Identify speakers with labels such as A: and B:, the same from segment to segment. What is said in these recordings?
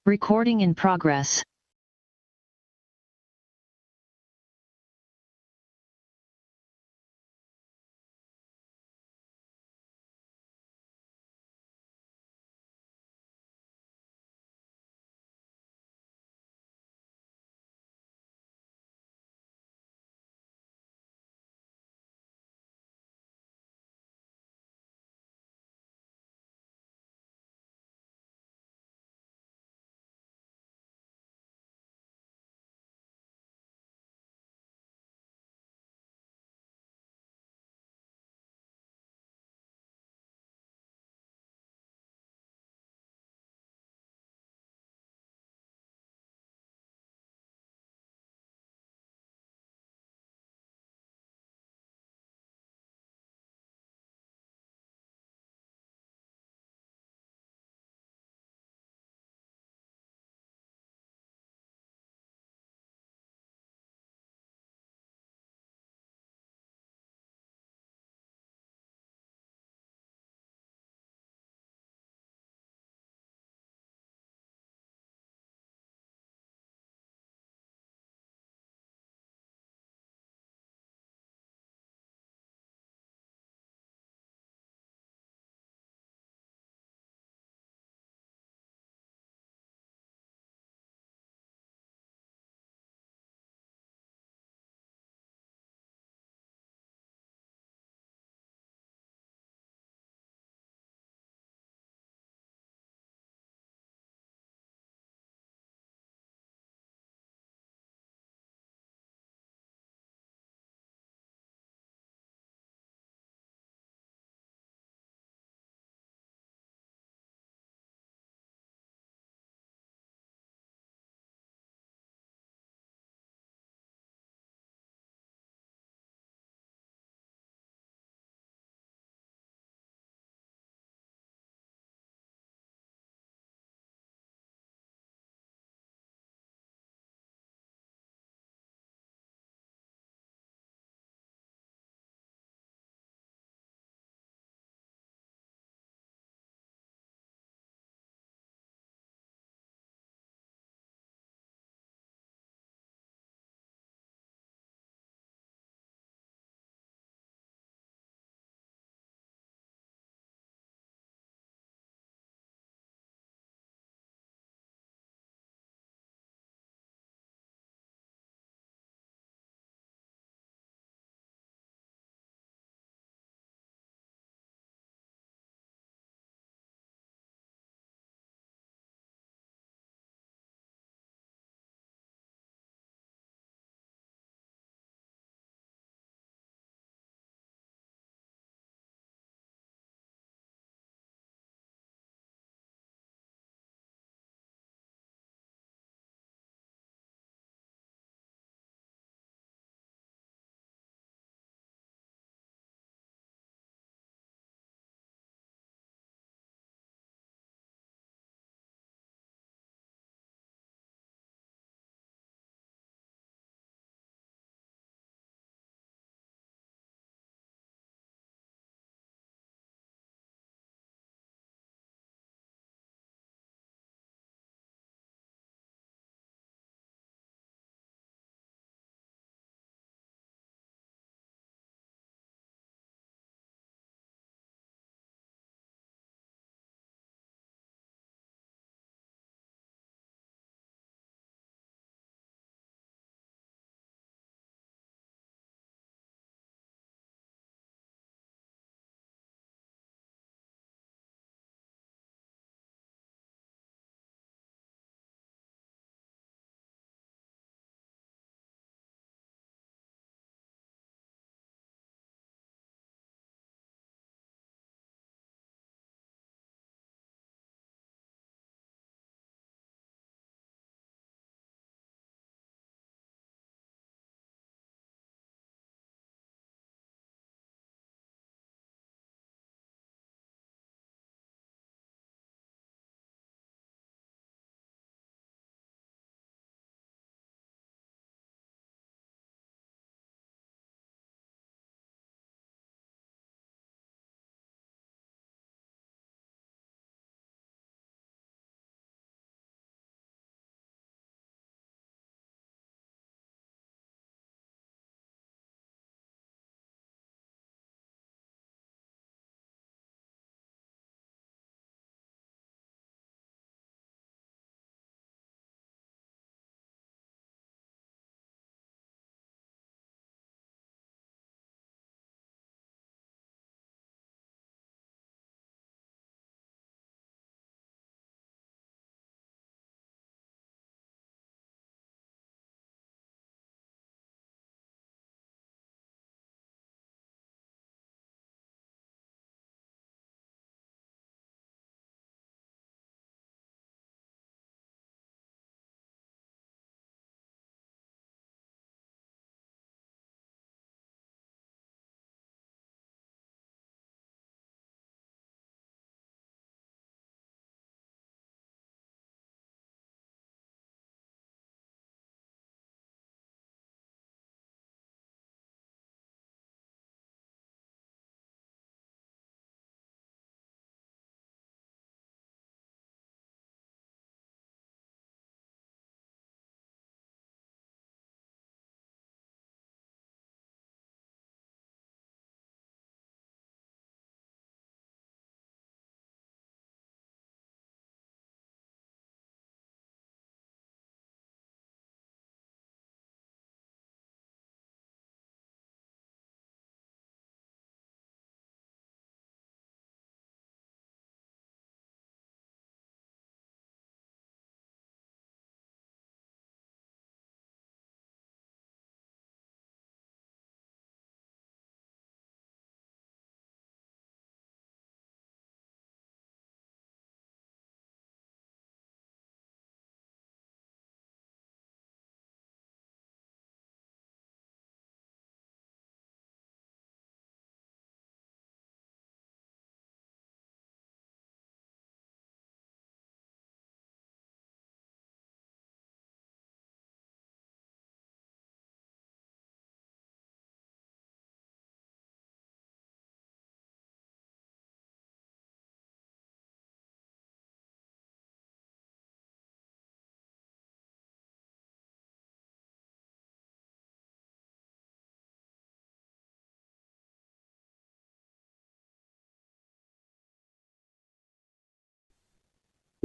A: Recording in progress.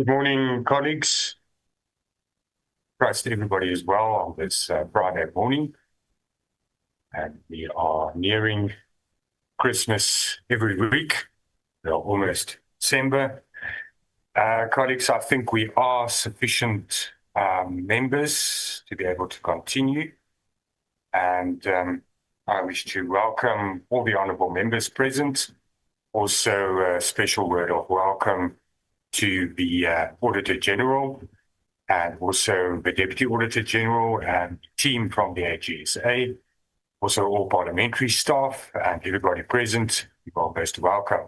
A: Good morning, colleagues. Trust everybody is well on this Friday morning. And we are nearing Christmas every week. We are almost December. Colleagues, I think we are sufficient members to be able to continue. And I wish to welcome all the honourable members present. Also, a special word of welcome to the Auditor General and also the Deputy Auditor General and team from the AGSA, also all parliamentary staff and everybody present. You are most welcome.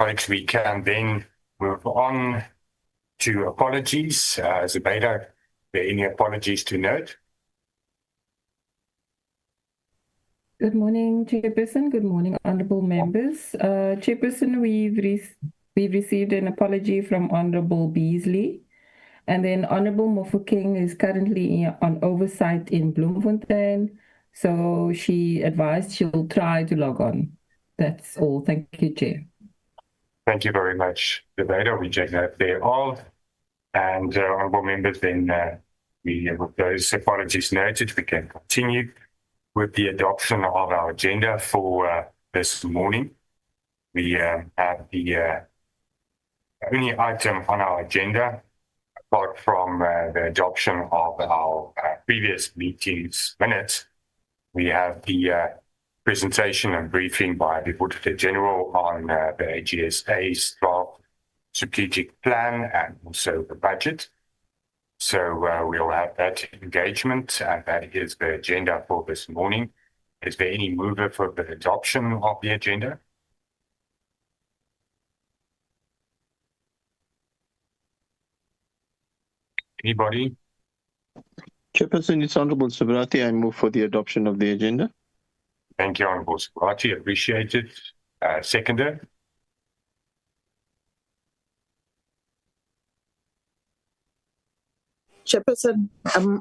A: Colleagues, we can then move on to apologies. Zubaida, are there any apologies to note?
B: Good morning, Chairperson. Good morning, honourable members. Chairperson, we've received an apology from Honourable Beasley, and then Honourable Mofokeng is currently on oversight in Bloemfontein, so she advised she'll try to log on. That's all. Thank you, Chair.
A: Thank you very much, Zubaida. We check that thereof. And honourable members, then with those apologies noted, we can continue with the adoption of our agenda for this morning. We have the only item on our agenda, apart from the adoption of our previous meetings minutes, we have the presentation and briefing by the Auditor General on the AGSA's draft strategic plan and also the budget. So we'll have that engagement, and that is the agenda for this morning. Is there any mover for the adoption of the agenda? Anybody?
C: Chairperson, it's Honourable Subrati. I move for the adoption of the agenda.
A: Thank you, Honourable Subrati. Appreciate it. Seconder?
D: Chairperson,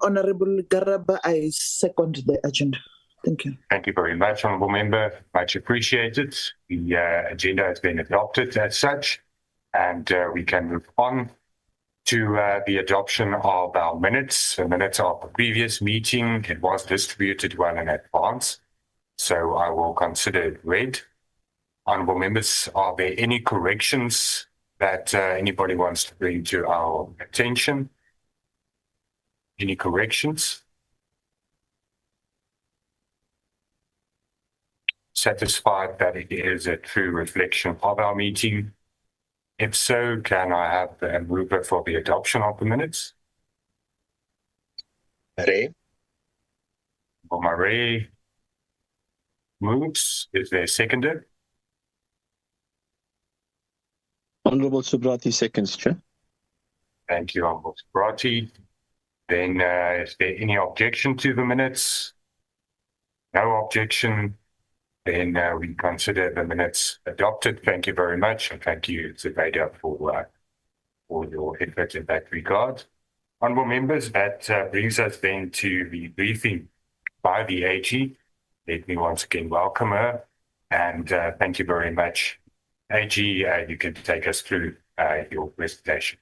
D: Honourable Garaba, I second the agenda. Thank you.
A: Thank you very much, Honourable Member. Much appreciated. The agenda has been adopted as such, and we can move on to the adoption of our minutes. The minutes of the previous meeting, it was distributed well in advance, so I will consider it read. Honourable members, are there any corrections that anybody wants to bring to our attention? Any corrections? Satisfied that it is a true reflection of our meeting? If so, can I have the mover for the adoption of the minutes?
E: Marais.
A: Marais moves. Is there a seconder?
C: Honourable Subrati seconds, Chair.
A: Thank you, Honourable Subrati. Then is there any objection to the minutes? No objection. Then we consider the minutes adopted. Thank you very much. And thank you, Zubaida, for your effort in that regard. Honourable members, that brings us then to the briefing by the AG. Let me once again welcome her. And thank you very much. AG, you can take us through your presentation.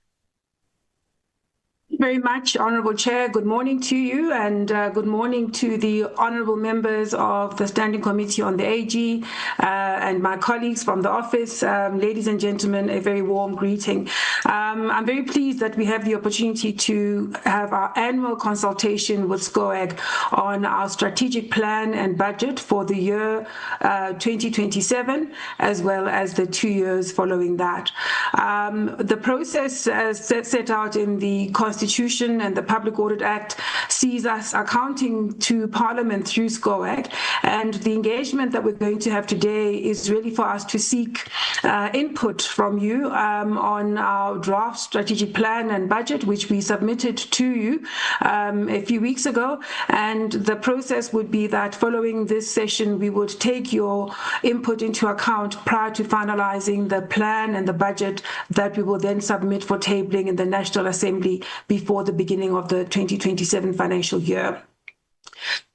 F: Very much, Honourable Chair. Good morning to you, and good morning to the honourable members of the Standing Committee on the AG and my colleagues from the office. Ladies and gentlemen, a very warm greeting. I'm very pleased that we have the opportunity to have our annual consultation with SCOAG on our strategic plan and budget for the year 2027, as well as the 2 years following that. The process set out in the Constitution and the Public Audit Act sees us accounting to Parliament through SCOAG, and the engagement that we're going to have today is really for us to seek input from you on our draft strategic plan and budget, which we submitted to you a few weeks ago. And the process would be that following this session, we would take your input into account prior to finalizing the plan and the budget that we will then submit for tabling in the National Assembly before the beginning of the 2027 financial year.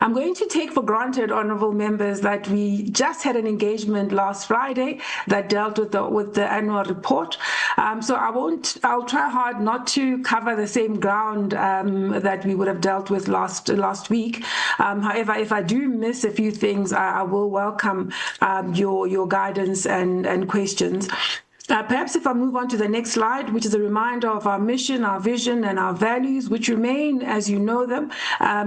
F: I'm going to take for granted, honourable members, that we just had an engagement last Friday that dealt with the annual report. So I'll try hard not to cover the same ground that we would have dealt with last week. However, if I do miss a few things, I will welcome your guidance and questions. Perhaps if I move on to the next slide, which is a reminder of our mission, our vision, and our values, which remain as you know them,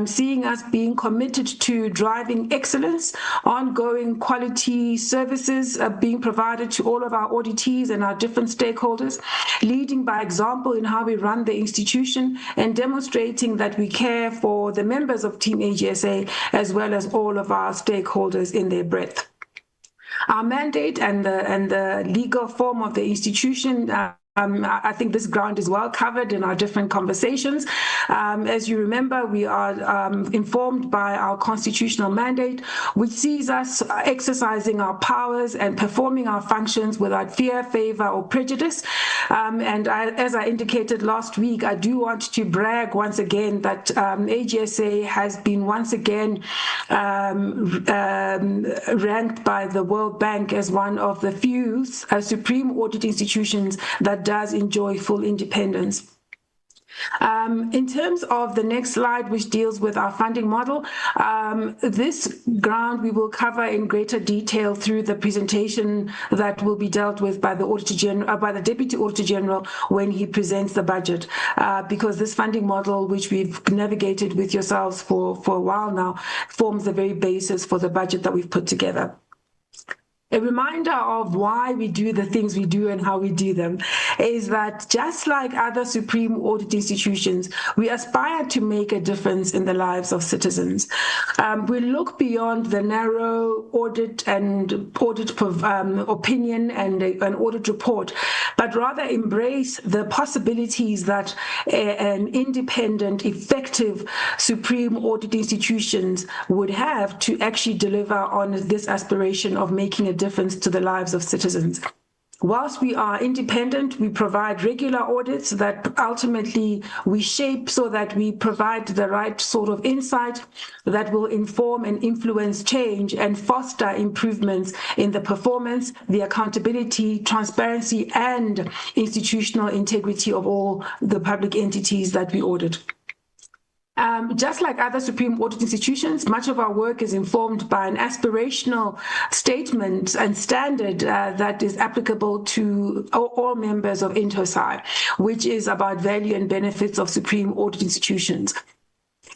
F: seeing us being committed to driving excellence, ongoing quality services being provided to all of our auditees and our different stakeholders, leading by example in how we run the institution, and demonstrating that we care for the members of Team AGSA as well as all of our stakeholders in their breadth. Our mandate and the legal form of the institution, I think this ground is well covered in our different conversations. As you remember, we are informed by our constitutional mandate, which sees us exercising our powers and performing our functions without fear, favor, or prejudice. As I indicated last week, I do want to brag once again that AGSA has been once again ranked by the World Bank as one of the few supreme audit institutions that does enjoy full independence. In terms of the next slide, which deals with our funding model, this ground we will cover in greater detail through the presentation that will be dealt with by the Auditor General, by the Deputy Auditor General when he presents the budget, because this funding model, which we've navigated with yourselves for a while now, forms the very basis for the budget that we've put together. A reminder of why we do the things we do and how we do them is that just like other supreme audit institutions, we aspire to make a difference in the lives of citizens. We look beyond the narrow audit and audit opinion and an audit report, but rather embrace the possibilities that an independent, effective supreme audit institutions would have to actually deliver on this aspiration of making a difference to the lives of citizens. Whilst we are independent, we provide regular audits that ultimately we shape so that we provide the right sort of insight that will inform and influence change and foster improvements in the performance, the accountability, transparency, and institutional integrity of all the public entities that we audit. Just like other supreme audit institutions, much of our work is informed by an aspirational statement and standard that is applicable to all members of INTOSI, which is about value and benefits of supreme audit institutions.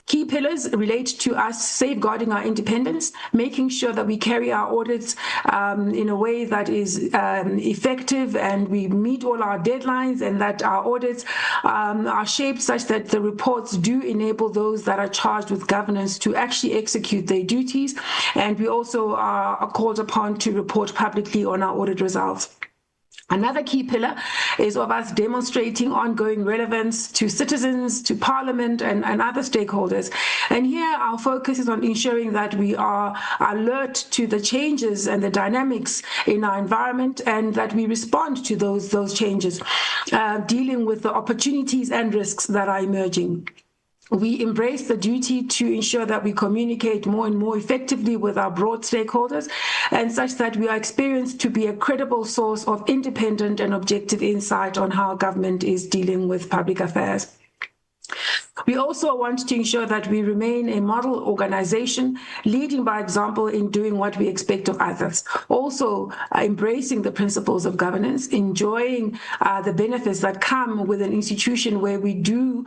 F: Key pillars relate to us safeguarding our independence, making sure that we carry our audits in a way that is effective and we meet all our deadlines, and that our audits are shaped such that the reports do enable those that are charged with governance to actually execute their duties. And we also are called upon to report publicly on our audit results. Another key pillar is of us demonstrating ongoing relevance to citizens, to Parliament, and other stakeholders. And here our focus is on ensuring that we are alert to the changes and the dynamics in our environment, and that we respond to those changes, dealing with the opportunities and risks that are emerging. We embrace the duty to ensure that we communicate more and more effectively with our broad stakeholders, and such that we are experienced to be a credible source of independent and objective insight on how government is dealing with public affairs. We also want to ensure that we remain a model organization, leading by example in doing what we expect of others. Also, embracing the principles of governance, enjoying the benefits that come with an institution where we do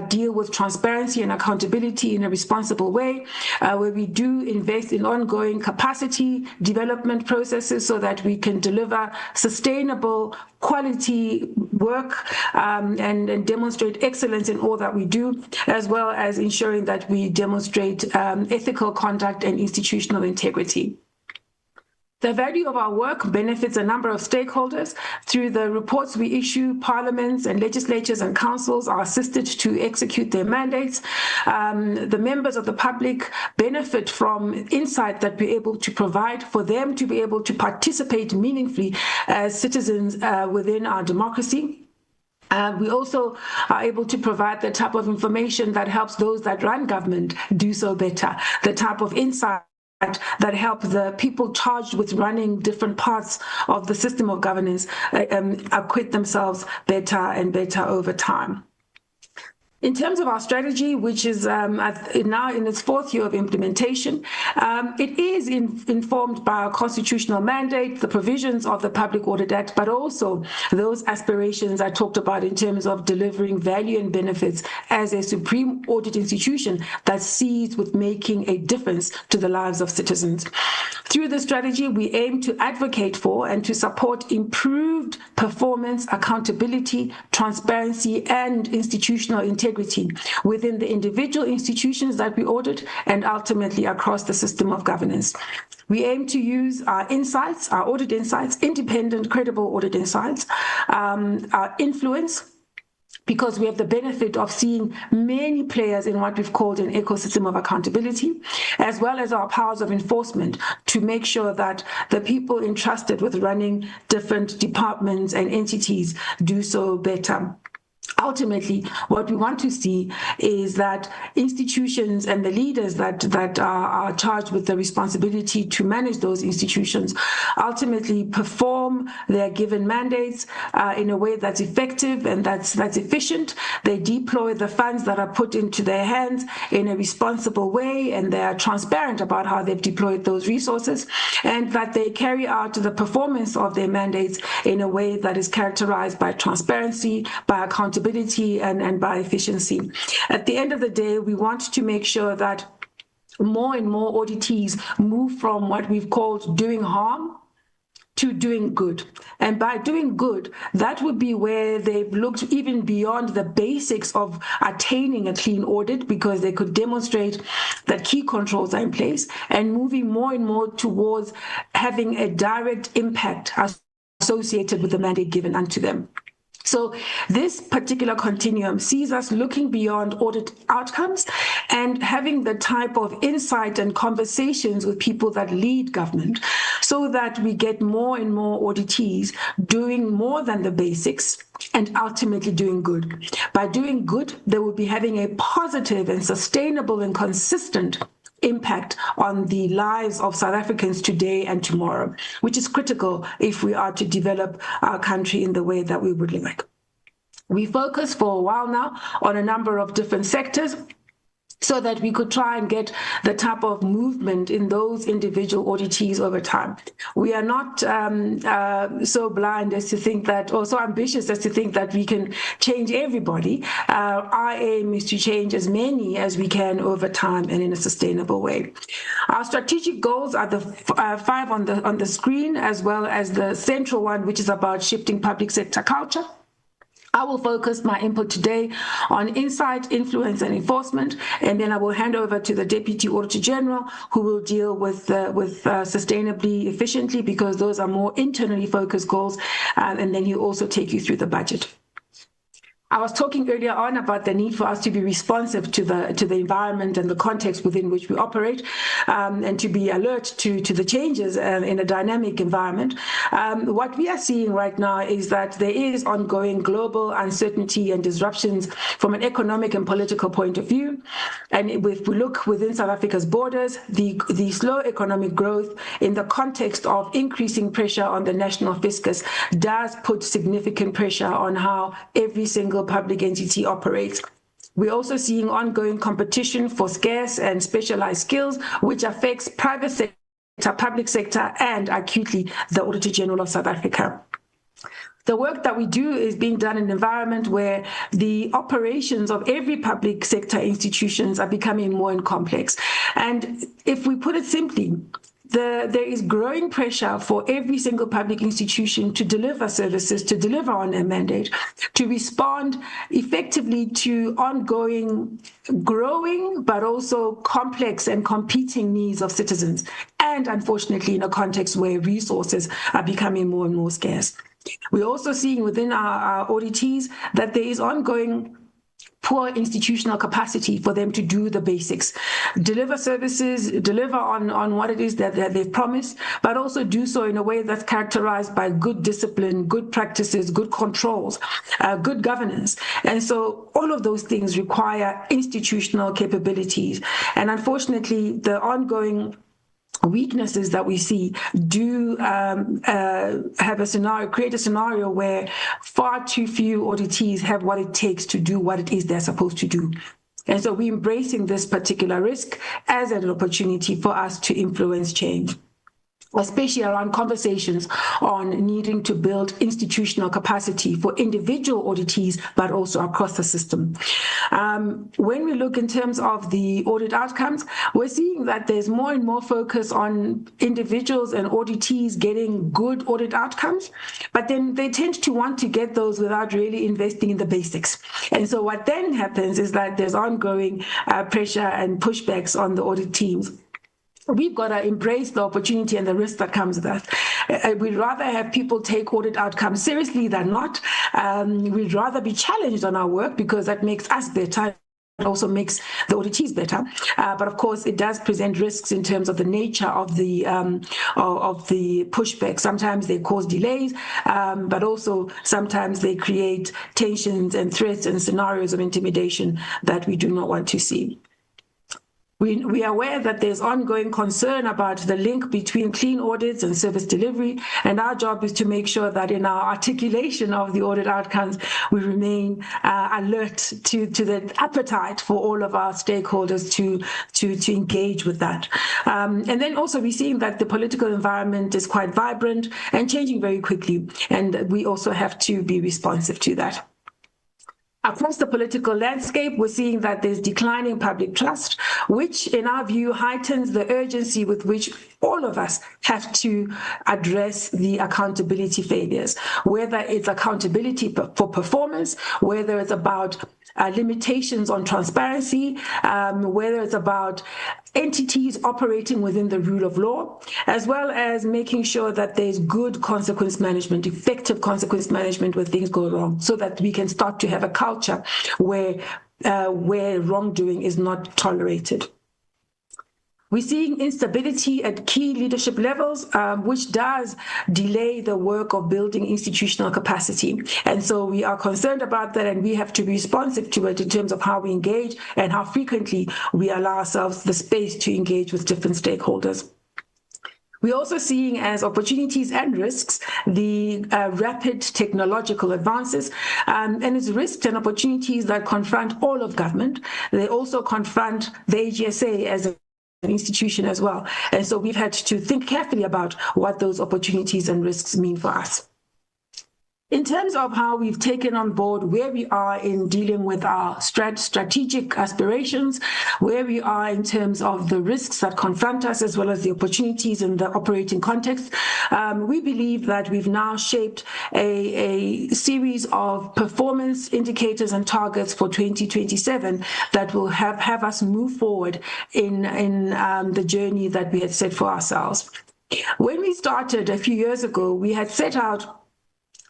F: deal with transparency and accountability in a responsible way, where we do invest in ongoing capacity development processes so that we can deliver sustainable quality work and demonstrate excellence in all that we do, as well as ensuring that we demonstrate ethical conduct and institutional integrity. The value of our work benefits a number of stakeholders. Through the reports we issue, parliaments and legislatures and councils are assisted to execute their mandates. The members of the public benefit from insight that we're able to provide for them to be able to participate meaningfully as citizens within our democracy. We also are able to provide the type of information that helps those that run government do so better, the type of insight that help the people charged with running different parts of the system of governance acquit themselves better and better over time. In terms of our strategy, which is now in its fourth year of implementation, it is informed by our constitutional mandate, the provisions of the Public Audit Act, but also those aspirations I talked about in terms of delivering value and benefits as a supreme audit institution that sees with making a difference to the lives of citizens. Through the strategy, we aim to advocate for and to support improved performance, accountability, transparency, and institutional integrity within the individual institutions that we audit and ultimately across the system of governance. We aim to use our insights, our audit insights, independent, credible audit insights, our influence, because we have the benefit of seeing many players in what we've called an ecosystem of accountability, as well as our powers of enforcement to make sure that the people entrusted with running different departments and entities do so better. Ultimately, what we want to see is that institutions and the leaders that are charged with the responsibility to manage those institutions ultimately perform their given mandates in a way that's effective and that's efficient. They deploy the funds that are put into their hands in a responsible way, and they are transparent about how they've deployed those resources, and that they carry out the performance of their mandates in a way that is characterized by transparency, by accountability, and by efficiency. At the end of the day, we want to make sure that more and more auditees move from what we've called doing harm to doing good. And by doing good, that would be where they've looked even beyond the basics of attaining a clean audit, because they could demonstrate that key controls are in place, and moving more and more towards having a direct impact associated with the mandate given unto them. So this particular continuum sees us looking beyond audit outcomes and having the type of insight and conversations with people that lead government, so that we get more and more auditees doing more than the basics and ultimately doing good. By doing good, they will be having a positive and sustainable and consistent impact on the lives of South Africans today and tomorrow, which is critical if we are to develop our country in the way that we would like. We focus for a while now on a number of different sectors, so that we could try and get the type of movement in those individual auditees over time. We are not so blind as to think that, or so ambitious as to think that we can change everybody. Our aim is to change as many as we can over time and in a sustainable way. Our strategic goals are the 5 on the screen, as well as the central one, which is about shifting public sector culture. I will focus my input today on insight, influence, and enforcement, and then I will hand over to the Deputy Auditor General, who will deal with sustainably, efficiently, because those are more internally focused goals, and then he'll also take you through the budget. I was talking earlier on about the need for us to be responsive to the environment and the context within which we operate, and to be alert to the changes in a dynamic environment. What we are seeing right now is that there is ongoing global uncertainty and disruptions from an economic and political point of view. And if we look within South Africa's borders, the slow economic growth in the context of increasing pressure on the national fiscus does put significant pressure on how every single public entity operates. We're also seeing ongoing competition for scarce and specialized skills, which affects private sector, public sector, and acutely the Auditor General of South Africa. The work that we do is being done in an environment where the operations of every public sector institutions are becoming more and complex. And if we put it simply, there is growing pressure for every single public institution to deliver services, to deliver on their mandate, to respond effectively to ongoing, growing, but also complex and competing needs of citizens. And unfortunately, in a context where resources are becoming more and more scarce. We're also seeing within our auditees that there is ongoing poor institutional capacity for them to do the basics, deliver services, deliver on what it is that they've promised, but also do so in a way that's characterized by good discipline, good practices, good controls, good governance. And so all of those things require institutional capabilities. And unfortunately, the ongoing weaknesses that we see do have a scenario, create a scenario where far too few auditees have what it takes to do what it is they're supposed to do. And so we're embracing this particular risk as an opportunity for us to influence change, especially around conversations on needing to build institutional capacity for individual auditees, but also across the system. When we look in terms of the audit outcomes, we're seeing that there's more and more focus on individuals and auditees getting good audit outcomes, but then they tend to want to get those without really investing in the basics. And so what then happens is that there's ongoing pressure and pushbacks on the audit teams. We've got to embrace the opportunity and the risk that comes with that. We'd rather have people take audit outcomes seriously than not. We'd rather be challenged on our work because that makes us better. It also makes the auditees better. But of course, it does present risks in terms of the nature of the pushback. Sometimes they cause delays, but also sometimes they create tensions and threats and scenarios of intimidation that we do not want to see. We are aware that there's ongoing concern about the link between clean audits and service delivery, and our job is to make sure that in our articulation of the audit outcomes, we remain alert to the appetite for all of our stakeholders to engage with that. And then also we're seeing that the political environment is quite vibrant and changing very quickly, and we also have to be responsive to that. Across the political landscape, we're seeing that there's declining public trust, which in our view heightens the urgency with which all of us have to address the accountability failures, whether it's accountability for performance, whether it's about limitations on transparency, whether it's about entities operating within the rule of law, as well as making sure that there's good consequence management, effective consequence management when things go wrong, so that we can start to have a culture where wrongdoing is not tolerated. We're seeing instability at key leadership levels, which does delay the work of building institutional capacity. And so we are concerned about that, and we have to be responsive to it in terms of how we engage and how frequently we allow ourselves the space to engage with different stakeholders. We're also seeing as opportunities and risks the rapid technological advances, and it's risks and opportunities that confront all of government. They also confront the AGSA as an institution as well. And so we've had to think carefully about what those opportunities and risks mean for us. In terms of how we've taken on board where we are in dealing with our strategic aspirations, where we are in terms of the risks that confront us, as well as the opportunities in the operating context, we believe that we've now shaped a series of performance indicators and targets for 2027 that will have us move forward in the journey that we had set for ourselves. When we started a few years ago, we had set out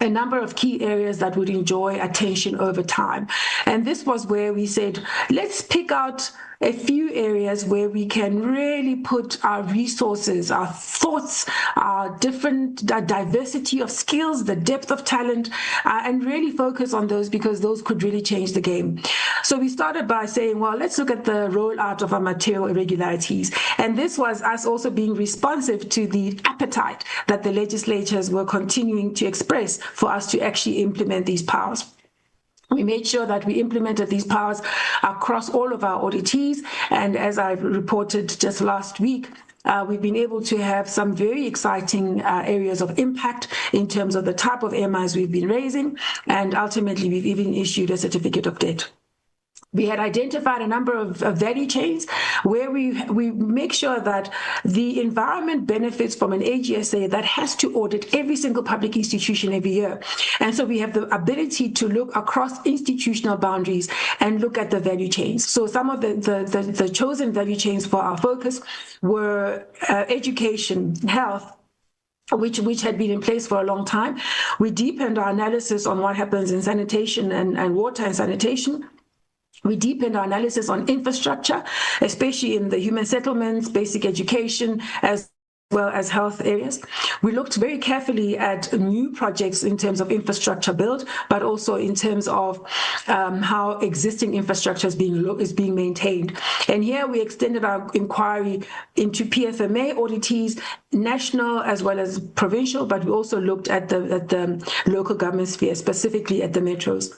F: a number of key areas that would enjoy attention over time. And this was where we said, let's pick out a few areas where we can really put our resources, our thoughts, our diversity of skills, the depth of talent, and really focus on those, because those could really change the game. So we started by saying, well, let's look at the rollout of our material irregularities. And this was us also being responsive to the appetite that the legislatures were continuing to express for us to actually implement these powers. We made sure that we implemented these powers across all of our auditees, and as I reported just last week, we've been able to have some very exciting areas of impact in terms of the type of MIs we've been raising, and ultimately we've even issued a certificate of debt. We had identified a number of value chains where we make sure that the environment benefits from an AGSA that has to audit every single public institution every year. And so we have the ability to look across institutional boundaries and look at the value chains. So some of the chosen value chains for our focus were education, health, which had been in place for a long time. We deepened our analysis on what happens in sanitation and water and sanitation. We deepened our analysis on infrastructure, especially in the human settlements, basic education, as well as health areas. We looked very carefully at new projects in terms of infrastructure build, but also in terms of how existing infrastructure is being maintained. And here we extended our inquiry into PFMA auditees, national as well as provincial, but we also looked at the local government sphere, specifically at the metros.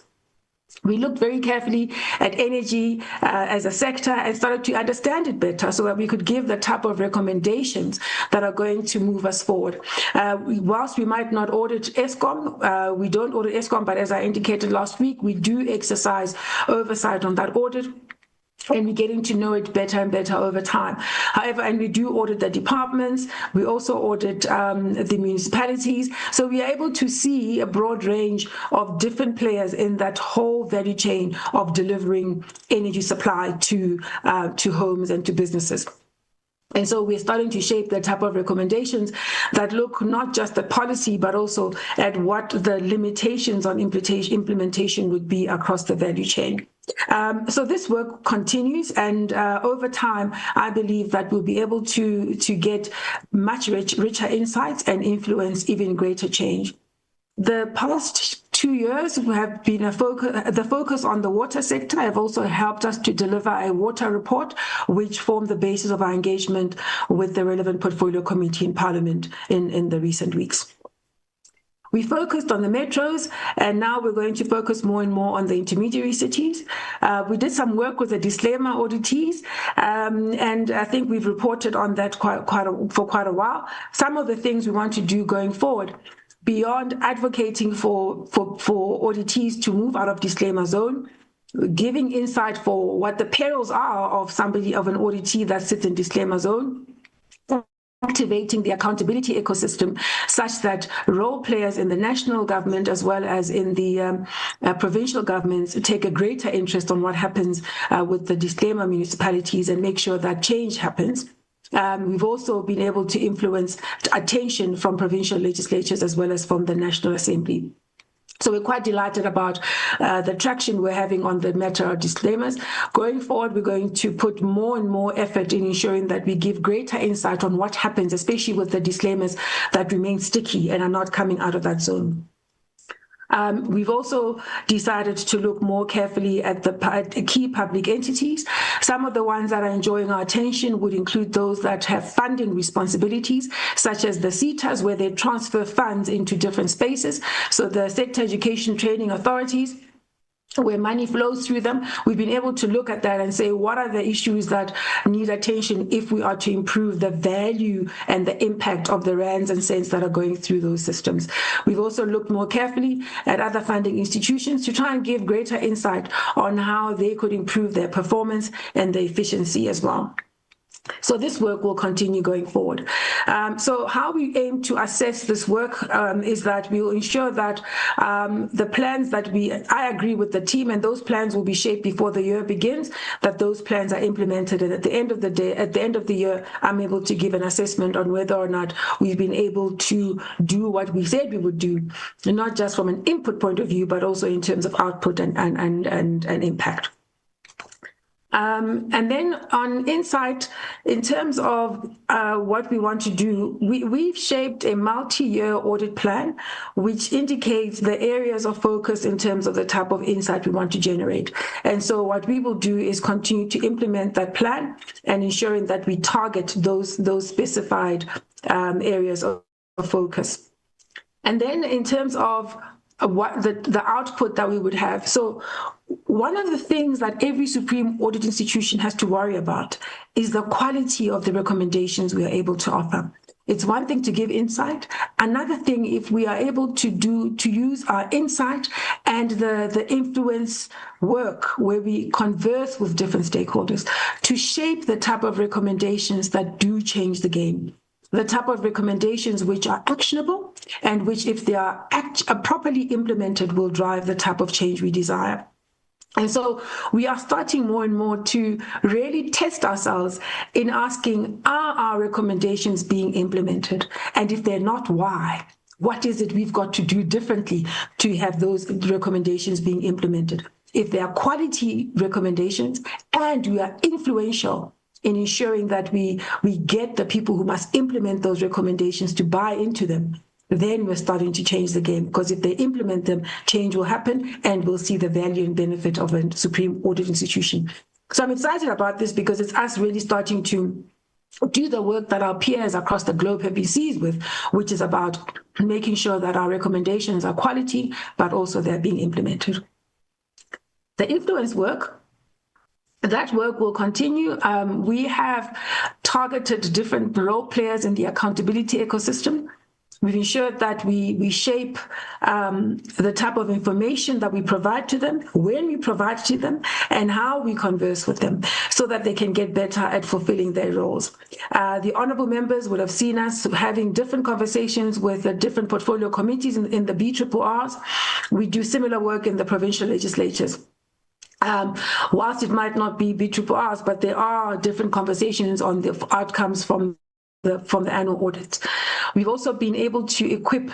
F: We looked very carefully at energy as a sector and started to understand it better so that we could give the type of recommendations that are going to move us forward. Whilst we might not audit ESCOM, we don't audit ESCOM, but as I indicated last week, we do exercise oversight on that audit. And we're getting to know it better and better over time. However, and we do audit the departments, we also audit the municipalities. So we are able to see a broad range of different players in that whole value chain of delivering energy supply to homes and to businesses. And so we're starting to shape the type of recommendations that look not just at policy, but also at what the limitations on implementation would be across the value chain. So this work continues, and over time, I believe that we'll be able to get much richer insights and influence even greater change. The past 2 years have been the focus on the water sector have also helped us to deliver a water report, which formed the basis of our engagement with the relevant portfolio committee in Parliament in the recent weeks. We focused on the metros, and now we're going to focus more and more on the intermediary cities. We did some work with the disclaimer auditees, and I think we've reported on that for quite a while. Some of the things we want to do going forward, beyond advocating for auditees to move out of disclaimer zone, giving insight for what the perils are of an auditee that sits in disclaimer zone, activating the accountability ecosystem such that role players in the national government as well as in the provincial governments take a greater interest on what happens with the disclaimer municipalities and make sure that change happens. We've also been able to influence attention from provincial legislatures as well as from the National Assembly. So we're quite delighted about the traction we're having on the matter of disclaimers. Going forward, we're going to put more and more effort in ensuring that we give greater insight on what happens, especially with the disclaimers that remain sticky and are not coming out of that zone. We've also decided to look more carefully at the key public entities. Some of the ones that are enjoying our attention would include those that have funding responsibilities, such as the SETAs, where they transfer funds into different spaces. So the sector education training authorities, where money flows through them, we've been able to look at that and say, what are the issues that need attention if we are to improve the value and the impact of the rands and cents that are going through those systems. We've also looked more carefully at other funding institutions to try and give greater insight on how they could improve their performance and their efficiency as well. So this work will continue going forward. So how we aim to assess this work is that we will ensure that the plans that I agree with the team, and those plans will be shaped before the year begins, that those plans are implemented. And at the end of the day, at the end of the year, I'm able to give an assessment on whether or not we've been able to do what we said we would do, not just from an input point of view, but also in terms of output and impact. And then on insight, in terms of what we want to do, we've shaped a multi-year audit plan, which indicates the areas of focus in terms of the type of insight we want to generate. And so what we will do is continue to implement that plan and ensuring that we target those specified areas of focus. And then in terms of what the output that we would have. So one of the things that every Supreme Audit institution has to worry about is the quality of the recommendations we are able to offer. It's one thing to give insight. Another thing, if we are able to use our insight and the influence work where we converse with different stakeholders to shape the type of recommendations that do change the game. The type of recommendations which are actionable and which, if they are properly implemented, will drive the type of change we desire. And so we are starting more and more to really test ourselves in asking, are our recommendations being implemented? And if they're not, why? What is it we've got to do differently to have those recommendations being implemented? if they are quality recommendations and we are influential in ensuring that we get the people who must implement those recommendations to buy into them, then we're starting to change the game. Because if they implement them, change will happen and we'll see the value and benefit of a supreme audit institution. So I'm excited about this because it's us really starting to do the work that our peers across the globe have been seized with, which is about making sure that our recommendations are quality, but also they're being implemented. The influence work, that work will continue. We have targeted different role players in the accountability ecosystem. We've ensured that we shape the type of information that we provide to them, when we provide to them, and how we converse with them so that they can get better at fulfilling their roles. The honourable members would have seen us having different conversations with the different portfolio committees in the BRRRs. We do similar work in the provincial legislatures. Whilst it might not be BRRRs, but there are different conversations on the outcomes from the annual audit. We've also been able to equip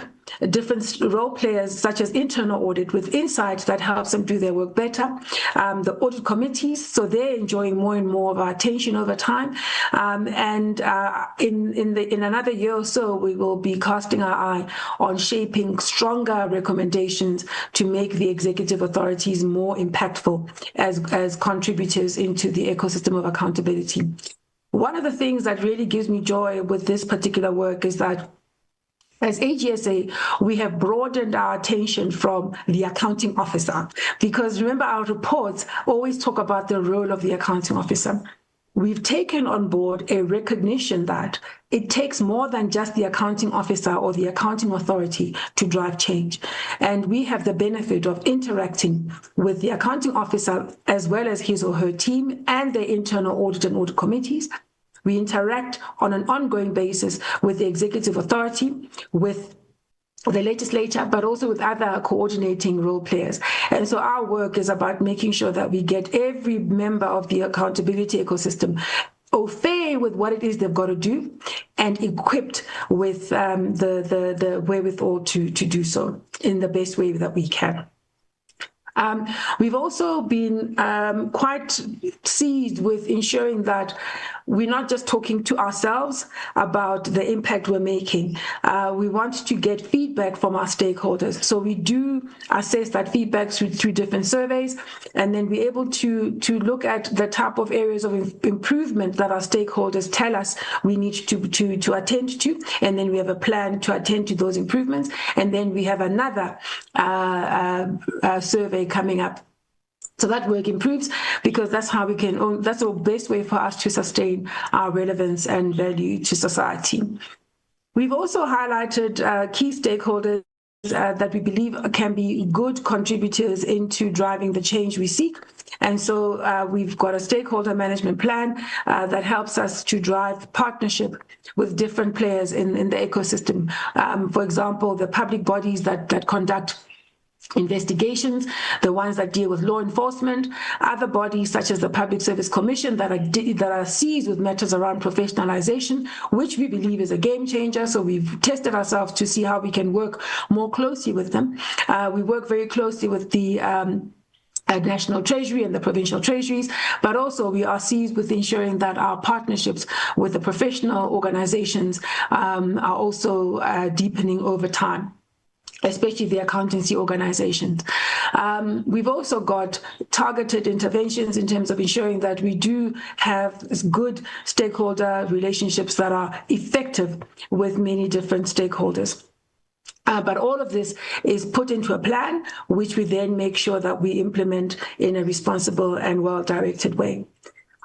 F: different role players, such as internal audit, with insights that helps them do their work better. The audit committees, so they're enjoying more and more of our attention over time. In another year or so, we will be casting our eye on shaping stronger recommendations to make the executive authorities more impactful as contributors into the ecosystem of accountability. One of the things that really gives me joy with this particular work is that as AGSA, we have broadened our attention from the accounting officer, because remember, our reports always talk about the role of the accounting officer. We've taken on board a recognition that it takes more than just the accounting officer or the accounting authority to drive change. And we have the benefit of interacting with the accounting officer as well as his or her team and their internal audit and audit committees. We interact on an ongoing basis with the executive authority, with the legislature, but also with other coordinating role players. And so our work is about making sure that we get every member of the accountability ecosystem au fait with what it is they've got to do and equipped with the wherewithal to do so in the best way that we can. We've also been quite seized with ensuring that we're not just talking to ourselves about the impact we're making. We want to get feedback from our stakeholders. So we do assess that feedback through different surveys, and then we're able to look at the type of areas of improvement that our stakeholders tell us we need to attend to, and then we have a plan to attend to those improvements, and then we have another survey coming up. So that work improves because that's how we can, that's the best way for us to sustain our relevance and value to society. We've also highlighted key stakeholders that we believe can be good contributors into driving the change we seek. And so we've got a stakeholder management plan that helps us to drive partnership with different players in the ecosystem. For example, the public bodies that conduct investigations, the ones that deal with law enforcement, other bodies such as the Public Service Commission that are seized with matters around professionalization, which we believe is a game changer. So we've tested ourselves to see how we can work more closely with them. We work very closely with the National Treasury and the provincial treasuries, but also we are seized with ensuring that our partnerships with the professional organizations are also deepening over time, especially the accountancy organizations. We've also got targeted interventions in terms of ensuring that we do have good stakeholder relationships that are effective with many different stakeholders. But all of this is put into a plan, which we then make sure that we implement in a responsible and well-directed way.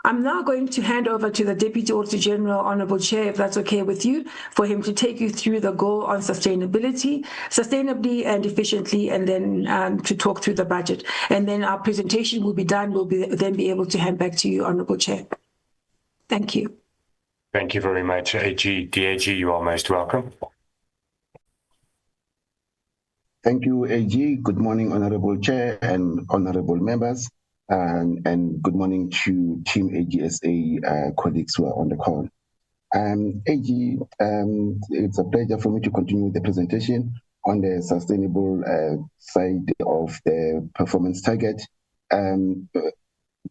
F: I'm now going to hand over to the Deputy Auditor General, Honourable Chair, if that's okay with you, for him to take you through the goal on sustainably and efficiently, and then to talk through the budget. And then our presentation will be done. We'll then be able to hand back to you, Honourable Chair. Thank you.
A: Thank you very much, AG. DAG, you are most welcome.
E: Thank you, AG. Good morning, Honourable Chair and Honourable members. And good morning to Team AGSA colleagues who are on the call. AG, it's a pleasure for me to continue with the presentation on the sustainable side of the performance target.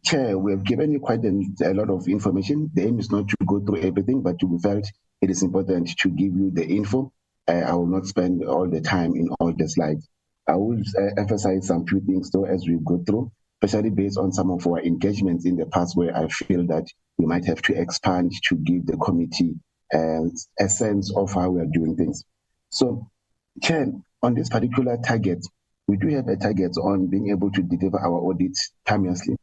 E: Chair, we have given you quite a lot of information. The aim is not to go through everything, but we felt it is important to give you the info. I will not spend all the time in all the slides. I will emphasize some few things though as we go through, especially based on some of our engagements in the past where I feel that we might have to expand to give the committee a sense of how we are doing things. So, Chair, on this particular target, we do have a target on being able to deliver our audits timelessly.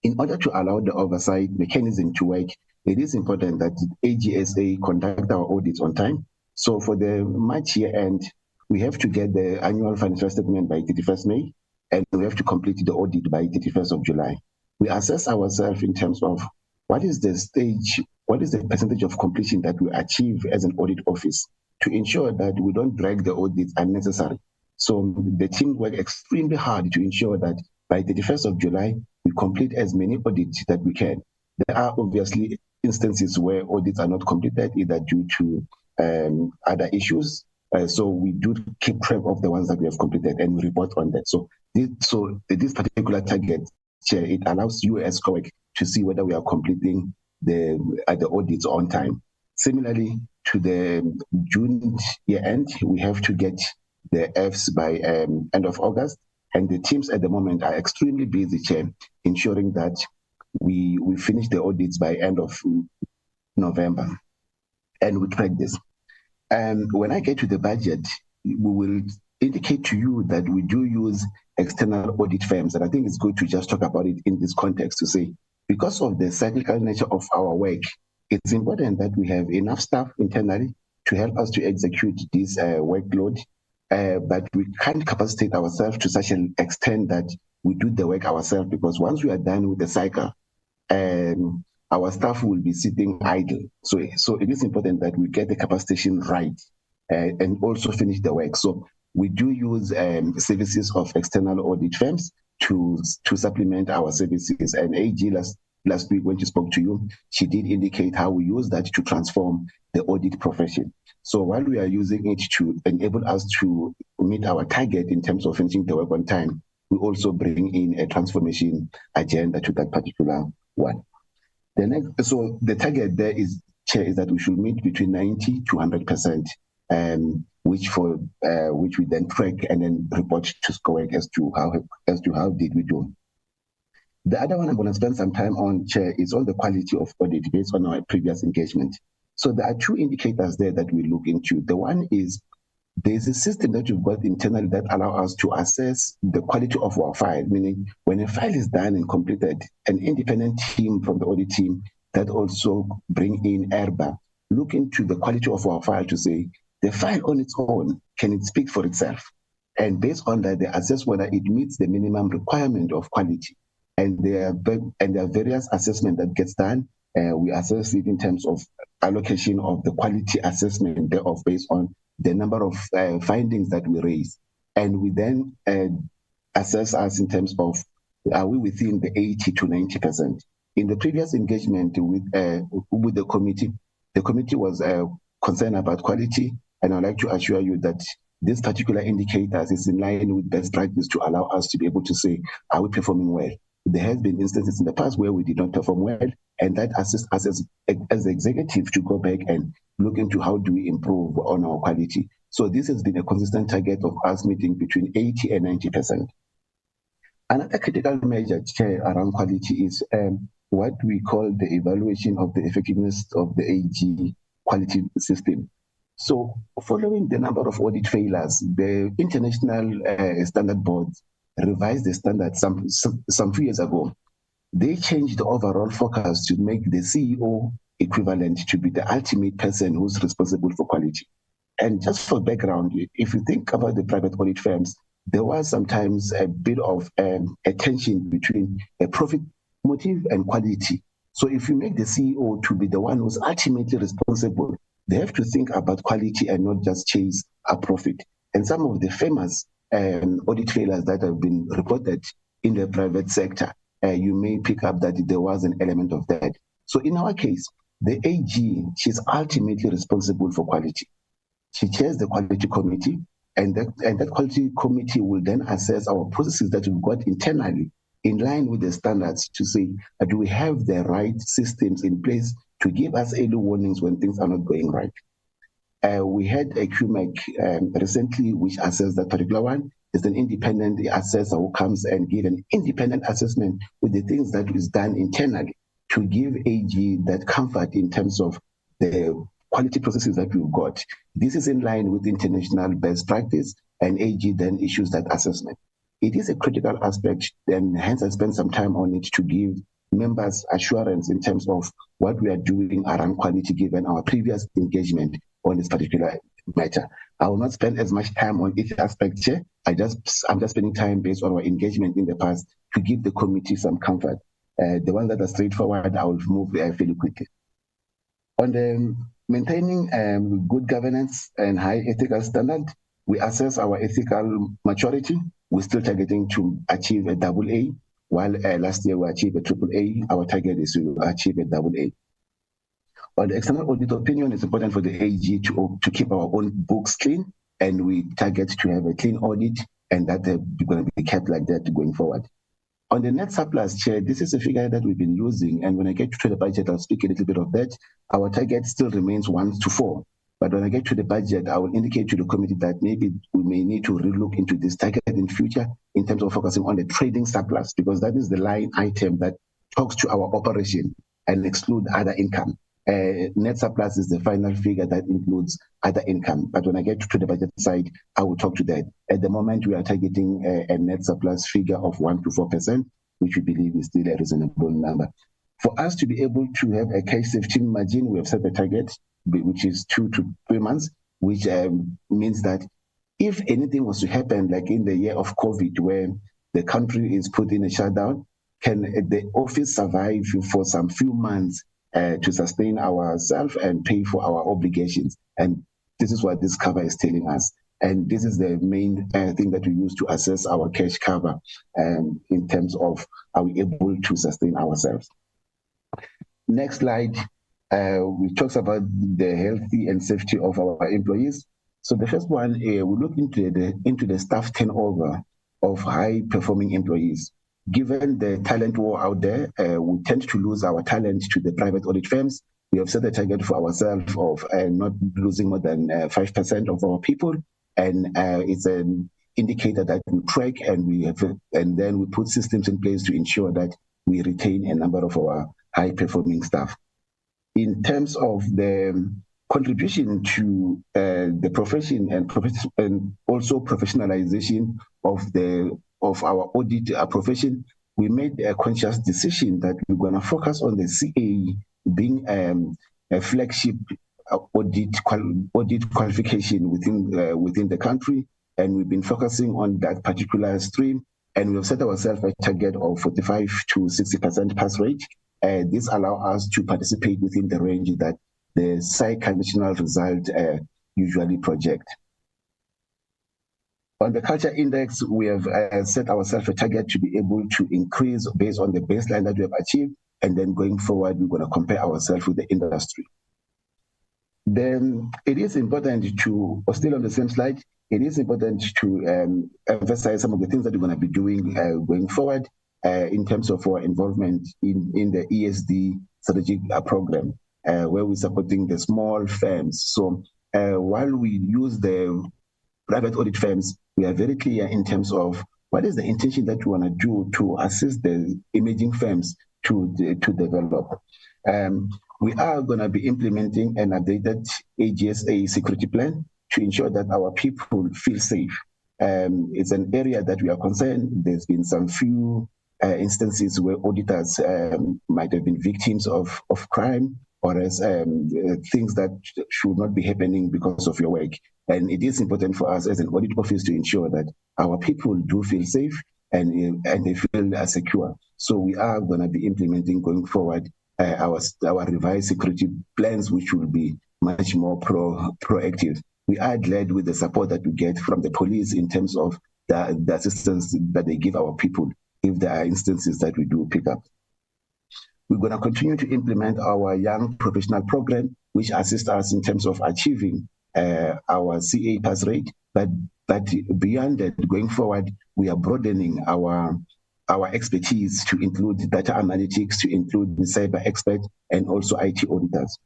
E: In order to allow the oversight mechanism to work, it is important that AGSA conduct our audits on time. So for the March year end, we have to get the annual financial statement by 31st May, and we have to complete the audit by 31st of July. We assess ourselves in terms of what is the percentage of completion that we achieve as an audit office to ensure that we don't drag the audits unnecessarily. So the team work extremely hard to ensure that by 31st of July, we complete as many audits that we can. There are obviously instances where audits are not completed, either due to other issues. So we do keep track of the ones that we have completed and we report on that. So this particular target, Chair, it allows you as COEC to see whether we are completing the audits on time. Similarly, to the June year end, we have to get the Fs by end of August. And the teams at the moment are extremely busy, Chair, ensuring that we finish the audits by end of November. And we track this. And when I get to the budget, we will indicate to you that we do use external audit firms. And I think it's good to just talk about it in this context to say, because of the cyclical nature of our work, it's important that we have enough staff internally to help us to execute this workload. But we can't capacitate ourselves to such an extent that we do the work ourselves, because once we are done with the cycle, our staff will be sitting idle. So it is important that we get the capacitation right and also finish the work. So we do use services of external audit firms to supplement our services. And AG last week when she spoke to you, she did indicate how we use that to transform the audit profession. So while we are using it to enable us to meet our target in terms of finishing the work on time, we also bring in a transformation agenda to that particular one. So the target there is, Chair, is that we should meet between 90 to 100%, which we then track and then report to SCOEC as to how did we do. The other one I'm going to spend some time on, Chair, is on the quality of audit based on our previous engagement. So there are two indicators there that we look into. The one is there's a system that you've got internally that allows us to assess the quality of our file, meaning when a file is done and completed, an independent team from the audit team that also bring in ERBA, look into the quality of our file to say, the file on its own, can it speak for itself? And based on that, they assess whether it meets the minimum requirement of quality. And there are various assessments that gets done. We assess it in terms of allocation of the quality assessment thereof based on the number of findings that we raise. And we then assess us in terms of, are we within the 80 to 90%? In the previous engagement with the committee was concerned about quality. And I'd like to assure you that this particular indicator is in line with best practice to allow us to be able to say, are we performing well? There has been instances in the past where we did not perform well, and that assists us as executive to go back and look into how do we improve on our quality. So this has been a consistent target of us meeting between 80 and 90%. Another critical measure, Chair, around quality is what we call the evaluation of the effectiveness of the AG quality system. So following the number of audit failures, the international standard boards revised the standard some few years ago. They changed the overall focus to make the CEO equivalent to be the ultimate person who's responsible for quality. And just for background, if you think about the private audit firms, there was sometimes a bit of a tension between a profit motive and quality. So if you make the CEO to be the one who's ultimately responsible, they have to think about quality and not just chase a profit. And some of the famous audit failures that have been reported in the private sector, you may pick up that there was an element of that. So in our case, the AG, she's ultimately responsible for quality. She chairs the quality committee, and that quality committee will then assess our processes that we've got internally in line with the standards to say, do we have the right systems in place to give us early warnings when things are not going right? We had a QMEC recently which assessed that particular one. It's an independent assessor who comes and give an independent assessment with the things that is done internally to give AG that comfort in terms of the quality processes that we've got. This is in line with international best practice, and AG then issues that assessment. It is a critical aspect, and hence I spent some time on it to give members assurance in terms of what we are doing around quality given our previous engagement on this particular matter. I will not spend as much time on each aspect here. I'm just spending time based on our engagement in the past to give the committee some comfort. The ones that are straightforward, I will move fairly quickly. On the maintaining good governance and high ethical standard, we assess our ethical maturity. We're still targeting to achieve a AA, while last year we achieved a AAA. Our target is to achieve a AA. On the external audit opinion, it's important for the AG to keep our own books clean, and we target to have a clean audit, and that we're going to be kept like that going forward. On the net surplus, Chair, this is a figure that we've been using, and when I get to the budget, I'll speak a little bit of that. Our target still remains 1 to 4. But when I get to the budget, I will indicate to the committee that maybe we may need to relook into this target in future in terms of focusing on the trading surplus, because that is the line item that talks to our operation and exclude other income. Net surplus is the final figure that includes other income. But when I get to the budget side, I will talk to that. At the moment, we are targeting a net surplus figure of 1 to 4%, which we believe is still a reasonable number. For us to be able to have a cash safety margin, we have set a target, which is 2 to 3 months, which means that if anything was to happen, like in the year of COVID, where the country is put in a shutdown, can the office survive for some few months to sustain ourselves and pay for our obligations? And this is what this cover is telling us. And this is the main thing that we use to assess our cash cover in terms of are we able to sustain ourselves. Next slide, we talks about the healthy and safety of our employees. So the first one, we look into the staff turnover of high-performing employees. Given the talent war out there, we tend to lose our talent to the private audit firms. We have set a target for ourselves of not losing more than 5% of our people, and it's an indicator that we track, and then we put systems in place to ensure that we retain a number of our high-performing staff. In terms of the contribution to the profession and also professionalization of our audit profession, we made a conscious decision that we're going to focus on the CA being a flagship audit qualification within the country, and we've been focusing on that particular stream, and we've set ourselves a target of 45 to 60% pass rate. This allows us to participate within the range that the conventional result usually project. On the culture index, we have set ourselves a target to be able to increase based on the baseline that we have achieved, and then going forward, we're going to compare ourselves with the industry. Then it is important to, or still on the same slide, it is important to emphasize some of the things that we're going to be doing going forward in terms of our involvement in the ESD strategic program, where we're supporting the small firms. So while we use the private audit firms, we are very clear in terms of what is the intention that we want to do to assist the emerging firms to develop. We are going to be implementing an updated AGSA security plan to ensure that our people feel safe. It's an area that we are concerned. There's been some few instances where auditors might have been victims of crime, or as things that should not be happening because of your work. And it is important for us as an audit office to ensure that our people do feel safe and they feel secure. So we are going to be implementing going forward our revised security plans, which will be much more proactive. We are glad with the support that we get from the police in terms of the assistance that they give our people if there are instances that we do pick up. We're going to continue to implement our young professional program, which assists us in terms of achieving our CA pass rate. But beyond that, going forward, we are broadening our our expertise to include data analytics, to include the cyber expert, and also IT auditors.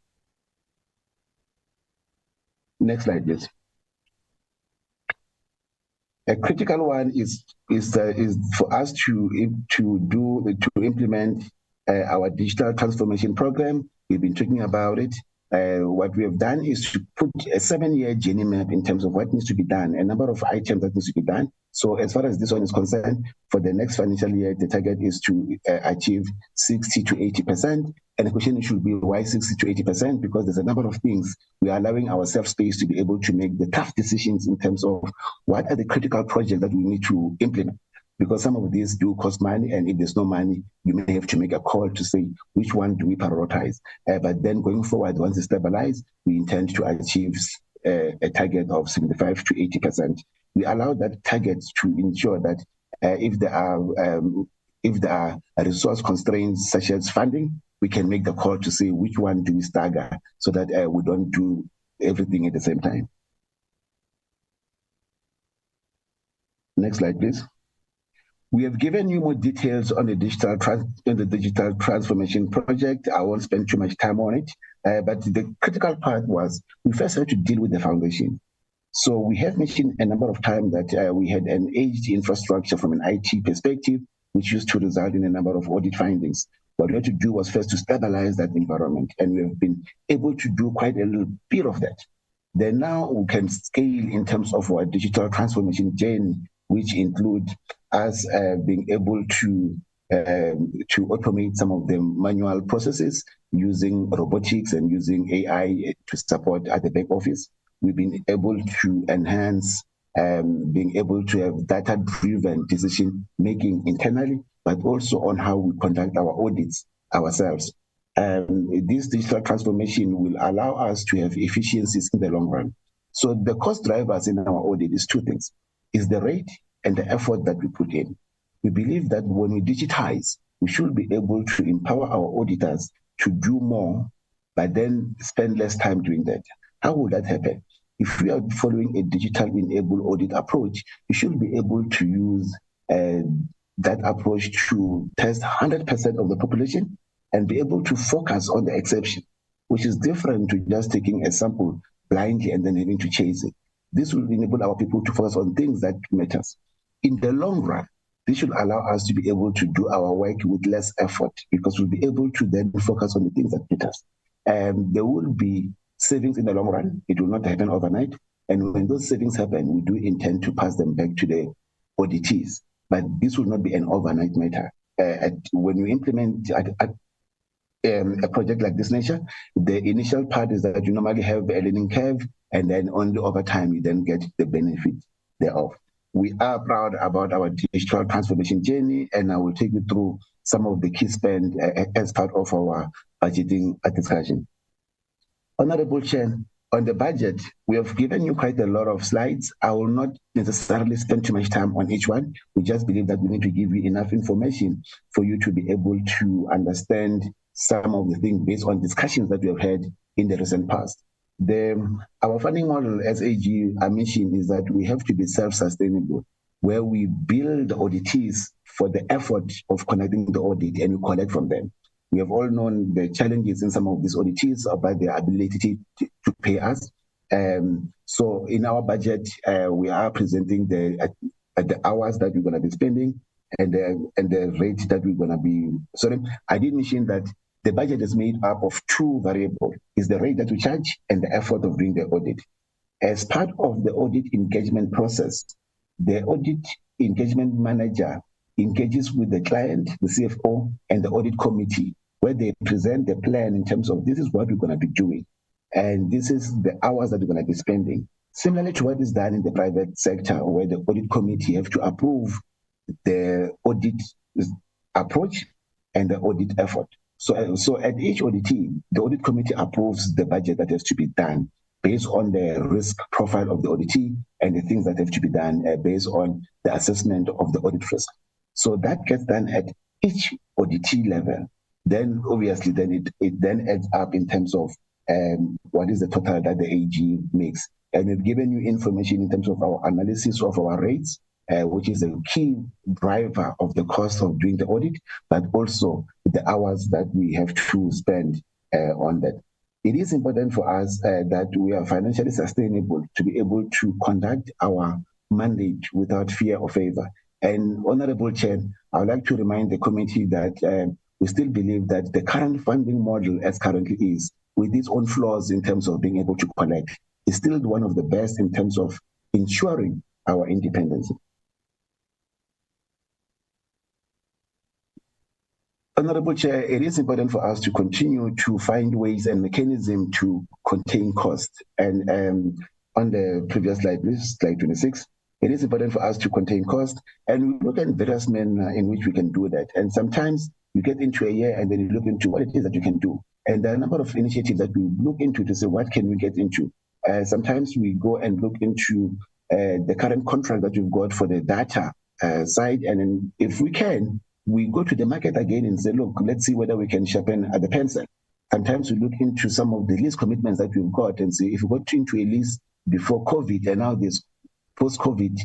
E: Next slide, please. A critical one is for us to implement our digital transformation program. We've been talking about it. What we have done is to put a 7-year journey map in terms of what needs to be done, a number of items that needs to be done. So as far as this one is concerned, for the next financial year, the target is to achieve 60 to 80%. And the question should be, why 60 to 80%? Because there's a number of things. We are allowing ourselves space to be able to make the tough decisions in terms of what are the critical projects that we need to implement. Because some of these do cost money, and if there's no money, you may have to make a call to say, which one do we prioritize? But then going forward, once it's stabilized, we intend to achieve a target of 75 to 80%. We allow that target to ensure that if there are resource constraints such as funding, we can make the call to say which one do we stagger so that we don't do everything at the same time. Next slide, please. We have given you more details on the digital transformation project. I won't spend too much time on it, but the critical part was we first had to deal with the foundation. So we have mentioned a number of times that we had an aged infrastructure from an IT perspective, which used to result in a number of audit findings. What we had to do was first to stabilize that environment, and we have been able to do quite a little bit of that. Then now we can scale in terms of our digital transformation journey, which include us being able to automate some of the manual processes using robotics and using AI to support at the back office. We've been able to enhance being able to have data-driven decision-making internally, but also on how we conduct our audits ourselves. This digital transformation will allow us to have efficiencies in the long run. So the cost drivers in our audit is two things, is the rate and the effort that we put in. We believe that when we digitize, we should be able to empower our auditors to do more, but then spend less time doing that. How will that happen? If we are following a digital-enabled audit approach, we should be able to use that approach to test 100% of the population and be able to focus on the exception, which is different to just taking a sample blindly and then having to chase it. This will enable our people to focus on things that matters. In the long run, this should allow us to be able to do our work with less effort because we'll be able to then focus on the things that matters. There will be savings in the long run. It will not happen overnight. And when those savings happen, we do intend to pass them back to the auditees. But this will not be an overnight matter. When you implement a project like this nature, the initial part is that you normally have a learning curve, and then only over time you then get the benefit thereof. We are proud about our digital transformation journey, and I will take you through some of the key spend as part of our budgeting discussion. Honorable Chair, on the budget, we have given you quite a lot of slides. I will not necessarily spend too much time on each one. We just believe that we need to give you enough information for you to be able to understand some of the things based on discussions that we have had in the recent past. Our funding model, as AG I mentioned, is that we have to be self-sustainable, where we build auditees for the effort of conducting the audit and we collect from them. We have all known the challenges in some of these auditees about their ability to pay us. So in our budget, we are presenting the hours that we're going to be spending and the rate that we're going to be. Sorry, I did mention that the budget is made up of two variables: is the rate that we charge and the effort of doing the audit. As part of the audit engagement process, the audit engagement manager engages with the client, the CFO, and the audit committee, where they present the plan in terms of this is what we're going to be doing, and this is the hours that we're going to be spending. Similarly to what is done in the private sector, where the audit committee have to approve the audit approach and the audit effort. So at each auditee, the audit committee approves the budget that has to be done based on the risk profile of the auditee and the things that have to be done based on the assessment of the audit risk. So that gets done at each auditee level. Then obviously, then it then adds up in terms of what is the total that the AG makes. And we've given you information in terms of our analysis of our rates which is a key driver of the cost of doing the audit, but also the hours that we have to spend on that. It is important for us that we are financially sustainable to be able to conduct our mandate without fear or favor. And Honorable Chair, I would like to remind the committee that we still believe that the current funding model as currently is, with its own flaws in terms of being able to collect, is still one of the best in terms of ensuring our independence. Honorable Chair, it is important for us to continue to find ways and mechanisms to contain costs. And on the previous slide, please, slide 26, it is important for us to contain costs. And we look at various means in which we can do that. And sometimes you get into a year and then you look into what it is that you can do. And there are a number of initiatives that we look into to say, what can we get into? Sometimes we go and look into the current contract that we've got for the data side. And then if we can, we go to the market again and say, look, let's see whether we can sharpen the pencil. Sometimes we look into some of the lease commitments that we've got and say, if we got into a lease before COVID and now this post-COVID,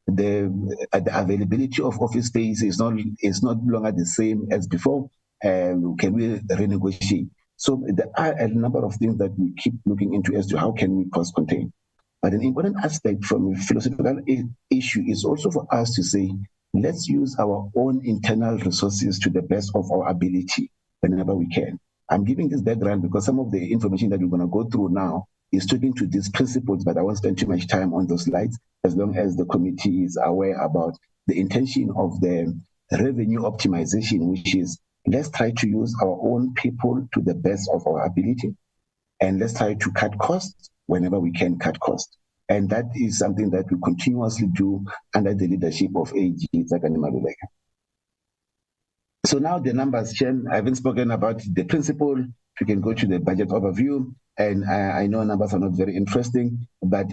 E: the availability of office space is not longer the same as before. Can we renegotiate? So there are a number of things that we keep looking into as to how can we cost contain. But an important aspect from a philosophical issue is also for us to say, let's use our own internal resources to the best of our ability whenever we can. I'm giving this background because some of the information that we're going to go through now is talking to these principles, but I won't spend too much time on those slides as long as the committee is aware about the intention of the revenue optimization, which is let's try to use our own people to the best of our ability, and let's try to cut costs whenever we can cut costs. And that is something that we continuously do under the leadership of AGSA. So now the numbers, Chen, I haven't spoken about the principle. We can go to the budget overview. And I know numbers are not very interesting, but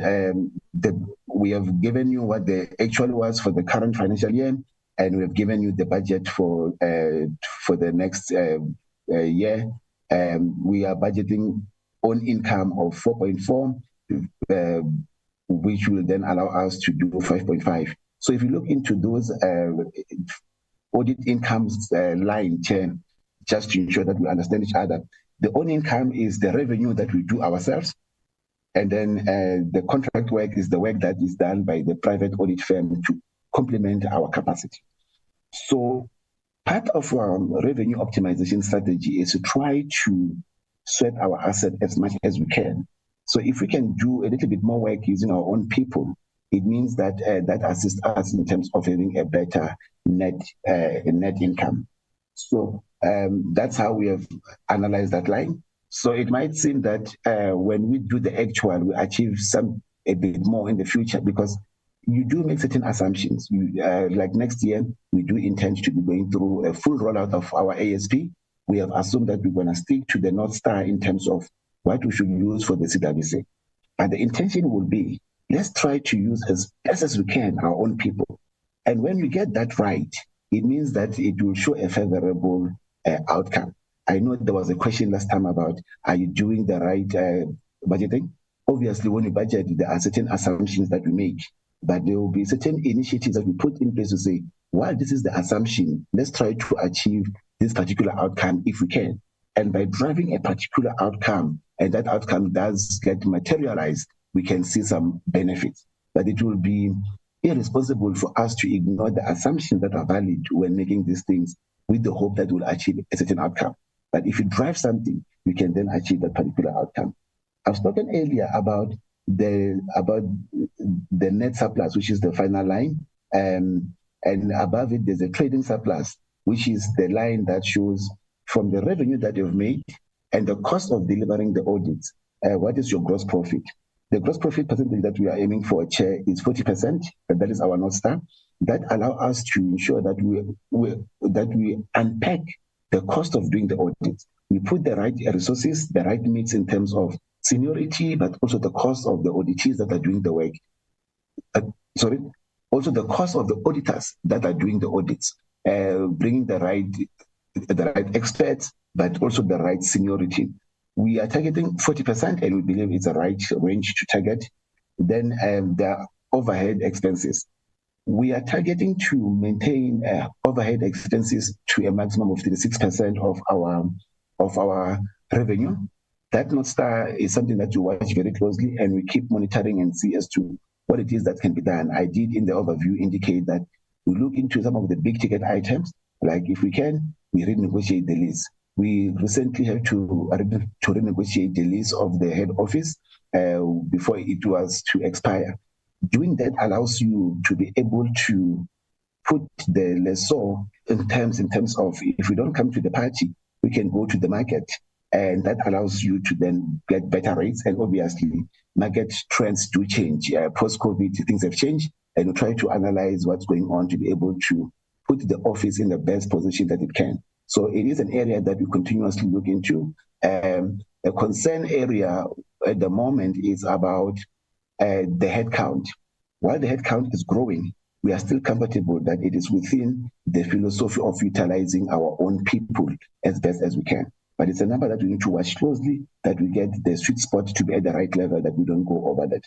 E: we have given you what the actual was for the current financial year, and we have given you the budget for the next year. We are budgeting own income of 4.4, which will then allow us to do 5.5. So if you look into those audit incomes line 10, just to ensure that we understand each other, the own income is the revenue that we do ourselves. And then the contract work is the work that is done by the private audit firm to complement our capacity. So part of our revenue optimization strategy is to try to sweat our asset as much as we can. So if we can do a little bit more work using our own people, it means that that assists us in terms of having a better net income. So that's how we have analyzed that line. So it might seem that when we do the actual, we achieve a bit more in the future because you do make certain assumptions. Like next year, we do intend to be going through a full rollout of our ASP. We have assumed that we're going to stick to the North Star in terms of what we should use for the CWC. And the intention will be, let's try to use as best as we can our own people. And when we get that right, it means that it will show a favorable outcome. I know there was a question last time about, are you doing the right budgeting? Obviously, when we budget, there are certain assumptions that we make, but there will be certain initiatives that we put in place to say, while this is the assumption, let's try to achieve this particular outcome if we can. And by driving a particular outcome, and that outcome does get materialized, we can see some benefits. But it will be irresponsible for us to ignore the assumptions that are valid when making these things with the hope that we'll achieve a certain outcome. But if you drive something, you can then achieve that particular outcome. I've spoken earlier about the net surplus, which is the final line. And above it, there's a trading surplus, which is the line that shows from the revenue that you've made and the cost of delivering the audits, what is your gross profit? The gross profit percentage that we are aiming for, Chair, is 40%, and that is our North Star. That allows us to ensure that we unpack the cost of doing the audits. We put the right resources, the right mix in terms of seniority, but also the cost of the auditees that are doing the work. Also the cost of the auditors that are doing the audits, bringing the right experts, but also the right seniority. We are targeting 40%, and we believe it's the right range to target. Then the overhead expenses. we are targeting to maintain overhead expenses to a maximum of 36% of our revenue. That North Star is something that you watch very closely, and we keep monitoring and see as to what it is that can be done. I did in the overview indicate that we look into some of the big ticket items, like if we can, we renegotiate the lease. We recently had to renegotiate the lease of the head office before it was to expire. Doing that allows you to be able to put the lessor in terms of if we don't come to the party, we can go to the market. And that allows you to then get better rates. And obviously, market trends do change. Post-COVID, things have changed. And we try to analyze what's going on to be able to put the office in the best position that it can. So it is an area that we continuously look into. A concern area at the moment is about the headcount. While the headcount is growing, we are still comfortable that it is within the philosophy of utilizing our own people as best as we can. But it's a number that we need to watch closely, that we get the sweet spot to be at the right level, that we don't go over that.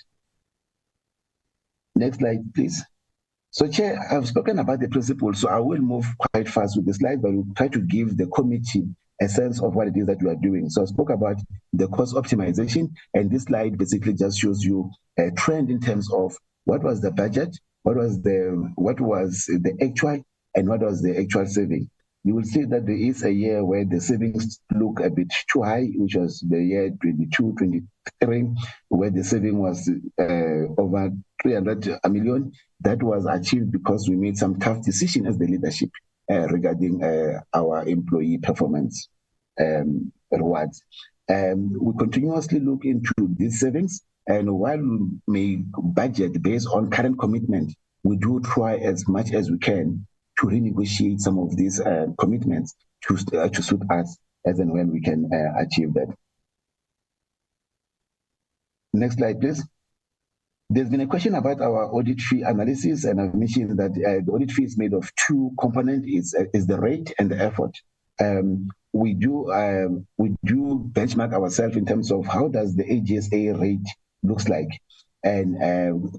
E: Next slide, please. So, Chair, I've spoken about the principles, so I will move quite fast with the slide, but we'll try to give the committee a sense of what it is that we are doing. So I spoke about the cost optimization, and this slide basically just shows you a trend in terms of what was the budget, what was the actual, and what was the actual saving. You will see that there is a year where the savings look a bit too high, which was the year 22-23, where the saving was over 300 million. That was achieved because we made some tough decisions as the leadership regarding our employee performance rewards. We continuously look into these savings, and while we may budget based on current commitment, we do try as much as we can to renegotiate some of these commitments to suit us as and when we can achieve that. Next slide, please. There's been a question about our audit fee analysis, and I've mentioned that the audit fee is made of two components: is the rate and the effort. We do benchmark ourselves in terms of how does the AGSA rate looks like, and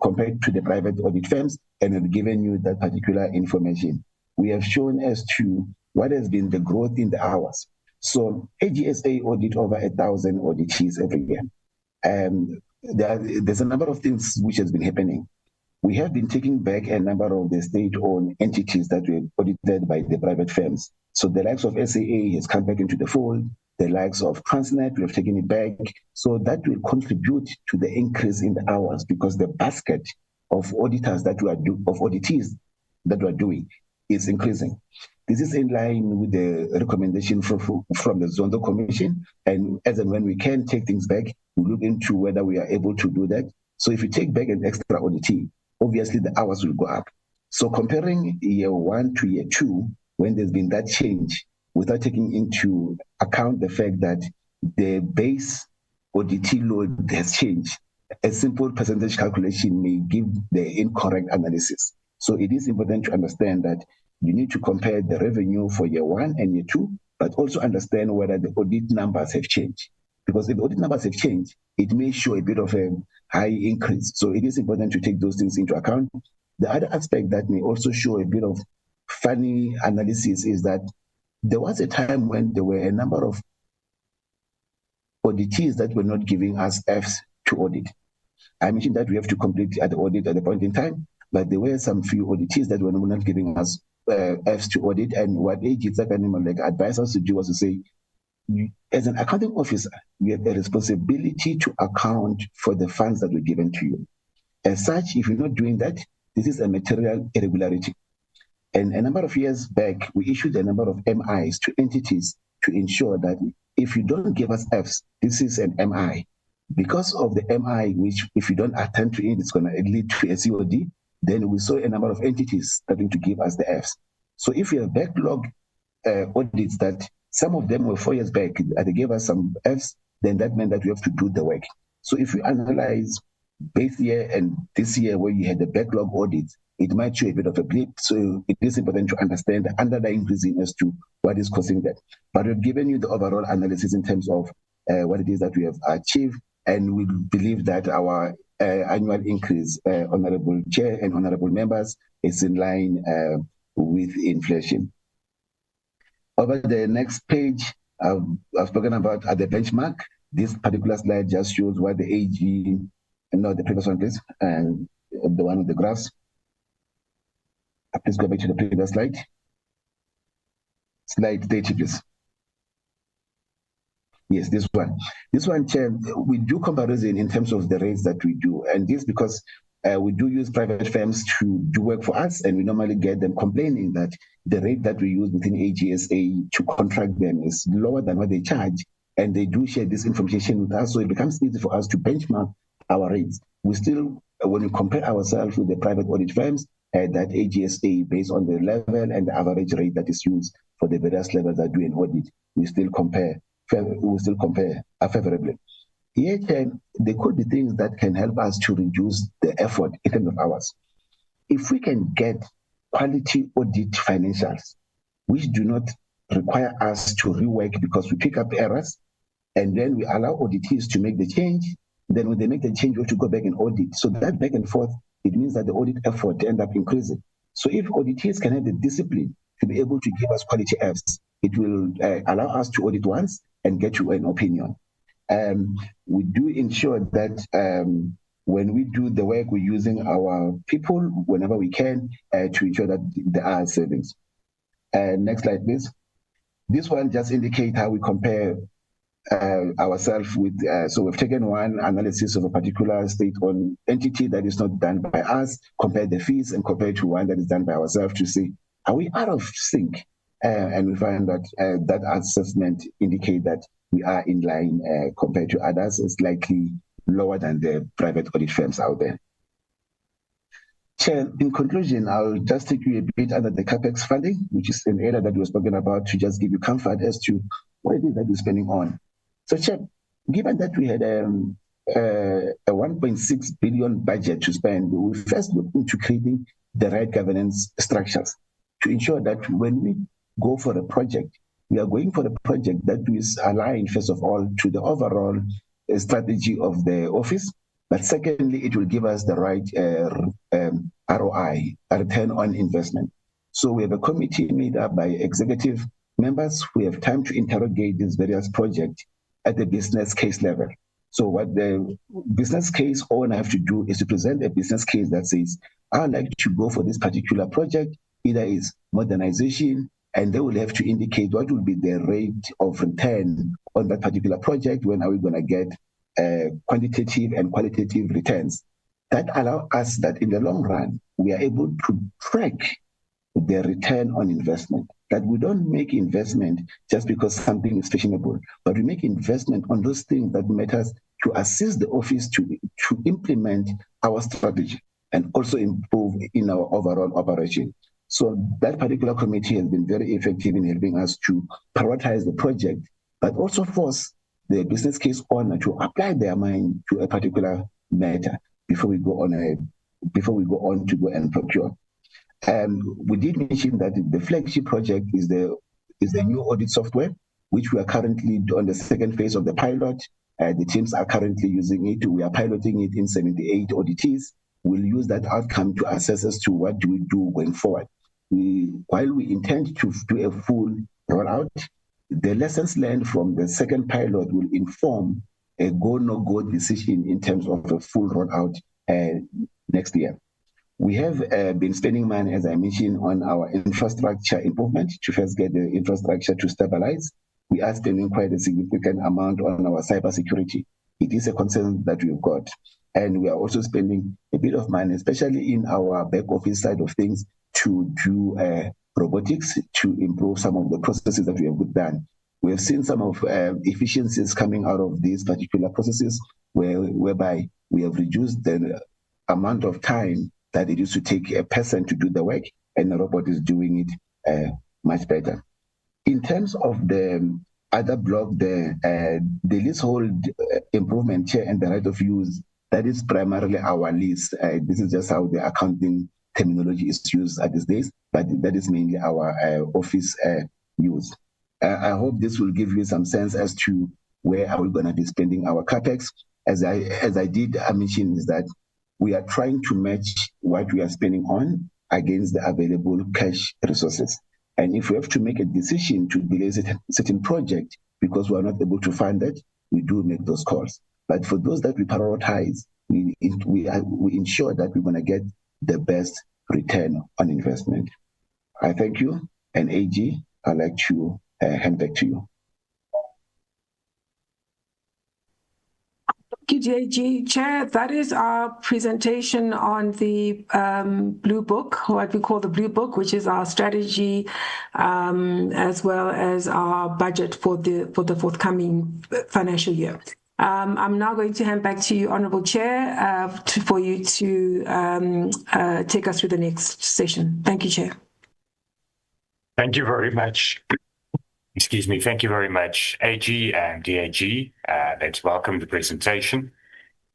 E: compared to the private audit firms, and we've given you that particular information. We have shown as to what has been the growth in the hours. So AGSA audit over 1,000 auditees every year. There's a number of things which has been happening. We have been taking back a number of the state-owned entities that were audited by the private firms. So the likes of SAA has come back into the fold. The likes of Transnet, we have taken it back. So that will contribute to the increase in the hours, because the basket of auditors that we are auditees that we are doing is increasing. This is in line with the recommendation from the Zondo Commission, and as and when we can take things back, we look into whether we are able to do that. So if you take back an extra auditee, obviously the hours will go up. So comparing year 1 to year 2, when there's been that change, without taking into account the fact that the base auditee load has changed, a simple percentage calculation may give the incorrect analysis. So it is important to understand that you need to compare the revenue for year 1 and year 2, but also understand whether the audit numbers have changed. Because if the audit numbers have changed, it may show a bit of a high increase. So it is important to take those things into account. The other aspect that may also show a bit of funny analysis is that there was a time when there were a number of auditees that were not giving us Fs to audit. I mentioned that we have to complete the audit at the point in time, but there were some few auditees that were not giving us Fs to audit. And what AGSA advised us to do was to say, as an accounting officer, you have a responsibility to account for the funds that were given to you. As such, if you're not doing that, this is a material irregularity. And a number of years back, we issued a number of MIs to entities to ensure that if you don't give us Fs, this is an MI. Because of the MI, which if you don't attend to it, it's going to lead to a COD, then we saw a number of entities starting to give us the Fs. So if you have backlog audits that some of them were 4 years back, they gave us some Fs, then that meant that we have to do the work. So if you analyze base year and this year where you had the backlog audits, it might show a bit of a blip. So it is important to understand the underlying reason as to what is causing that. But we've given you the overall analysis in terms of what it is that we have achieved, and we believe that our annual increase, Honorable Chair and Honorable Members, is in line with inflation. Over the next page, I've spoken about the benchmark. This particular slide just shows what the AG, no, the previous one, please, and the one with the graphs. Please go back to the previous slide. Slide 30, please. Yes, this one. This one, Chair, we do comparison in terms of the rates that we do. And this because we do use private firms to do work for us, and we normally get them complaining that the rate that we use within AGSA to contract them is lower than what they charge. And they do share this information with us, so it becomes easy for us to benchmark our rates. We still, when we compare ourselves with the private audit firms, that AGSA, based on the level and the average rate that is used for the various levels that do an audit, we still compare favorably. Yet, there could be things that can help us to reduce the effort in terms of hours. If we can get quality audit financials, which do not require us to rework because we pick up errors, and then we allow auditees to make the change, then when they make the change, we have to go back and audit. So that back and forth, it means that the audit effort ends up increasing. So if auditees can have the discipline to be able to give us quality Fs, it will allow us to audit once and get you an opinion. We do ensure that when we do the work, we're using our people whenever we can to ensure that there are savings. Next slide, please. This one just indicates how we compare ourselves with, so we've taken one analysis of a particular state-owned entity that is not done by us, compared the fees and compared to one that is done by ourselves to see, are we out of sync? And we find that that assessment indicate that we are in line compared to others. It's slightly lower than the private audit firms out there. Chair, in conclusion, I'll just take you a bit under the CapEx funding, which is an area that we were spoken about, to just give you comfort as to what it is that we're spending on. So, Chair, given that we had a 1.6 billion budget to spend, we first looked into creating the right governance structures to ensure that when we go for a project, we are going for a project that is aligned, first of all, to the overall strategy of the office. But secondly, it will give us the right ROI, a return on investment. So we have a committee made up by executive members. We have time to interrogate these various projects at the business case level. So what the business case owner have to do is to present a business case that says, I'd like to go for this particular project, either is modernization, and they will have to indicate what will be the rate of return on that particular project, when are we going to get quantitative and qualitative returns. That allow us that in the long run, we are able to track the return on investment, that we don't make investment just because something is fashionable, but we make investment on those things that matters to assist the office to implement our strategy and also improve in our overall operation. So that particular committee has been very effective in helping us to prioritize the project, but also force the business case owner to apply their mind to a particular matter before we go on to go and procure. We did mention that the flagship project is the new audit software, which we are currently on the second phase of the pilot. The teams are currently using it. We are piloting it in 78 auditees. We'll use that outcome to assess as to what do we do going forward. While we intend to do a full rollout, the lessons learned from the second pilot will inform a go, no go decision in terms of a full rollout next year. We have been spending money, as I mentioned, on our infrastructure improvement to first get the infrastructure to stabilize. We are spending quite a significant amount on our cybersecurity. It is a concern that we've got. And we are also spending a bit of money, especially in our back office side of things, to do robotics to improve some of the processes that we have done. We have seen some of efficiencies coming out of these particular processes whereby we have reduced the amount of time that it used to take a person to do the work, and the robot is doing it much better. In terms of the other block, the leasehold improvement chair and the right of use, that is primarily our lease. This is just how the accounting terminology is used at these days, but that is mainly our office use. I hope this will give you some sense as to where are we going to be spending our CapEx. as I did mention, is that we are trying to match what we are spending on against the available cash resources. And if we have to make a decision to delay a certain project because we are not able to fund it, we do make those calls. But for those that we prioritize, we ensure that we're going to get the best return on investment. I thank you. And AG, I'd like to hand back to you.
F: Thank you, JG. Chair, that is our presentation on the Blue Book, what we call the Blue Book, which is our strategy as well as our budget for the forthcoming financial year. I'm now going to hand back to you, Honourable Chair, for you to take us through the next session. Thank you, Chair.
A: Thank you very much. Excuse me. Thank you very much, AG and DAG. Let's welcome the presentation.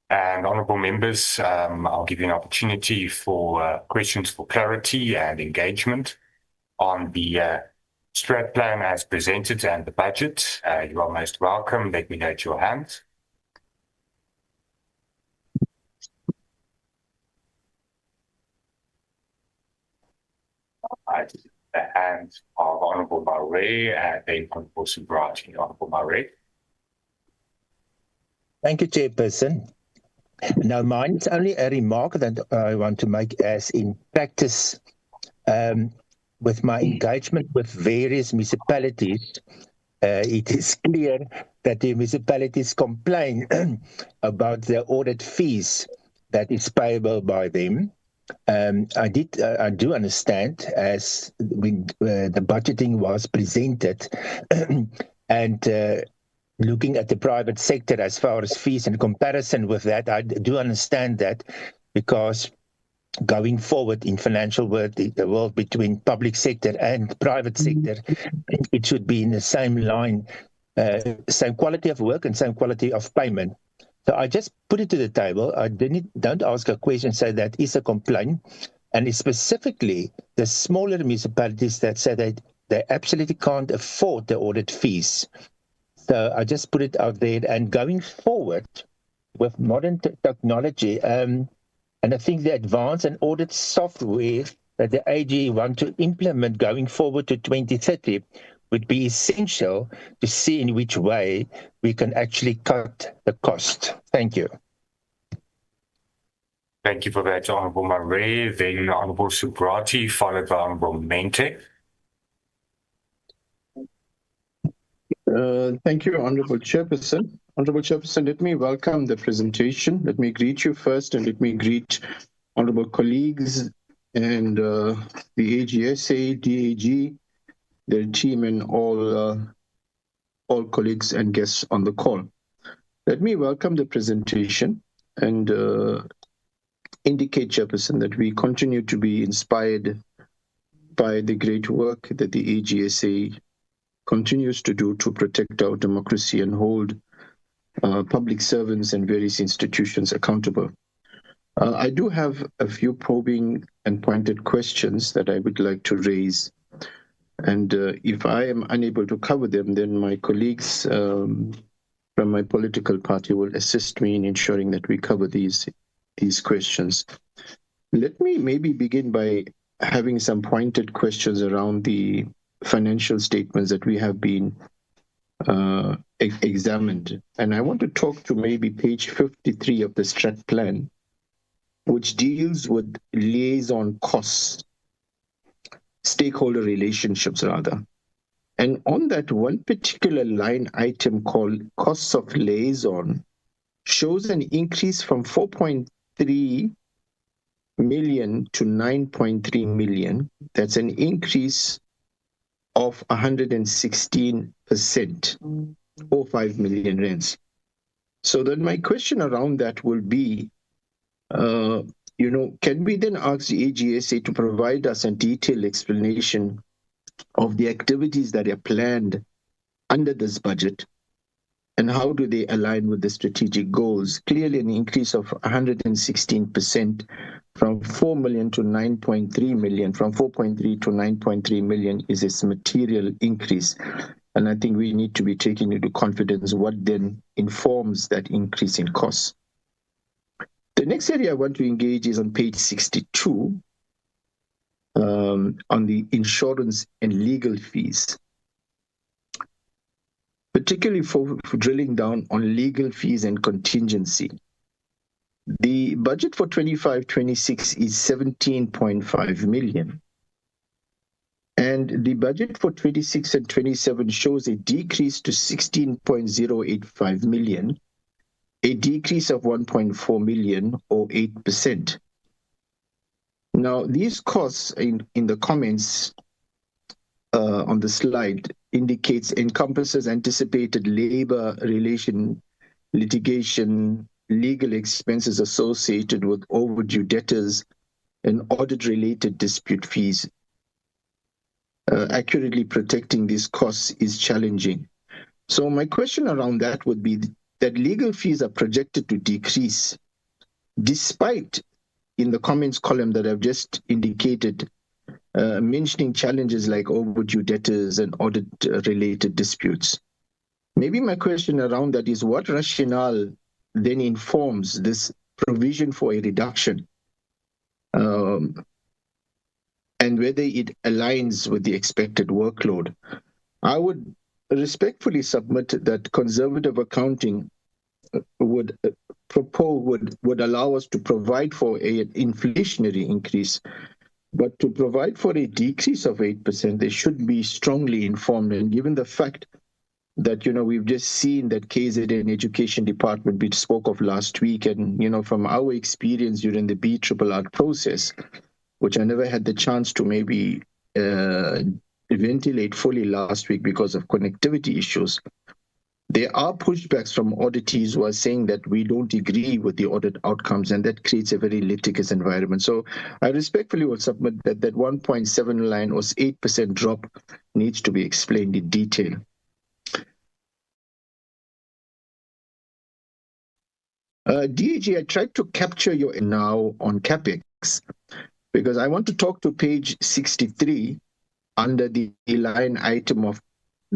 A: And honourable members, I'll give you an opportunity for questions for clarity and engagement on the strat plan as presented and the budget. You are most welcome. Let me note your hands. The hand of Honourable Murray and then Honourable Subrati. Honourable Murray.
G: Thank you, Chairperson. Now, mine is only a remark that I want to make as in practice with my engagement with various municipalities. It is clear that the municipalities complain about the audit fees that is payable by them. I do understand as when the budgeting was presented and looking at the private sector as far as fees in comparison with that, I do understand that because going forward in financial world, the world between public sector and private sector, it should be in the same line, same quality of work and same quality of payment. So I just put it to the table. I don't ask a question, say that is a complaint. And it's specifically the smaller municipalities that say that they absolutely can't afford the audit fees. So I just put it out there. And going forward with modern technology, and I think the advanced and audit software that the AG want to implement going forward to 2030 would be essential to see in which way we can actually cut the cost. Thank you.
A: Thank you for that, Honourable Murray. Then Honourable Subrati, followed by Honourable Mente.
C: Thank you, Honourable Chairperson. Honourable Chairperson, let me welcome the presentation. Let me greet you first, and let me greet honourable colleagues and the AGSA, DAG, their team, and all colleagues and guests on the call. Let me welcome the presentation and indicate, Chairperson, that we continue to be inspired by the great work that the AGSA continues to do to protect our democracy and hold public servants and various institutions accountable. I do have a few probing and pointed questions that I would like to raise. And if I am unable to cover them, then my colleagues from my political party will assist me in ensuring that we cover these questions. Let me maybe begin by having some pointed questions around the financial statements that we have been examined. And I want to talk to maybe page 53 of the strat plan, which deals with liaison costs, stakeholder relationships rather. And on that one particular line item called costs of liaison shows an increase from 4.3 million to 9.3 million. That's an increase of 116%, or 5 million rands. So then my question around that will be, can we then ask the AGSA to provide us a detailed explanation of the activities that are planned under this budget and how do they align with the strategic goals? Clearly an increase of 116% from 4 million to 9.3 million, from 4.3 to 9.3 million is a material increase. And I think we need to be taking into confidence what then informs that increase in costs. The next area I want to engage is on page 62, on the insurance and legal fees, particularly for drilling down on legal fees and contingency. The budget for 25-26 is 17.5 million. And the budget for 26 and 27 shows a decrease to 16.085 million, a decrease of 1.4 million or 8%. Now, these costs in the comments on the slide encompasses anticipated labor relation litigation, legal expenses associated with overdue debtors, and audit-related dispute fees. Accurately protecting these costs is challenging. So my question around that would be that legal fees are projected to decrease despite, in the comments column that I've just indicated, mentioning challenges like overdue debtors and audit-related disputes. Maybe my question around that is what rationale then informs this provision for a reduction, and whether it aligns with the expected workload. I would respectfully submit that conservative accounting would allow us to provide for an inflationary increase, but to provide for a decrease of 8%, they should be strongly informed. And given the fact that, we've just seen that KZN Education Department we spoke of last week, and, from our experience during the BRRR process, which I never had the chance to maybe ventilate fully last week because of connectivity issues, there are pushbacks from auditees who are saying that we don't agree with the audit outcomes, and that creates a very litigious environment. So I respectfully will submit that 1.7 line or 8% drop needs to be explained in detail. DAG, I tried to capture your now on CapEx because I want to talk to page 63 under the line item of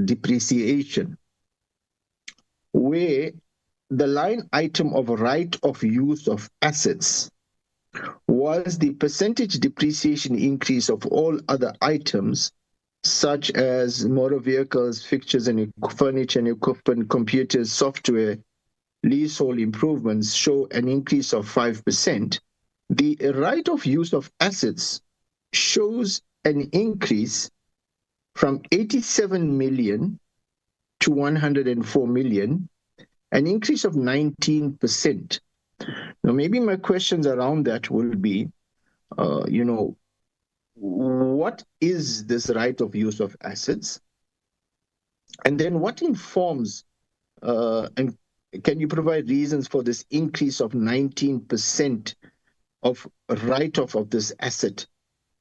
C: depreciation, where the line item of right of use of assets was the percentage depreciation increase of all other items, such as motor vehicles, fixtures and furniture and equipment, computers, software, leasehold improvements show an increase of 5%. The right of use of assets shows an increase from 87 million to 104 million, an increase of 19%. Now, maybe my questions around that will be, what is this right of use of assets? And then what informs, and can you provide reasons for this increase of 19% of write-off of this asset?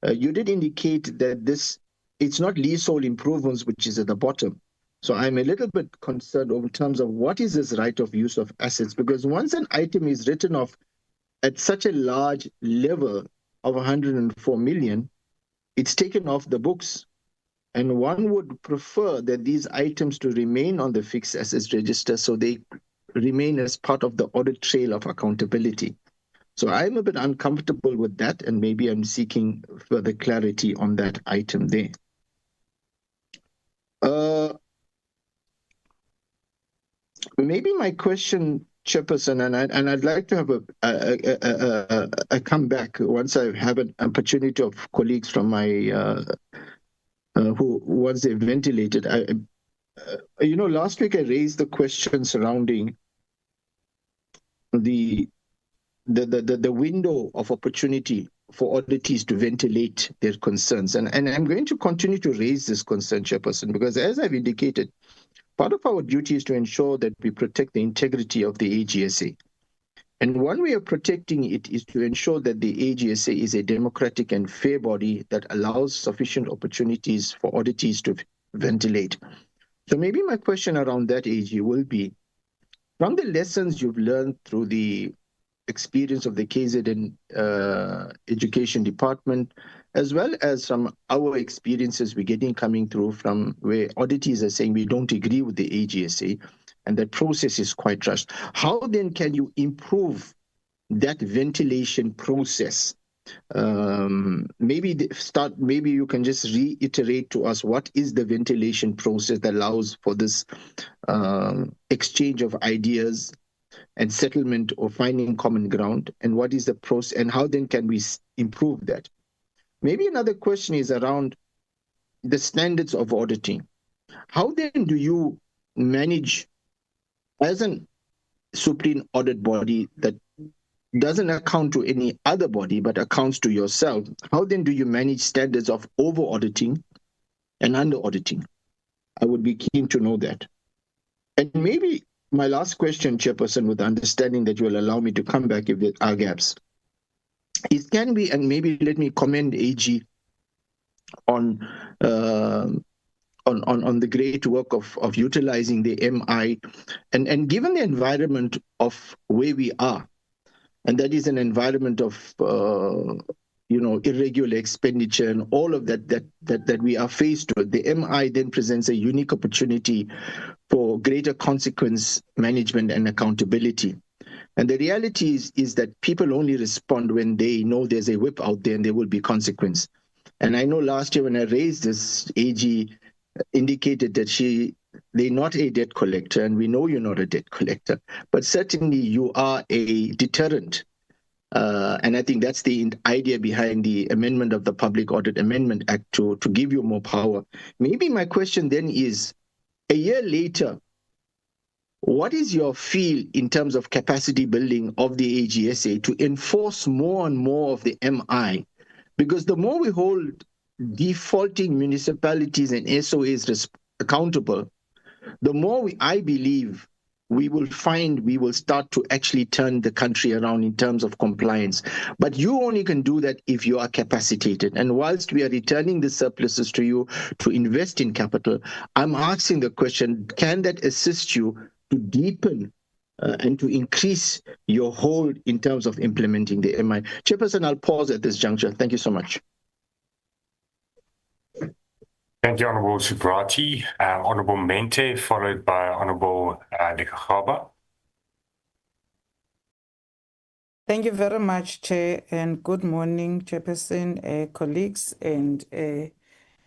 C: You did indicate that it's not leasehold improvements, which is at the bottom. So I'm a little bit concerned in terms of what is this right of use of assets, because once an item is written off at such a large level of 104 million, it's taken off the books. And one would prefer that these items to remain on the fixed assets register so they remain as part of the audit trail of accountability. So I'm a bit uncomfortable with that, and maybe I'm seeking further clarity on that item there. Maybe my question, Chairperson, and I'd like to have a comeback once I have an opportunity of colleagues from my who once they ventilated. Last week I raised the question surrounding the window of opportunity for auditees to ventilate their concerns. And I'm going to continue to raise this concern, Chairperson, because as I've indicated, part of our duty is to ensure that we protect the integrity of the AGSA. And one way of protecting it is to ensure that the AGSA is a democratic and fair body that allows sufficient opportunities for auditees to ventilate. So maybe my question around that, AG, will be, from the lessons you've learned through the experience of the KZN Education Department, as well as from our experiences we're getting coming through from where auditors are saying we don't agree with the AGSA and that process is quite rushed. How then can you improve that ventilation process? Maybe you can just reiterate to us what is the ventilation process that allows for this exchange of ideas and settlement or finding common ground, and what is the process, and how then can we improve that? Maybe another question is around the standards of auditing. How then do you manage, as an supreme audit body that doesn't account to any other body but accounts to yourself, how then do you manage standards of over auditing and under auditing? I would be keen to know that. And maybe my last question, Chairperson, with the understanding that you will allow me to come back if there are gaps, is can we, and maybe let me commend AG on the great work of utilizing the MI, and given the environment of where we are, and that is an environment of irregular expenditure and all of that we are faced with, the MI then presents a unique opportunity for greater consequence management and accountability. And the reality is that people only respond when they know there's a whip out there and there will be consequence. And I know last year when I raised this, AG indicated that they're not a debt collector, and we know you're not a debt collector, but certainly you are a deterrent. And I think that's the idea behind the amendment of the Public Audit Amendment Act to give you more power. Maybe my question then is, a year later, what is your feel in terms of capacity building of the AGSA to enforce more and more of the MI? Because the more we hold defaulting municipalities and SOAs accountable, the more I believe we will start to actually turn the country around in terms of compliance. But you only can do that if you are capacitated. And whilst we are returning the surpluses to you to invest in capital, I'm asking the question, can that assist you to deepen and to increase your hold in terms of implementing the MI? Chairperson, I'll pause at this juncture. Thank you so much.
A: Thank you, Honourable Subrati. Honourable Mente, followed by Honourable Lekagaba.
H: Thank you very much, Chair, and good morning, Chairperson, colleagues, and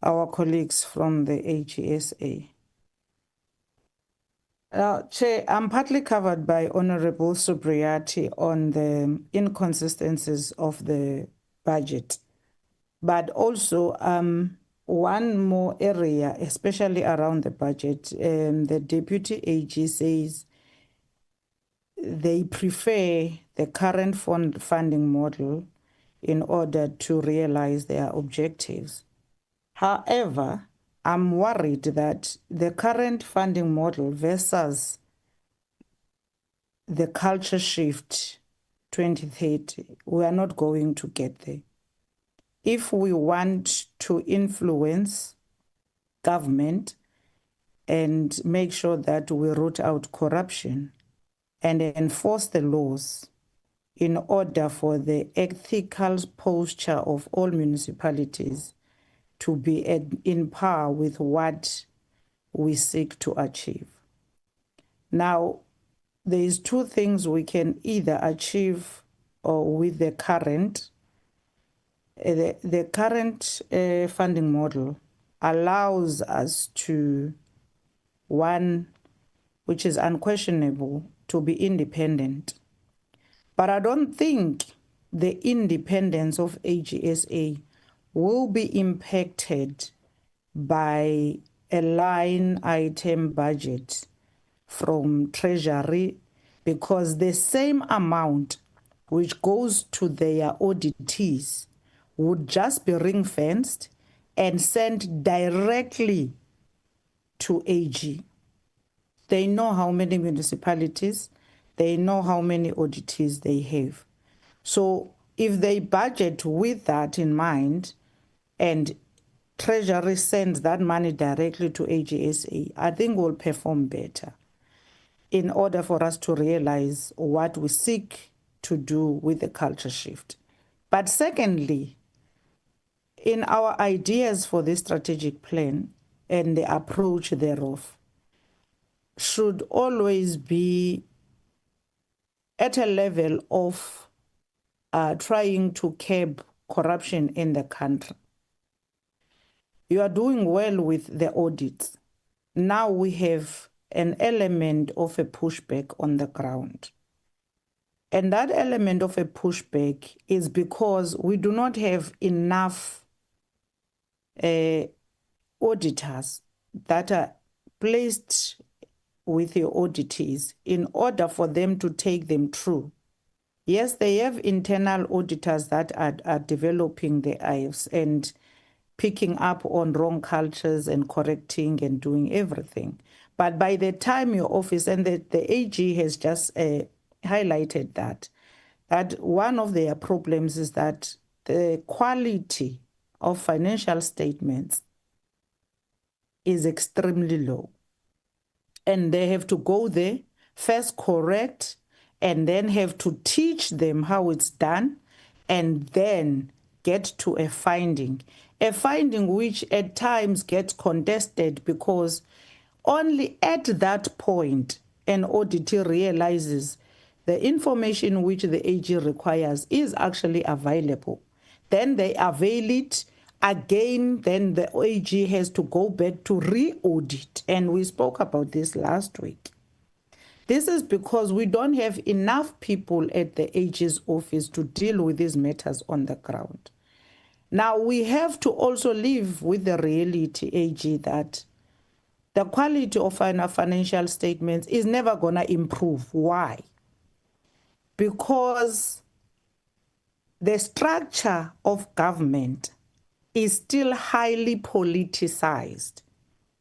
H: our colleagues from the AGSA. Now, Chair, I'm partly covered by Honourable Subrati on the inconsistencies of the budget, but also one more area, especially around the budget, the Deputy AG says they prefer the current funding model in order to realize their objectives. However, I'm worried that the current funding model versus the culture shift 2030, we are not going to get there. If we want to influence government and make sure that we root out corruption and enforce the laws in order for the ethical posture of all municipalities to be in par with what we seek to achieve. Now, there is two things we can either achieve with the current. The current funding model allows us to, one, which is unquestionable, to be independent. But I don't think the independence of AGSA will be impacted by a line item budget from Treasury, because the same amount which goes to their auditees would just be ring-fenced and sent directly to AG. They know how many municipalities, they know how many auditees they have. So if they budget with that in mind and Treasury sends that money directly to AGSA, I think we'll perform better in order for us to realize what we seek to do with the culture shift. But secondly, in our ideas for this strategic plan and the approach thereof should always be at a level of trying to curb corruption in the country. You are doing well with the audits. Now we have an element of a pushback on the ground. And that element of a pushback is because we do not have enough auditors that are placed with your auditees in order for them to take them through. Yes, they have internal auditors that are developing the IFs and picking up on wrong cultures and correcting and doing everything. But by the time your office, and the AG has just highlighted that one of their problems is that the quality of financial statements is extremely low. And they have to go there, first correct, and then have to teach them how it's done, and then get to a finding which at times gets contested because only at that point an auditor realizes the information which the AG requires is actually available. Then they avail it again, then the AG has to go back to re-audit. And we spoke about this last week. This is because we don't have enough people at the AG's office to deal with these matters on the ground. Now, we have to also live with the reality, AG, that the quality of our financial statements is never going to improve. Why? Because the structure of government is still highly politicized.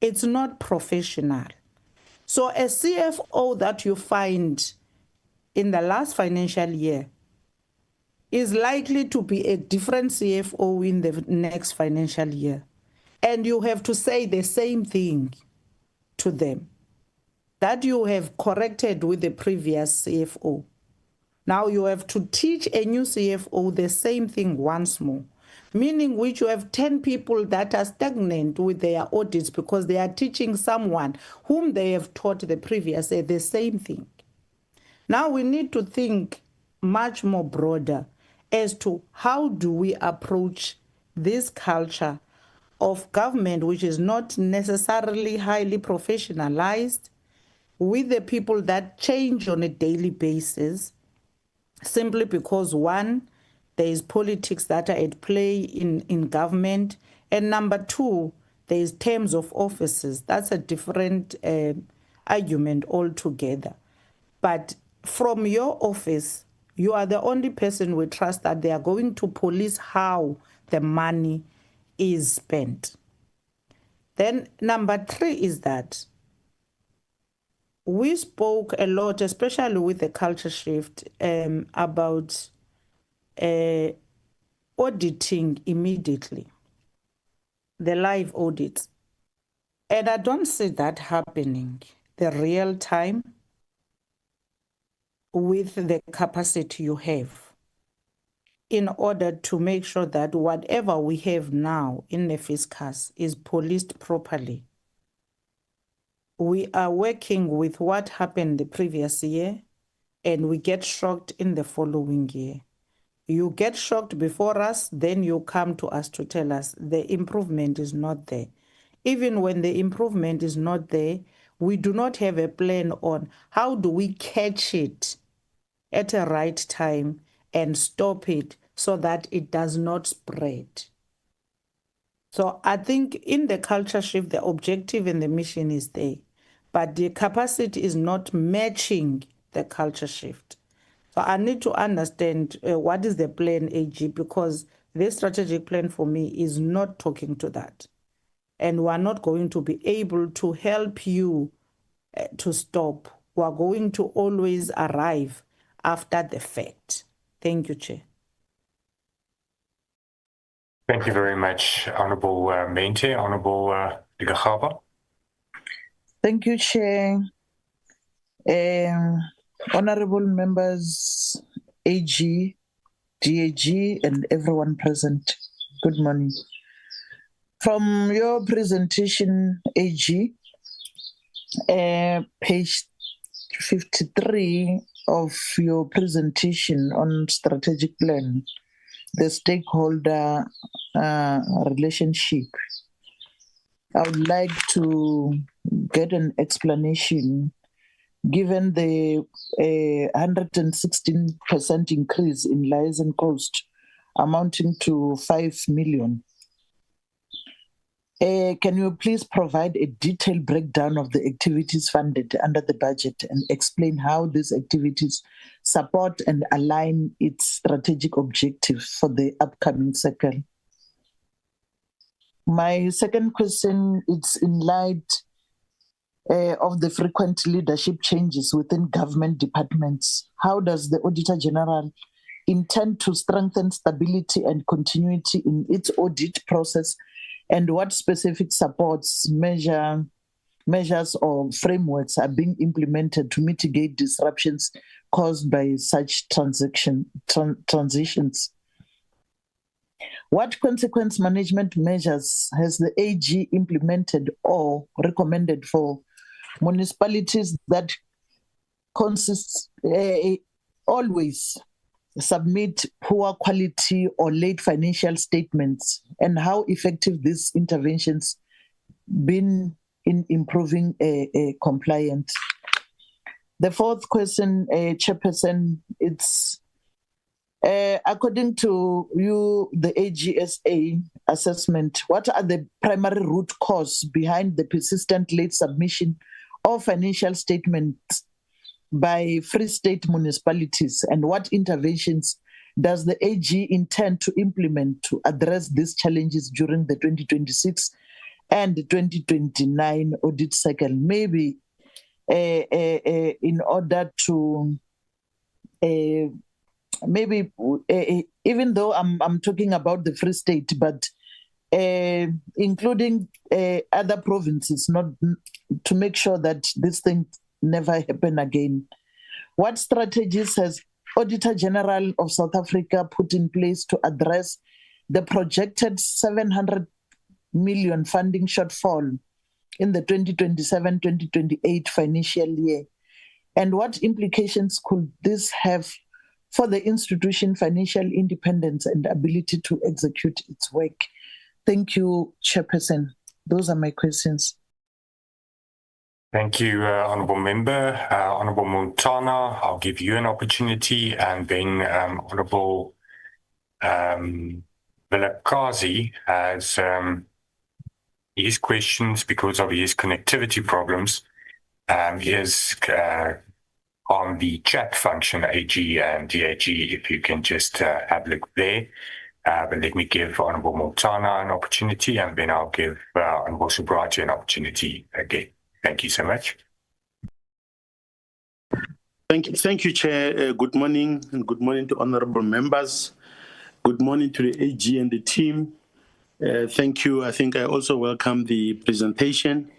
H: It's not professional. So a CFO that you find in the last financial year is likely to be a different CFO in the next financial year. And you have to say the same thing to them that you have corrected with the previous CFO. Now you have to teach a new CFO the same thing once more, meaning which you have 10 people that are stagnant with their audits because they are teaching someone whom they have taught the previous the same thing. Now we need to think much more broader as to how do we approach this culture of government, which is not necessarily highly professionalized, with the people that change on a daily basis, simply because one, there is politics that are at play in government, and number two, there is terms of offices. That's a different argument altogether. But from your office, you are the only person we trust that they are going to police how the money is spent. Then number three is that we spoke a lot, especially with the culture shift, about auditing immediately, the live audits. And I don't see that happening, the real time, with the capacity you have, in order to make sure that whatever we have now in the fiscus is policed properly. We are working with what happened the previous year, and we get shocked in the following year. You get shocked before us, then you come to us to tell us the improvement is not there. Even when the improvement is not there, we do not have a plan on how do we catch it at a right time and stop it so that it does not spread. So I think in the culture shift, the objective and the mission is there, but the capacity is not matching the culture shift. So I need to understand what is the plan, AG, because this strategic plan for me is not talking to that. And we're not going to be able to help you to stop. We're going to always arrive after the fact. Thank you, Chair.
A: Thank you very much, Honourable Main Chair, Honourable Ligagaba.
D: Thank you, Chair. Honourable members, AG, DAG, and everyone present. Good morning. From your presentation, AG, page 53 of your presentation on strategic plan, the stakeholder relationship, I would like to get an explanation given the 116% increase in license cost amounting to 5 million. Can you please provide a detailed breakdown of the activities funded under the budget and explain how these activities support and align its strategic objectives for the upcoming cycle? My second question is in light of the frequent leadership changes within government departments. How does the Auditor General intend to strengthen stability and continuity in its audit process, and what specific supports, measures or frameworks are being implemented to mitigate disruptions caused by such transitions? What consequence management measures has the AG implemented or recommended for municipalities that always submit poor quality or late financial statements, and how effective these interventions been in improving compliance? The fourth question, Chairperson, it's according to you, the AGSA assessment, what are the primary root causes behind the persistent late submission of financial statements by Free State municipalities, and what interventions does the AG intend to implement to address these challenges during the 2026 and 2029 audit cycle? Maybe in order to even though I'm talking about the Free State, but including other provinces, not to make sure that this thing never happen again. What strategies has Auditor General of South Africa put in place to address the projected 700 million funding shortfall in the 2027-2028 financial year? And what implications could this have for the institution's financial independence and ability to execute its work? Thank you, Chairperson. Those are my questions.
A: Thank you, Honourable Member. Honourable Montana, I'll give you an opportunity, and then Honourable Vilakazi has his questions because of his connectivity problems. Is on the chat function, AG and DAG, if you can just have a look there. But let me give Honourable Montana an opportunity, and then I'll give Honourable Subraji an opportunity again. Thank you so much.
I: Thank you, Chair. Good morning, and good morning to honourable members. Good morning to the AG and the team. Thank you. I think I also welcome the presentation.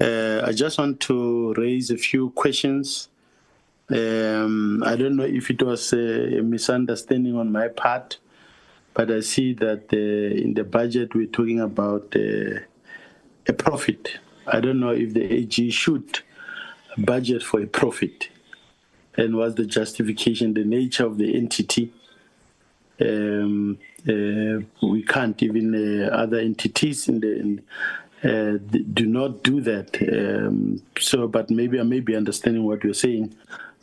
I: I just want to raise a few questions. I don't know if it was a misunderstanding on my part, but I see that in the budget we're talking about a profit. I don't know if the AG should budget for a profit, and what's the justification, the nature of the entity. We can't, even other entities do not do that. But maybe I may be understanding what you're saying,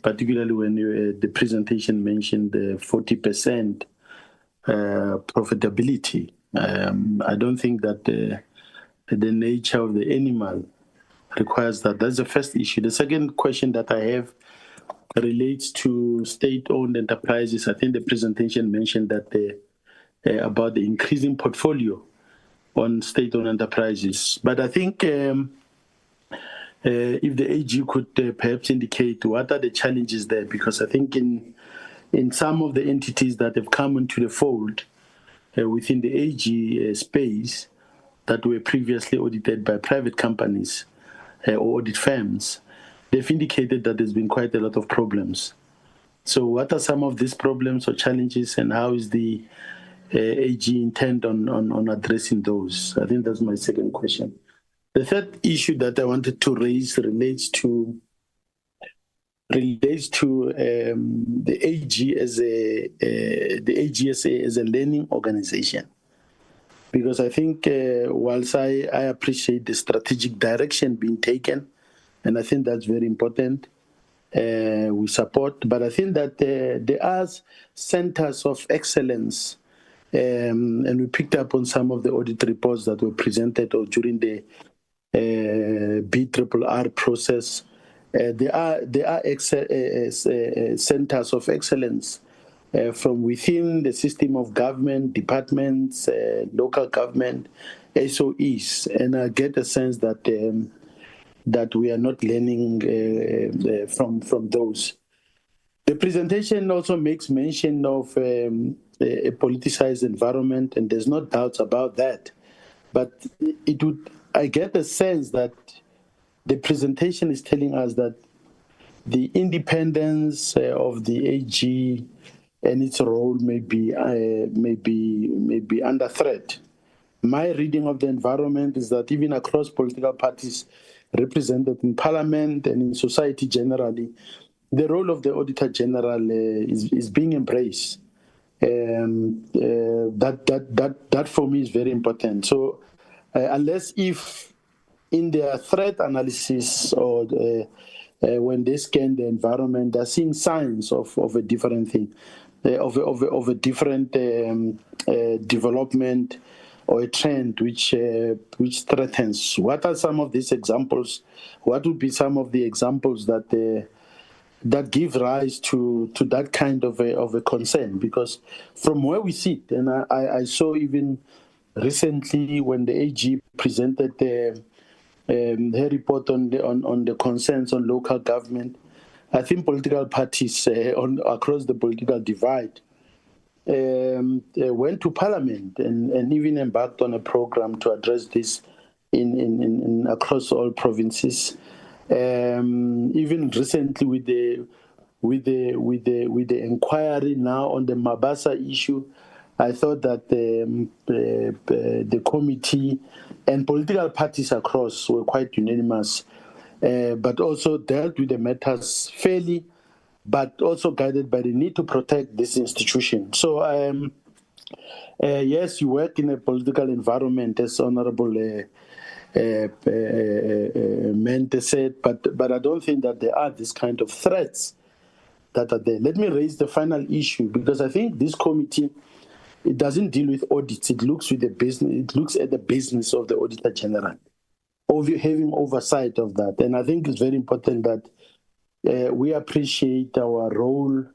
I: particularly when the presentation mentioned the 40% profitability. I don't think that the nature of the animal requires that. That's the first issue. The second question that I have relates to state-owned enterprises. I think the presentation mentioned that about the increasing portfolio on state-owned enterprises. But I think if the AG could perhaps indicate what are the challenges there, because I think in some of the entities that have come into the fold within the AG space that were previously audited by private companies or audit firms, they've indicated that there's been quite a lot of problems. So what are some of these problems or challenges, and how is the AG intend on addressing those? I think that's my second question. The third issue that I wanted to raise relates to the AG as the AGSA as a learning organization. Because I think whilst I appreciate the strategic direction being taken, and I think that's very important, we support, but I think that there are centers of excellence, and we picked up on some of the audit reports that were presented or during the BRRR process. There are centers of excellence from within the system of government, departments, local government, SOEs, and I get a sense that that we are not learning from those. The presentation also makes mention of a politicized environment, and there's no doubts about that. But I get a sense that the presentation is telling us that the independence of the AG and its role may be under threat. My reading of the environment is that even across political parties represented in Parliament and in society generally, the role of the Auditor General is being embraced. That for me is very important. So unless if in their threat analysis or when they scan the environment, they're seeing signs of a different thing, of a different development or a trend which threatens. What are some of these examples? What would be some of the examples that give rise to that kind of a concern? Because from where we sit, and I saw even recently when the AG presented her report on the concerns on local government, I think political parties across the political divide went to Parliament and even embarked on a program to address this in across all provinces. Even recently with the inquiry now on the Mabasa issue, I thought that the committee and political parties across were quite unanimous, but also dealt with the matters fairly, but also guided by the need to protect this institution. So, yes, you work in a political environment, as Honorable Mente said, but I don't think that there are this kind of threats that are there. Let me raise the final issue, because I think this committee, it doesn't deal with audits. It looks with the business. It looks at the business of the Auditor General, having oversight of that. And I think it's very important that we appreciate our role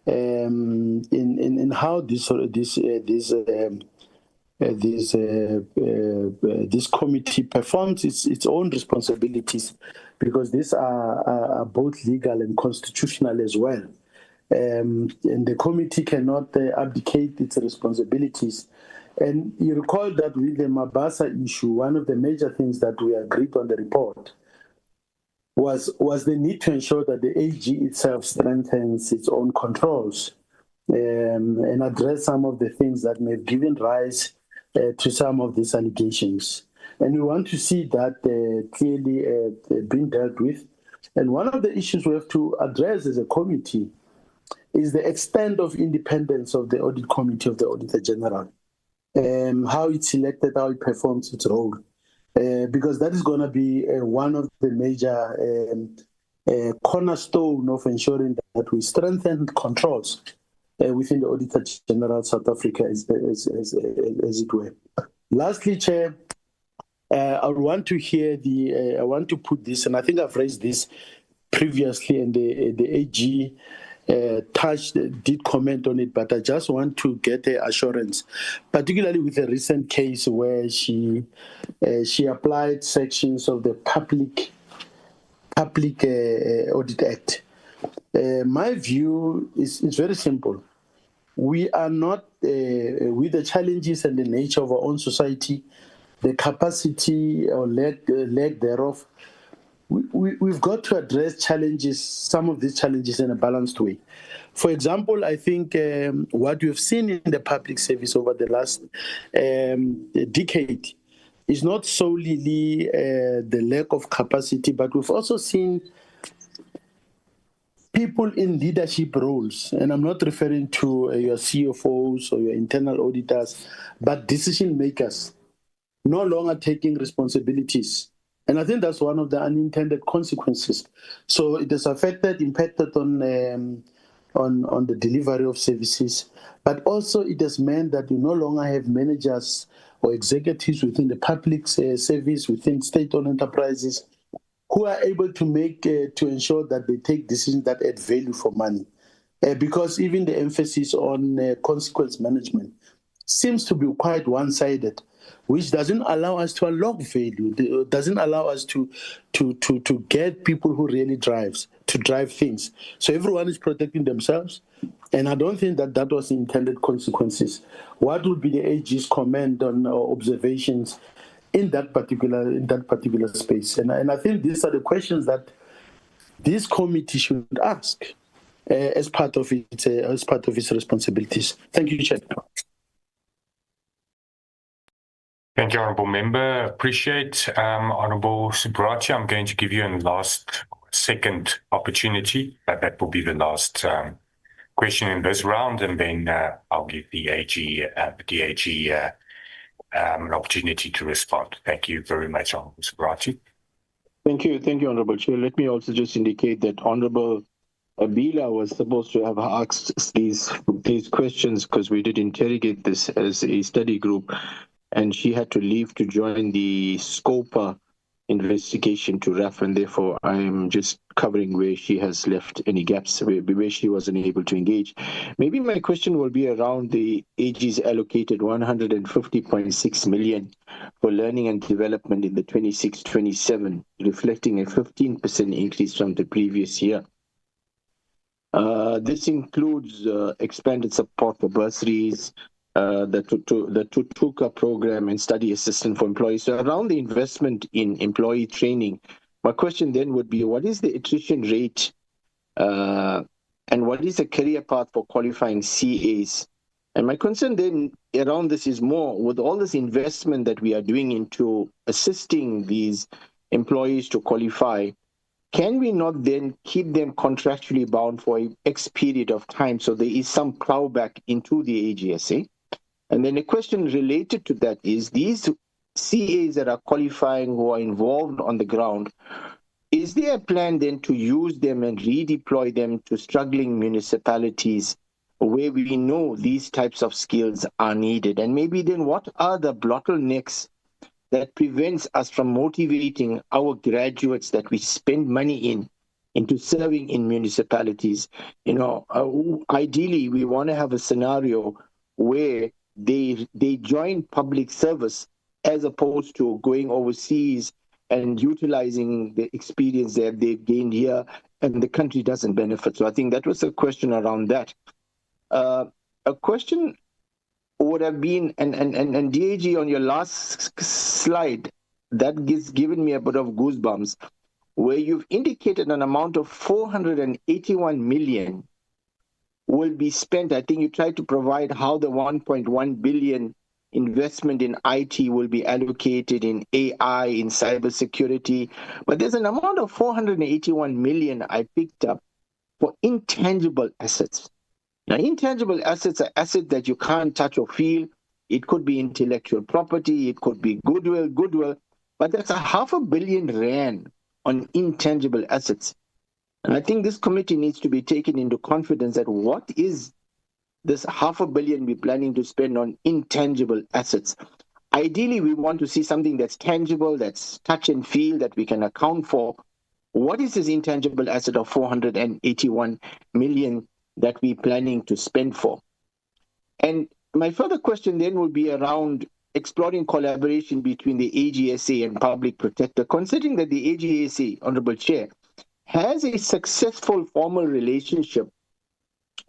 I: in how this committee performs its own responsibilities, because these are both legal and constitutional as well. And the committee cannot abdicate its responsibilities. And you recall that with the Mabasa issue, one of the major things that we agreed on the report was the need to ensure that the AG itself strengthens its own controls and address some of the things that may have given rise to some of these allegations. And we want to see that clearly being dealt with. And one of the issues we have to address as a committee is the extent of independence of the Audit Committee of the Auditor General, how it's selected, how it performs its role. Because that is going to be one of the major cornerstone of ensuring that we strengthen controls within the Auditor General South Africa, as it were. Lastly, Chair, I want to hear I want to put this, and I think I've raised this previously, and the AG did comment on it, but I just want to get assurance, particularly with a recent case where she applied sections of the Public Audit Act. My view is very simple. We are not, with the challenges and the nature of our own society, the capacity or lack thereof, we've got to address challenges, some of these challenges in a balanced way. For example, I think what we've seen in the public service over the last decade is not solely the lack of capacity, but we've also seen people in leadership roles, and I'm not referring to your CFOs or your internal auditors, but decision makers no longer taking responsibilities. And I think that's one of the unintended consequences. So it has impacted on the delivery of services, but also it has meant that we no longer have managers or executives within the public service, within state-owned enterprises, who are able to make to ensure that they take decisions that add value for money. Because even the emphasis on consequence management seems to be quite one-sided, which doesn't allow us to unlock value, doesn't allow us to get people who really drive things. So everyone is protecting themselves, and I don't think that was the intended consequences. What would be the AG's comment on observations in that particular space? And I think these are the questions that this committee should ask as part of its responsibilities. Thank you, Chair.
A: Thank you, Honourable Member. Appreciate. Honourable Subrachi, I'm going to give you a second opportunity, but that will be the last question in this round, and then I'll give the AG an opportunity to respond. Thank you very much, Honourable Subrachi.
C: Thank you, Honourable Chair. Let me also just indicate that Honourable Abila was supposed to have asked these questions because we did interrogate this as a study group, and she had to leave to join the SCOPA investigation to RAF, and therefore I am just covering where she has left any gaps, where she wasn't able to engage. Maybe my question will be around the AG's allocated 150.6 million for learning and development in the 26-27, reflecting a 15% increase from the previous year. This includes expanded support for bursaries, the Tutuka program, and study assistance for employees. So around the investment in employee training, my question then would be, what is the attrition rate and what is the career path for qualifying CAs? And my concern then around this is more, with all this investment that we are doing into assisting these employees to qualify, can we not then keep them contractually bound for an X period of time so there is some plowback into the AGSA? And then a question related to that is, these CAs that are qualifying who are involved on the ground, is there a plan then to use them and redeploy them to struggling municipalities where we know these types of skills are needed? And maybe then what are the bottlenecks that prevents us from motivating our graduates that we spend money into serving in municipalities? Ideally, we want to have a scenario where they join public service as opposed to going overseas and utilizing the experience that they've gained here, and the country doesn't benefit. So I think that was a question around that. A question would have been, and DAG, on your last slide, that given me a bit of goosebumps, where you've indicated an amount of 481 million will be spent. I think you tried to provide how the 1.1 billion investment in IT will be allocated in AI, in cybersecurity. But there's an amount of 481 million I picked up for intangible assets. Now, intangible assets are assets that you can't touch or feel. It could be intellectual property, it could be goodwill, but that's 500 million rand on intangible assets. And I think this committee needs to be taken into confidence that what is this 500 million we're planning to spend on intangible assets? Ideally, we want to see something that's tangible, that's touch and feel, that we can account for. What is this intangible asset of 481 million that we're planning to spend for? And my further question then will be around exploring collaboration between the AGSA and Public Protector, considering that the AGSA, Honourable Chair, has a successful formal relationship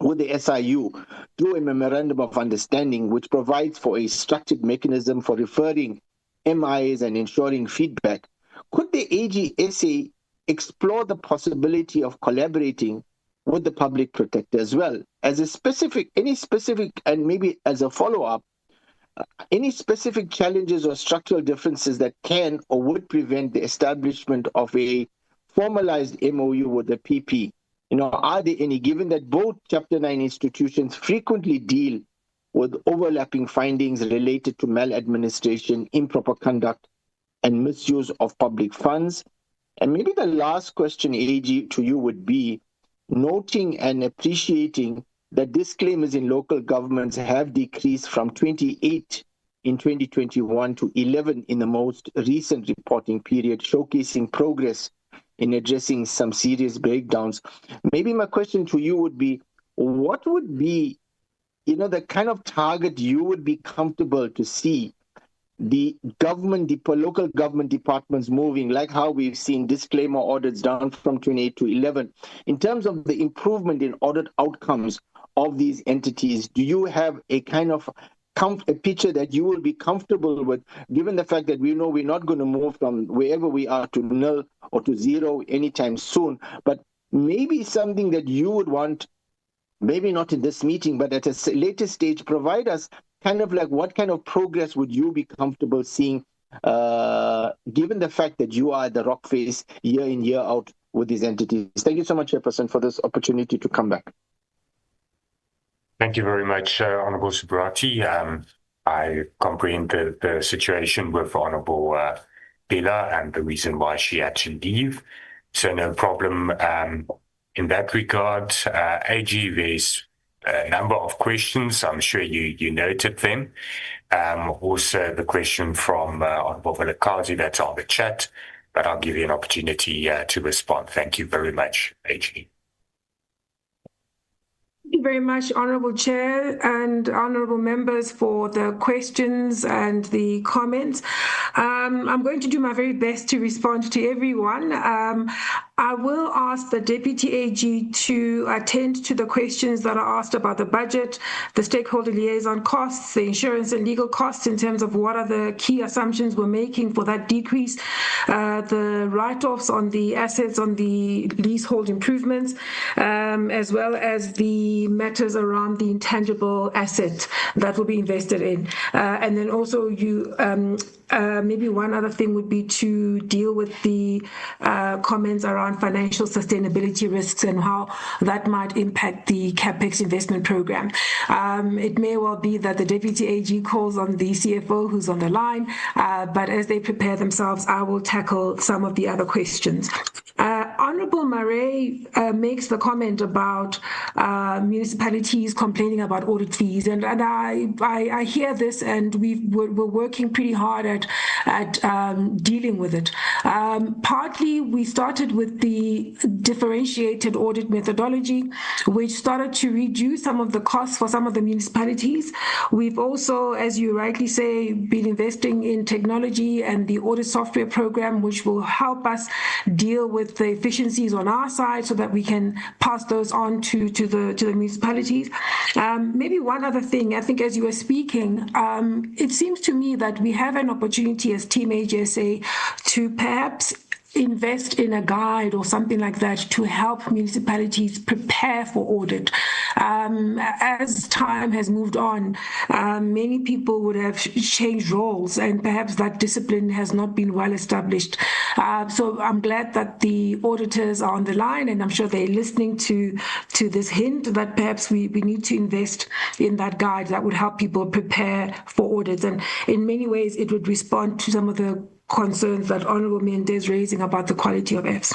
C: with the SIU through a memorandum of understanding which provides for a structured mechanism for referring MIAs and ensuring feedback. Could the AGSA explore the possibility of collaborating with the public protector as well. As a specific, any specific, and maybe as a follow-up, any specific challenges or structural differences that can or would prevent the establishment of a formalized MOU with the PP? Are there any, given that both Chapter 9 institutions frequently deal with overlapping findings related to maladministration, improper conduct, and misuse of public funds? And maybe the last question, AG, to you would be, noting and appreciating that disclaimers in local governments have decreased from 28 in 2021 to 11 in the most recent reporting period, showcasing progress in addressing some serious breakdowns. Maybe my question to you would be, what would be, the kind of target you would be comfortable to see the local government departments moving, like how we've seen disclaimer audits down from 28 to 11, in terms of the improvement in audit outcomes of these entities? Do you have a kind of a picture that you will be comfortable with, given the fact that we know we're not going to move from wherever we are to nil or to zero anytime soon, but maybe something that you would want, maybe not in this meeting, but at a later stage, provide us kind of like what kind of progress would you be comfortable seeing, given the fact that you are at the rock face year in, year out with these entities? Thank you so much, Chairperson, for this opportunity to come back.
A: Thank you very much, Honourable Subrati. I comprehend the situation with Honourable Bella and the reason why she had to leave. So no problem in that regard. AG, there's a number of questions. I'm sure you noted them. Also, the question from Honourable Vilakazi that's on the chat, but I'll give you an opportunity to respond. Thank you very much, AG.
F: Thank you very much, Honourable Chair and Honourable Members, for the questions and the comments. I'm going to do my very best to respond to everyone. I will ask the Deputy AG to attend to the questions that are asked about the budget, the stakeholder liaison costs, the insurance and legal costs in terms of what are the key assumptions we're making for that decrease, the write-offs on the assets on the leasehold improvements, as well as the matters around the intangible asset that will be invested in. And then also maybe one other thing would be to deal with the comments around financial sustainability risks and how that might impact the CapEx investment program. It may well be that the Deputy AG calls on the CFO who's on the line, but as they prepare themselves, I will tackle some of the other questions. Honourable Murray makes the comment about municipalities complaining about audit fees, and I hear this, and we're working pretty hard at dealing with it. Partly, we started with the differentiated audit methodology, which started to reduce some of the costs for some of the municipalities. We've also, as you rightly say, been investing in technology and the audit software program, which will help us deal with the efficiencies on our side so that we can pass those on to the municipalities. Maybe one other thing, I think as you were speaking, it seems to me that we have an opportunity as Team AGSA to perhaps invest in a guide or something like that to help municipalities prepare for audit. As time has moved on, many people would have changed roles, and perhaps that discipline has not been well established. So I'm glad that the auditors are on the line, and I'm sure they're listening to this hint that perhaps we need to invest in that guide that would help people prepare for audits. And in many ways, it would respond to some of the concerns that Honourable Mende is raising about the quality of EPS.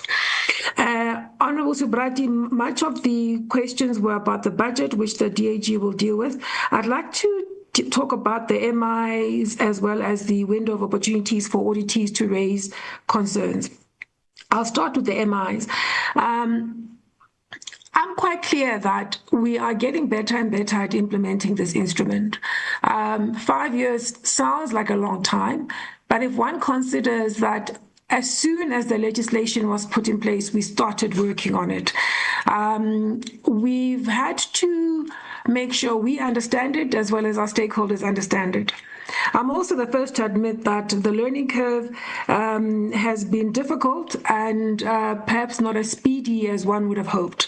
F: Honourable Subrati, much of the questions were about the budget, which the DAG will deal with. I'd like to talk about the MIs as well as the window of opportunities for auditees to raise concerns. I'll start with the MIs. I'm quite clear that we are getting better and better at implementing this instrument. 5 years sounds like a long time, but if one considers that as soon as the legislation was put in place, we started working on it. We've had to make sure we understand it as well as our stakeholders understand it. I'm also the first to admit that the learning curve has been difficult and perhaps not as speedy as one would have hoped.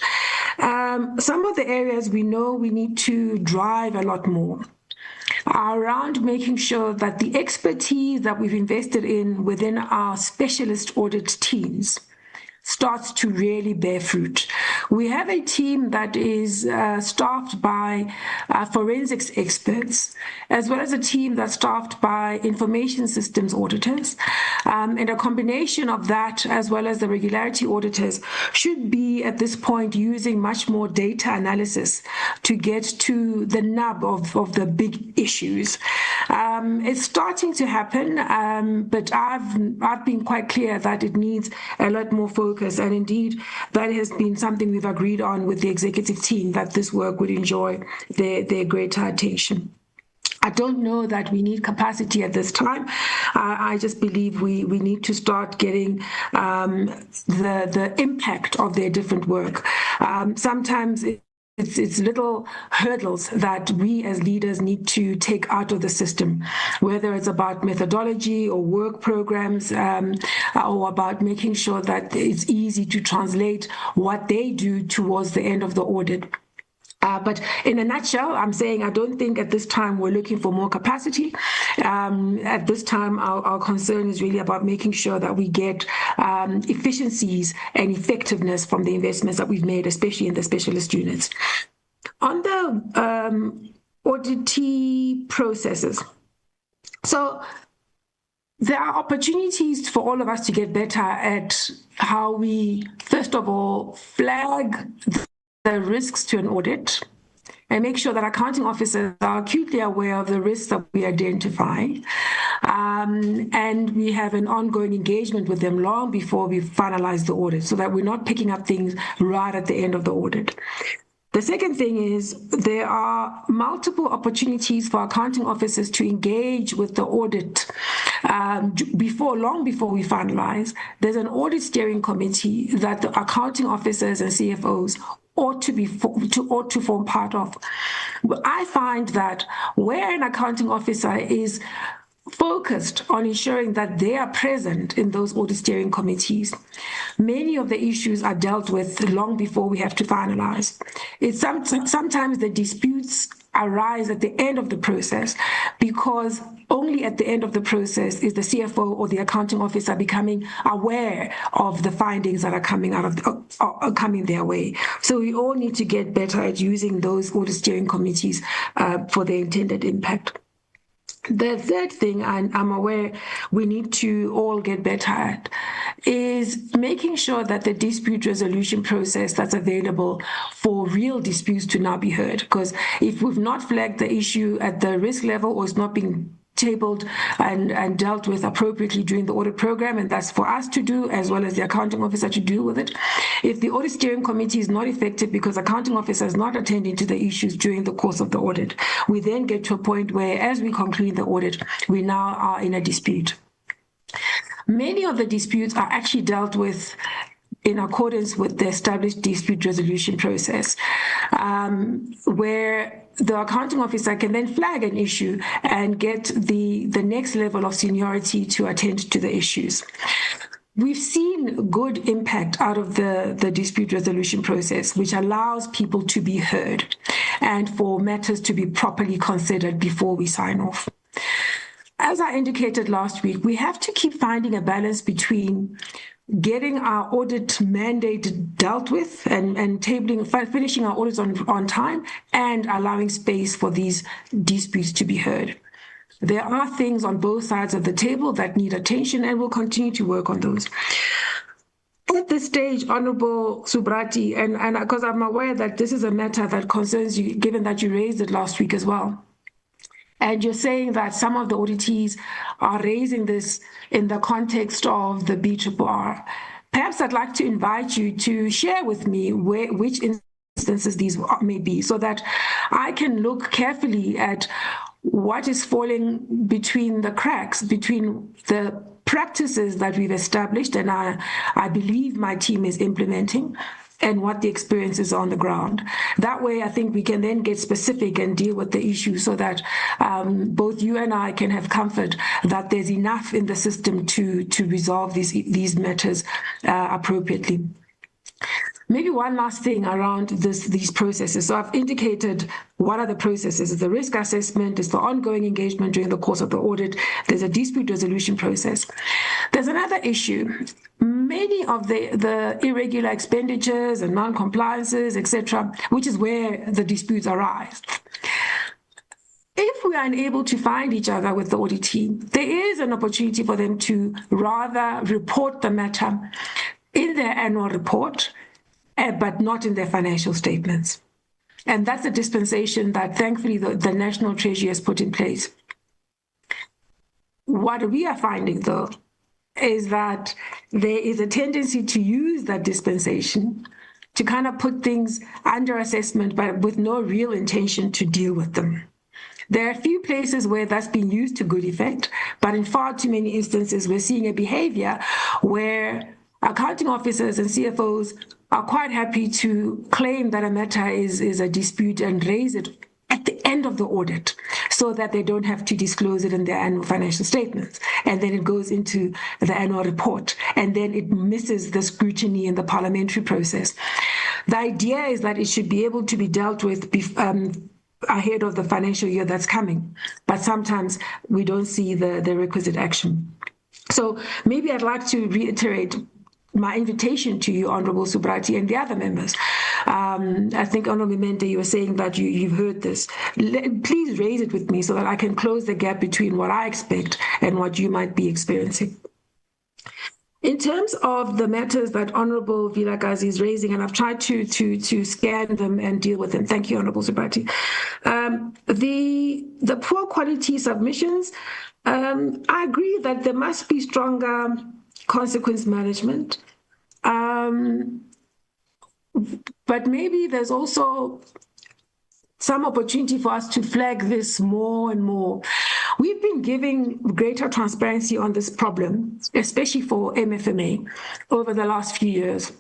F: Some of the areas we know we need to drive a lot more are around making sure that the expertise that we've invested in within our specialist audit teams starts to really bear fruit. We have a team that is staffed by forensics experts, as well as a team that's staffed by information systems auditors. And a combination of that, as well as the regularity auditors, should be at this point using much more data analysis to get to the nub of the big issues. It's starting to happen, but I've been quite clear that it needs a lot more focus. And indeed, that has been something we've agreed on with the executive team, that this work would enjoy their greater attention. I don't know that we need capacity at this time. I just believe we need to start getting the impact of their different work. Sometimes it's little hurdles that we as leaders need to take out of the system, whether it's about methodology or work programs, or about making sure that it's easy to translate what they do towards the end of the audit. But in a nutshell, I'm saying I don't think at this time we're looking for more capacity. At this time, our concern is really about making sure that we get efficiencies and effectiveness from the investments that we've made, especially in the specialist units. On the auditee processes, so there are opportunities for all of us to get better at how we, first of all, flag the risks to an audit and make sure that accounting officers are acutely aware of the risks that we identify. And we have an ongoing engagement with them long before we finalize the audit, so that we're not picking up things right at the end of the audit. The second thing is there are multiple opportunities for accounting officers to engage with the audit long before we finalize. There's an audit steering committee that the accounting officers and CFOs ought to form part of. I find that where an accounting officer is focused on ensuring that they are present in those audit steering committees, many of the issues are dealt with long before we have to finalize. Sometimes the disputes arise at the end of the process, because only at the end of the process is the CFO or the accounting officer becoming aware of the findings that are coming their way. So we all need to get better at using those audit steering committees for their intended impact. The third thing I'm aware we need to all get better at is making sure that the dispute resolution process that's available for real disputes to now be heard. Because if we've not flagged the issue at the risk level, or it's not being tabled and dealt with appropriately during the audit program, and that's for us to do as well as the accounting officer to deal with it. If the audit steering committee is not effective because accounting officer is not attending to the issues during the course of the audit, we then get to a point where, as we conclude the audit, we now are in a dispute. Many of the disputes are actually dealt with in accordance with the established dispute resolution process, where the accounting officer can then flag an issue and get the next level of seniority to attend to the issues. We've seen good impact out of the dispute resolution process, which allows people to be heard and for matters to be properly considered before we sign off. As I indicated last week, we have to keep finding a balance between getting our audit mandate dealt with and finishing our audits on time, and allowing space for these disputes to be heard. There are things on both sides of the table that need attention, and we'll continue to work on those. At this stage, Honorable Subrati, and because I'm aware that this is a matter that concerns you, given that you raised it last week as well, and you're saying that some of the auditees are raising this in the context of the BRRR. Perhaps I'd like to invite you to share with me which instances these may be, so that I can look carefully at what is falling between the cracks, between the practices that we've established and I believe my team is implementing, and what the experience is on the ground. That way, I think we can then get specific and deal with the issue so that both you and I can have comfort that there's enough in the system to resolve these matters appropriately. Maybe one last thing around these processes. So I've indicated what are the processes. It's the risk assessment, it's the ongoing engagement during the course of the audit, there's a dispute resolution process. There's another issue. Many of the irregular expenditures and non-compliances, etc., which is where the disputes arise. If we are unable to find each other with the audit team, there is an opportunity for them to rather report the matter in their annual report, but not in their financial statements. And that's a dispensation that thankfully the National Treasury has put in place. What we are finding, though, is that there is a tendency to use that dispensation to kind of put things under assessment, but with no real intention to deal with them. There are a few places where that's been used to good effect, but in far too many instances, we're seeing a behavior where accounting officers and CFOs are quite happy to claim that a matter is a dispute and raise it at the end of the audit so that they don't have to disclose it in their annual financial statements. And then it goes into the annual report, and then it misses the scrutiny in the parliamentary process. The idea is that it should be able to be dealt with ahead of the financial year that's coming, but sometimes we don't see the requisite action. So maybe I'd like to reiterate my invitation to you, Honourable Subrati, and the other members. I think, Honourable Mende, you were saying that you've heard this. Please raise it with me so that I can close the gap between what I expect and what you might be experiencing. In terms of the matters that Honourable Vilakazi is raising, and I've tried to scan them and deal with them. Thank you, Honourable Subrati. The poor quality submissions, I agree that there must be stronger consequence management. But maybe there's also some opportunity for us to flag this more and more. We've been giving greater transparency on this problem, especially for MFMA, over the last few years.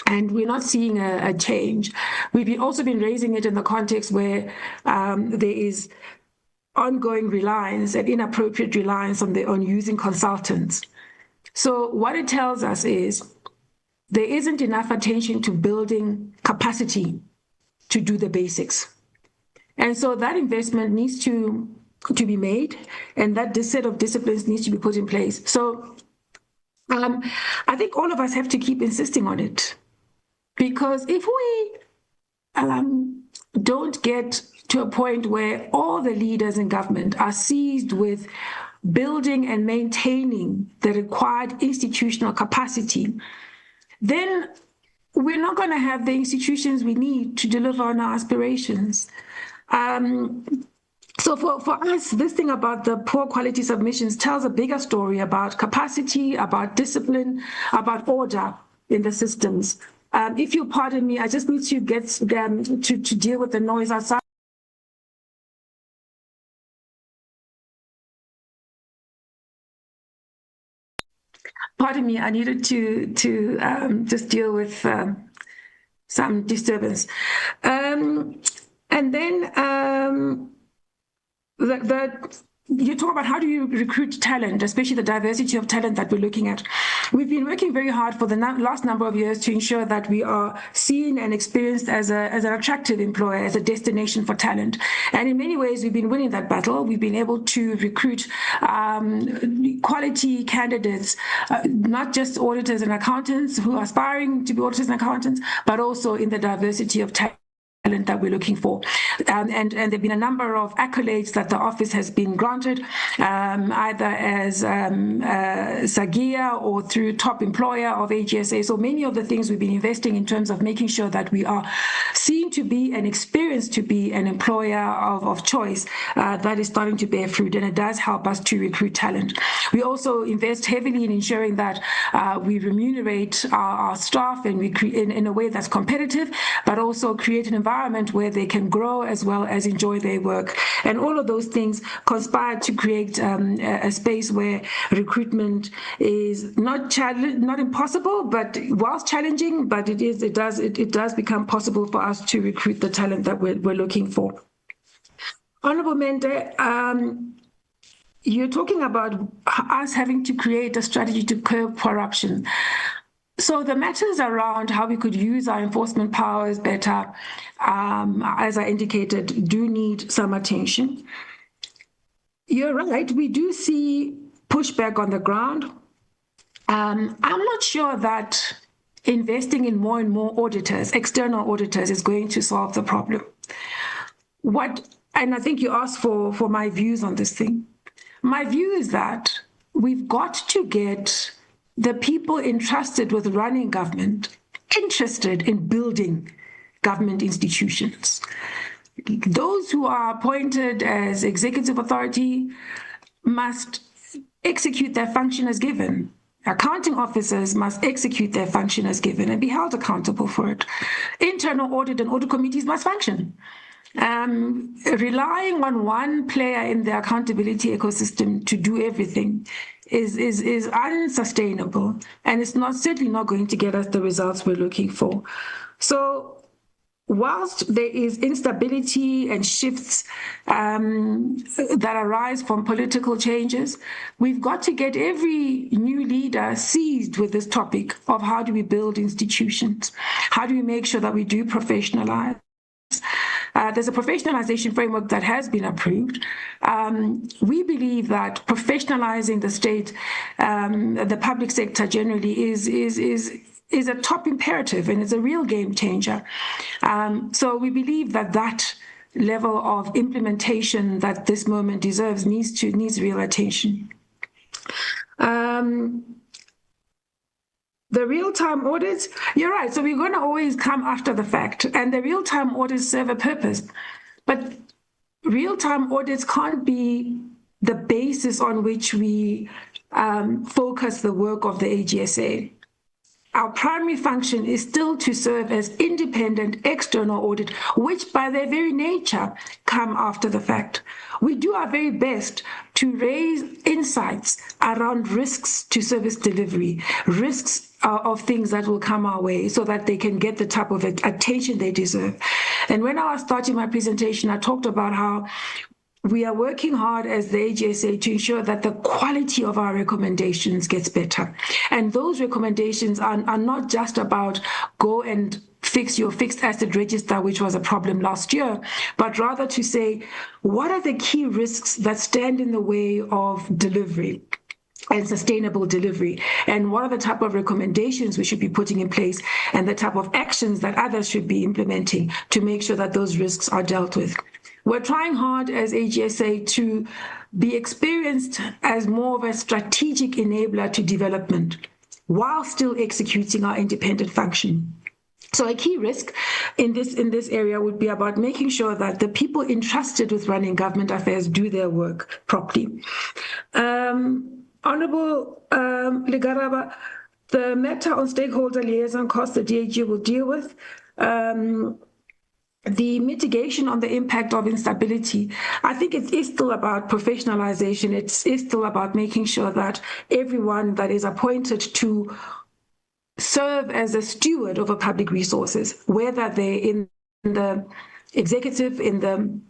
F: And we're not seeing a change. We've also been raising it in the context where there is ongoing reliance and inappropriate reliance on using consultants. So what it tells us is there isn't enough attention to building capacity to do the basics. And so that investment needs to be made, and that this set of disciplines needs to be put in place. So I think all of us have to keep insisting on it, because if we don't get to a point where all the leaders in government are seized with building and maintaining the required institutional capacity, then we're not going to have the institutions we need to deliver on our aspirations. So for us, this thing about the poor quality submissions tells a bigger story about capacity, about discipline, about order in the systems. If you pardon me, I just need to get them to deal with the noise outside. Pardon me, I needed to just deal with some disturbance. And then you talk about how do you recruit talent, especially the diversity of talent that we're looking at. We've been working very hard for the last number of years to ensure that we are seen and experienced as an attractive employer, as a destination for talent. And in many ways, we've been winning that battle. We've been able to recruit quality candidates, not just auditors and accountants who are aspiring to be auditors and accountants, but also in the diversity of talent that we're looking for. And there have been a number of accolades that the office has been granted, either as SAGIA or through top employer of AGSA. So many of the things we've been investing in terms of making sure that we are seen to be and experienced to be an employer of choice, that is starting to bear fruit, and it does help us to recruit talent. We also invest heavily in ensuring that we remunerate our staff and we in a way that's competitive, but also create an environment environment where they can grow as well as enjoy their work. And all of those things conspire to create a space where recruitment is not impossible, but whilst challenging, but it does become possible for us to recruit the talent that we're looking for. Honorable Mende, you're talking about us having to create a strategy to curb corruption. So the matters around how we could use our enforcement powers better, as I indicated, do need some attention. You're right, we do see pushback on the ground. I'm not sure that investing in more and more auditors, external auditors, is going to solve the problem. And I think you asked for my views on this thing. My view is that we've got to get the people entrusted with running government interested in building government institutions. Those who are appointed as executive authority must execute their function as given. Accounting officers must execute their function as given and be held accountable for it. Internal audit and audit committees must function. Relying on one player in the accountability ecosystem to do everything is unsustainable, and it's certainly not going to get us the results we're looking for. So whilst there is instability and shifts that arise from political changes, we've got to get every new leader seized with this topic of how do we build institutions? How do we make sure that we do professionalize? There's a professionalization framework that has been approved. We believe that professionalizing the state, the public sector generally, is a top imperative, and it's a real game changer. So we believe that level of implementation that this moment deserves needs real attention. The real-time audits, you're right. So we're going to always come after the fact, and the real-time audits serve a purpose. But real-time audits can't be the basis on which we focus the work of the AGSA. Our primary function is still to serve as independent external audit, which by their very nature come after the fact. We do our very best to raise insights around risks to service delivery, risks of things that will come our way so that they can get the type of attention they deserve. And when I was starting my presentation, I talked about how we are working hard as the AGSA to ensure that the quality of our recommendations gets better. And those recommendations are not just about go and fix your fixed asset register, which was a problem last year, but rather to say, what are the key risks that stand in the way of delivery and sustainable delivery? And what are the type of recommendations we should be putting in place and the type of actions that others should be implementing to make sure that those risks are dealt with? We're trying hard as AGSA to be experienced as more of a strategic enabler to development while still executing our independent function. So a key risk in this area would be about making sure that the people entrusted with running government affairs do their work properly. Honorable Ligaraba, the matter on stakeholder liaison costs the DAG will deal with. The mitigation on the impact of instability, I think it is still about professionalization. It is still about making sure that everyone that is appointed to serve as a steward over public resources, whether they're in the executive, in the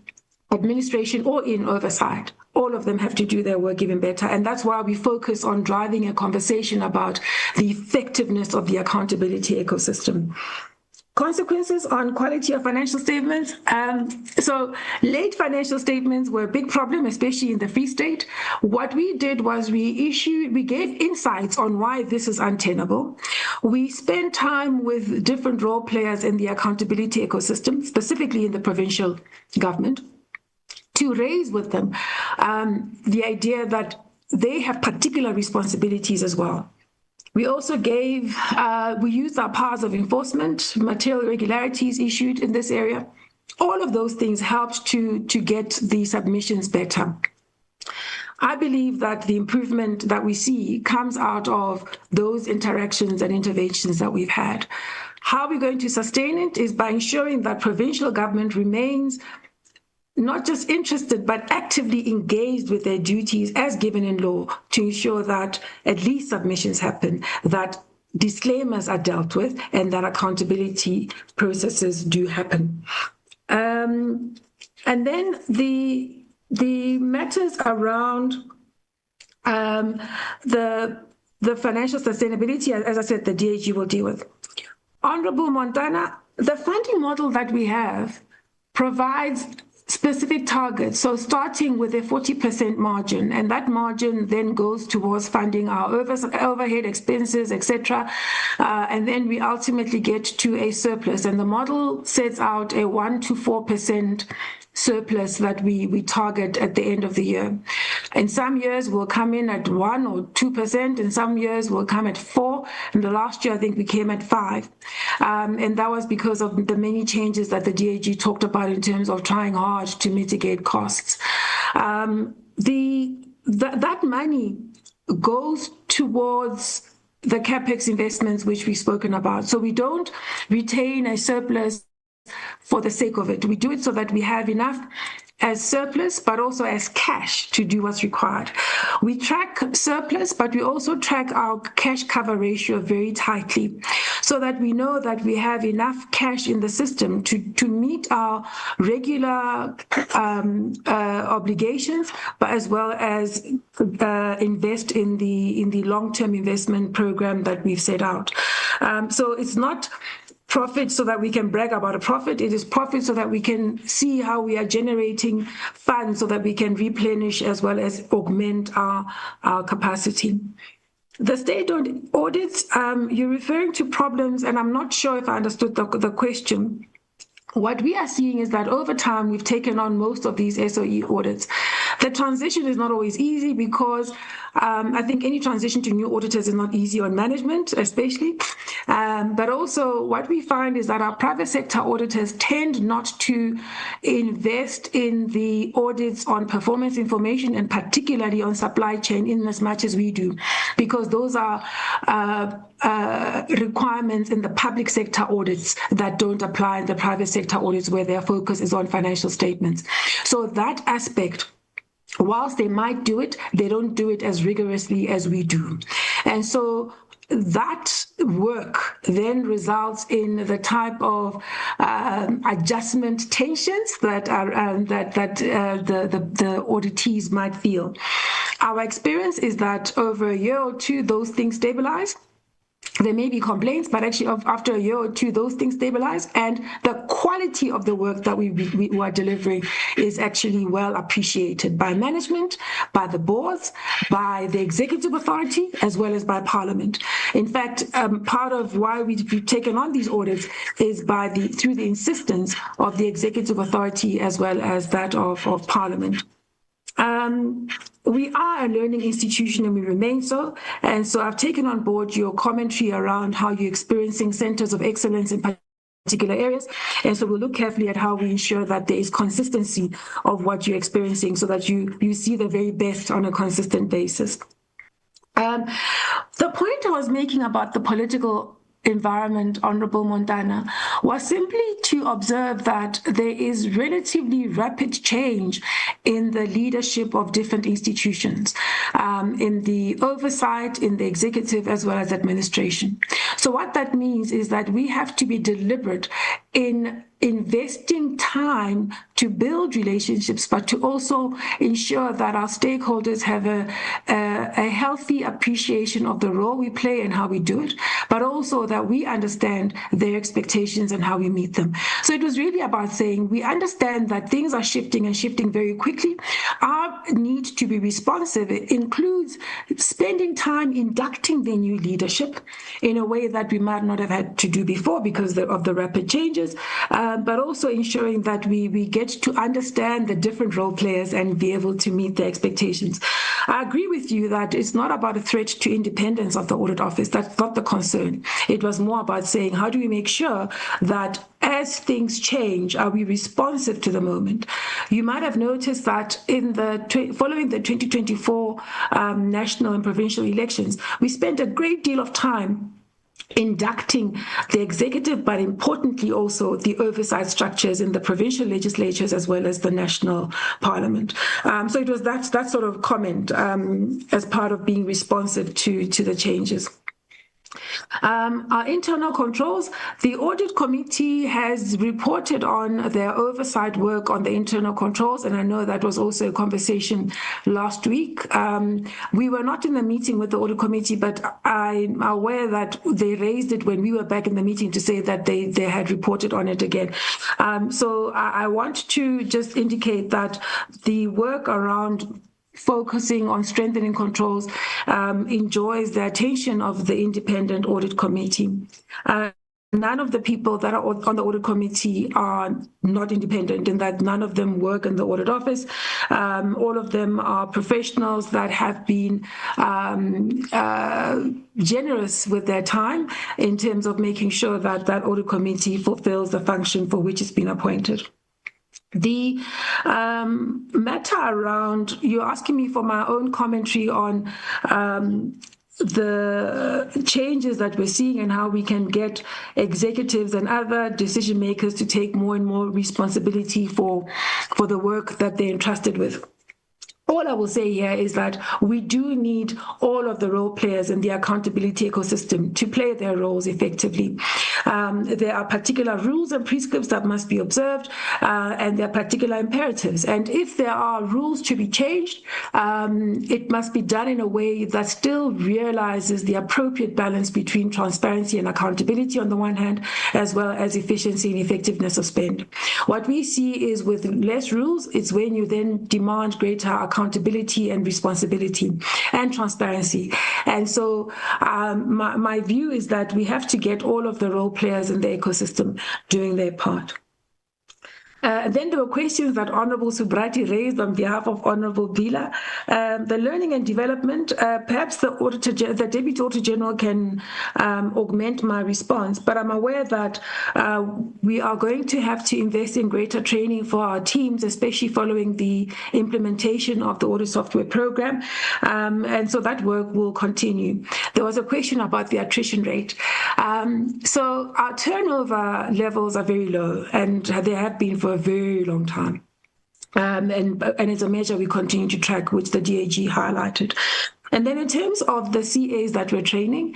F: administration, or in oversight, all of them have to do their work even better. And that's why we focus on driving a conversation about the effectiveness of the accountability ecosystem. Consequences on quality of financial statements. So late financial statements were a big problem, especially in the Free State. What we did was we gave insights on why this is untenable. We spent time with different role players in the accountability ecosystem, specifically in the provincial government, to raise with them the idea that they have particular responsibilities as well. We also we used our powers of enforcement, material irregularities issued in this area. All of those things helped to get the submissions better. I believe that the improvement that we see comes out of those interactions and interventions that we've had. How we're going to sustain it is by ensuring that provincial government remains not just interested, but actively engaged with their duties as given in law to ensure that at least submissions happen, that disclaimers are dealt with, and that accountability processes do happen. And then the matters around the financial sustainability, as I said, the DAG will deal with. Honorable Montana, the funding model that we have provides specific targets. So starting with a 40% margin, and that margin then goes towards funding our overhead expenses, etc. And then we ultimately get to a surplus. And the model sets out a 1 to 4% surplus that we target at the end of the year. In some years, we'll come in at 1 or 2%. In some years, we'll come at 4%. And the last year, I think we came at 5%. And that was because of the many changes that the DAG talked about in terms of trying hard to mitigate costs. That money goes towards the CapEx investments, which we've spoken about. So we don't retain a surplus for the sake of it. We do it so that we have enough as surplus, but also as cash to do what's required. We track surplus, but we also track our cash cover ratio very tightly so that we know that we have enough cash in the system to meet our regular obligations, but as well as invest in the long-term investment program that we've set out. So it's not profit so that we can brag about a profit. It is profit so that we can see how we are generating funds so that we can replenish as well as augment our capacity. The state audits, you're referring to problems, and I'm not sure if I understood the question. What we are seeing is that over time, we've taken on most of these SOE audits. The transition is not always easy because I think any transition to new auditors is not easy on management, especially. But also what we find is that our private sector auditors tend not to invest in the audits on performance information and particularly on supply chain in as much as we do, because those are requirements in the public sector audits that don't apply in the private sector audits where their focus is on financial statements. So that aspect, whilst they might do it, they don't do it as rigorously as we do. And so that work then results in the type of adjustment tensions that the auditees might feel. Our experience is that over a year or two, those things stabilize. There may be complaints, but actually after a year or two, those things stabilize, and the quality of the work that we are delivering is actually well appreciated by management, by the boards, by the executive authority, as well as by Parliament. In fact, part of why we've taken on these audits is through the insistence of the executive authority as well as that of Parliament. We are a learning institution and we remain so. And so I've taken on board your commentary around how you're experiencing centers of excellence in particular areas. And so we'll look carefully at how we ensure that there is consistency of what you're experiencing so that you see the very best on a consistent basis. The point I was making about the political environment, Honorable Montana, was simply to observe that there is relatively rapid change in the leadership of different institutions, in the oversight, in the executive, as well as administration. So what that means is that we have to be deliberate in investing time to build relationships, but to also ensure that our stakeholders have a healthy appreciation of the role we play and how we do it, but also that we understand their expectations and how we meet them. So it was really about saying we understand that things are shifting and shifting very quickly. Our need to be responsive includes spending time inducting the new leadership in a way that we might not have had to do before because of the rapid changes, but also ensuring that we get to understand the different role players and be able to meet their expectations. I agree with you that it's not about a threat to independence of the audit office. That's not the concern. It was more about saying, how do we make sure that as things change, are we responsive to the moment? You might have noticed that following the 2024 national and provincial elections, we spent a great deal of time inducting the executive, but importantly also the oversight structures in the provincial legislatures as well as the national parliament. So it was that sort of comment as part of being responsive to the changes. Our internal controls, the audit committee has reported on their oversight work on the internal controls, and I know that was also a conversation last week. We were not in the meeting with the audit committee, but I'm aware that they raised it when we were back in the meeting to say that they had reported on it again. So I want to just indicate that the work around focusing on strengthening controls enjoys the attention of the independent audit committee. None of the people that are on the audit committee are not independent in that none of them work in the audit office. All of them are professionals that have been generous with their time in terms of making sure that that audit committee fulfills the function for which it's been appointed. The matter around, you're asking me for my own commentary on the changes that we're seeing and how we can get executives and other decision makers to take more and more responsibility for the work that they're entrusted with. All I will say here is that we do need all of the role players in the accountability ecosystem to play their roles effectively. There are particular rules and prescripts that must be observed, and there are particular imperatives. And if there are rules to be changed, it must be done in a way that still realizes the appropriate balance between transparency and accountability on the one hand, as well as efficiency and effectiveness of spend. What we see is with less rules, it's when you then demand greater accountability and responsibility and transparency. And so my view is that we have to get all of the role players in the ecosystem doing their part. Then there were questions that Honorable Subrati raised on behalf of Honorable Bila. The learning and development, perhaps the Deputy Auditor General can augment my response, but I'm aware that we are going to have to invest in greater training for our teams, especially following the implementation of the audit software program. And so that work will continue. There was a question about the attrition rate. So our turnover levels are very low, and they have been for a very long time. And it's a measure we continue to track, which the DAG highlighted. And then in terms of the CAs that we're training,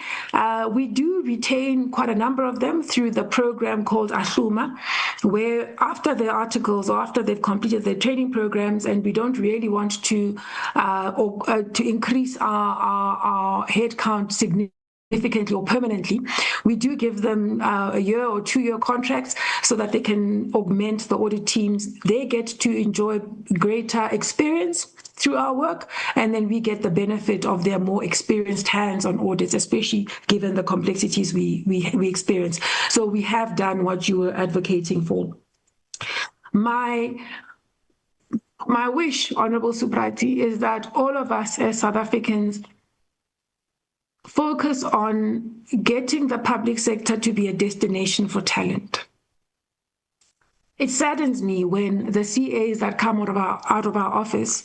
F: we do retain quite a number of them through the program called Ahluma, where after their articles or after they've completed their training programs, and we don't really want to increase our headcount significantly or permanently, we do give them a year or 2-year contracts so that they can augment the audit teams. They get to enjoy greater experience through our work, and then we get the benefit of their more experienced hands on audits, especially given the complexities we experience. So we have done what you were advocating for. My wish, Honorable Subrati, is that all of us as South Africans focus on getting the public sector to be a destination for talent. It saddens me when the CAs that come out of our office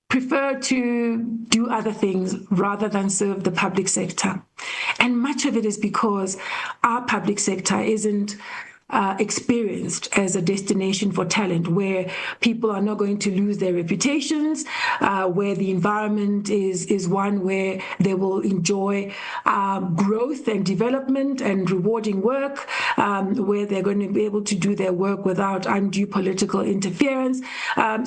F: prefer to do other things rather than serve the public sector. And much of it is because our public sector isn't experienced as a destination for talent, where people are not going to lose their reputations, where the environment is one where they will enjoy growth and development and rewarding work, where they're going to be able to do their work without undue political interference.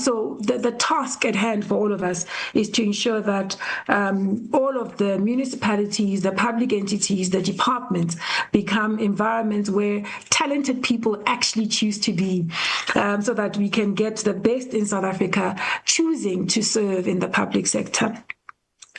F: So the task at hand for all of us is to ensure that all of the municipalities, the public entities, the departments become environments where talented people actually choose to be, so that we can get the best in South Africa choosing to serve in the public sector.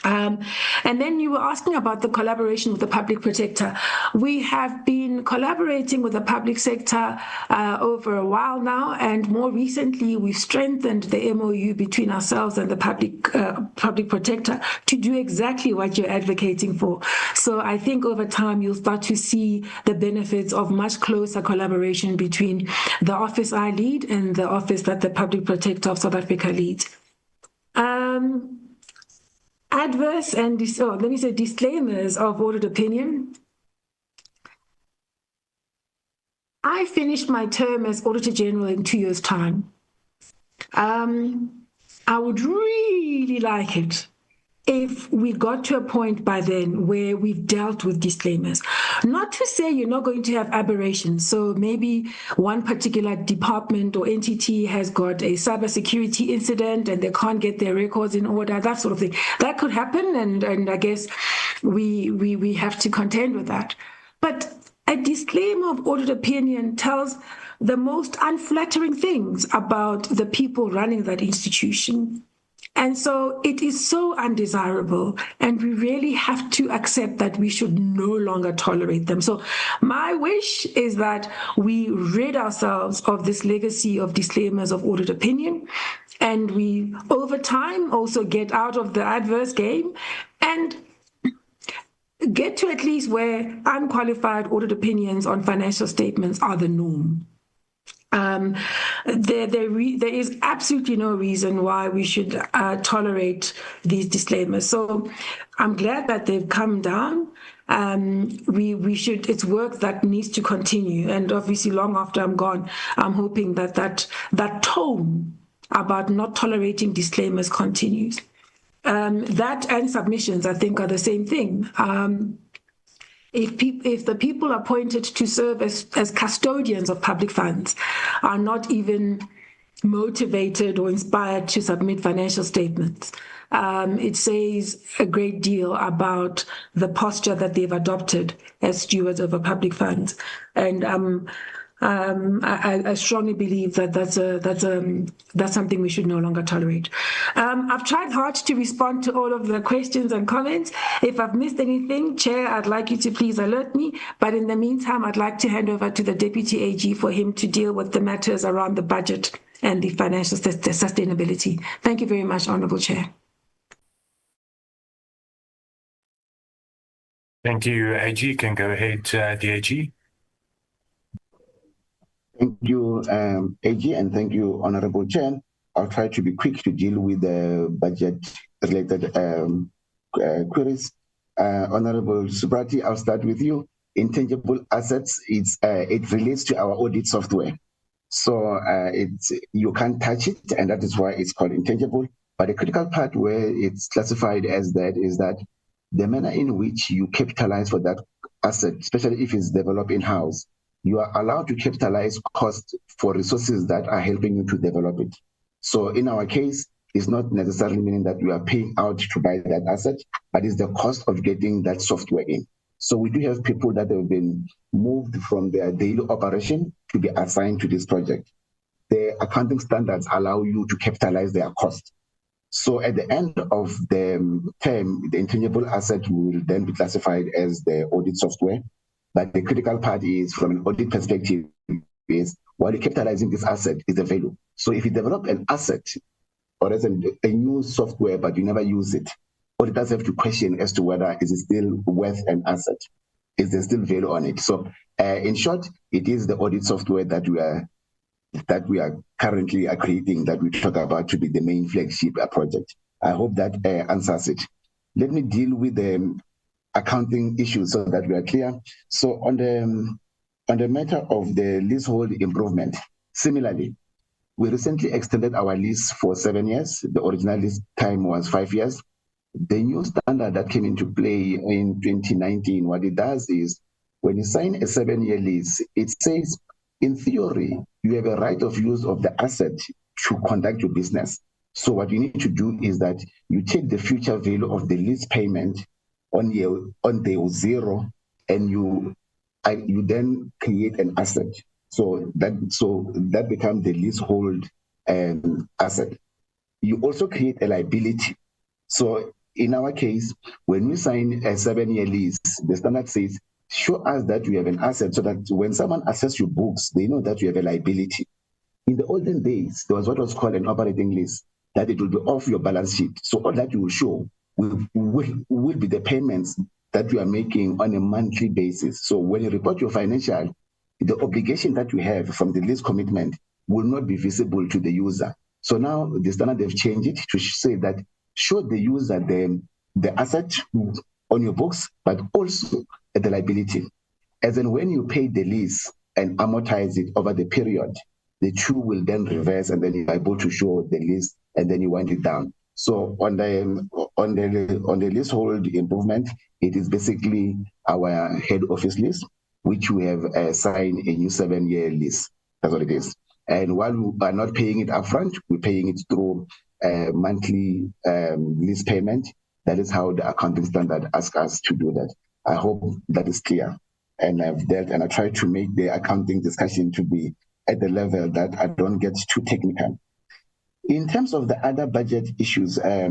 F: And then you were asking about the collaboration with the public protector. We have been collaborating with the public sector over a while now, and more recently we've strengthened the MOU between ourselves and the public protector to do exactly what you're advocating for. So I think over time you'll start to see the benefits of much closer collaboration between the office I lead and the office that the public protector of South Africa leads. adverse and disclaimers of audit opinion. I finished my term as Auditor General in 2 years' time. I would really like it if we got to a point by then where we've dealt with disclaimers. Not to say you're not going to have aberrations. So maybe one particular department or entity has got a cybersecurity incident and they can't get their records in order, that sort of thing. That could happen, and I guess we have to contend with that. But a disclaimer of audit opinion tells the most unflattering things about the people running that institution. And so it is so undesirable, and we really have to accept that we should no longer tolerate them. So my wish is that we rid ourselves of this legacy of disclaimers of audit opinion, and we, over time, also get out of the adverse game and get to at least where unqualified audit opinions on financial statements are the norm. There is absolutely no reason why we should tolerate these disclaimers. So I'm glad that they've come down. It's work that needs to continue. And obviously, long after I'm gone, I'm hoping that tone about not tolerating disclaimers continues. That and submissions, I think, are the same thing. If the people appointed to serve as custodians of public funds are not even motivated or inspired to submit financial statements, it says a great deal about the posture that they've adopted as stewards over public funds. And I strongly believe that that's something we should no longer tolerate. I've tried hard to respond to all of the questions and comments. If I've missed anything, Chair, I'd like you to please alert me. But in the meantime, I'd like to hand over to the Deputy AG for him to deal with the matters around the budget and the financial sustainability. Thank you very much, Honourable Chair.
A: Thank you, AG. You can go ahead, DAG.
E: Thank you, AG, and thank you, Honorable Chair. I'll try to be quick to deal with the budget-related queries. Honorable Subrati, I'll start with you. Intangible assets, it relates to our audit software. So you can't touch it, and that is why it's called intangible. But the critical part where it's classified as that is that the manner in which you capitalize for that asset, especially if it's developed in-house, you are allowed to capitalize costs for resources that are helping you to develop it. So in our case, it's not necessarily meaning that you are paying out to buy that asset, but it's the cost of getting that software in. So we do have people that have been moved from their daily operation to be assigned to this project. The accounting standards allow you to capitalize their cost. So at the end of the term, the intangible asset will then be classified as the audit software. But the critical part is, from an audit perspective, is while you're capitalizing this asset is the value. So if you develop an asset or as a new software, but you never use it, auditors have to question as to whether is it still worth an asset? Is there still value on it? So in short, it is the audit software that we are currently creating, that we talk about to be the main flagship project. I hope that answers it. Let me deal with the accounting issues so that we are clear. So on the matter of the leasehold improvement, similarly, we recently extended our lease for 7 years. The original lease time was 5 years. The new standard that came into play in 2019, what it does is, when you sign a 7-year lease, it says, in theory, you have a right of use of the asset to conduct your business. So what you need to do is that you take the future value of the lease payment on day zero, and you then create an asset. So that becomes the leasehold asset. You also create a liability. So in our case, when we sign a 7-year lease, the standard says, show us that you have an asset, so that when someone assesses your books, they know that you have a liability. In the olden days, there was what was called an operating lease, that it will be off your balance sheet. So all that you will show will be the payments that you are making on a monthly basis. So when you report your financial, the obligation that you have from the lease commitment will not be visible to the user. So now the standard, they've changed it to say that show the user the asset on your books, but also at the liability. As in when you pay the lease and amortize it over the period, the two will then reverse, and then you're able to show the lease, and then you wind it down. So on the leasehold improvement, it is basically our head office lease, which we have signed a new 7-year lease. That's what it is. And while we are not paying it upfront, we're paying it through monthly lease payment. That is how the accounting standard asks us to do that. I hope that is clear. And I've dealt, and I try to make the accounting discussion to be at the level that I don't get too technical. In terms of the other budget issues, I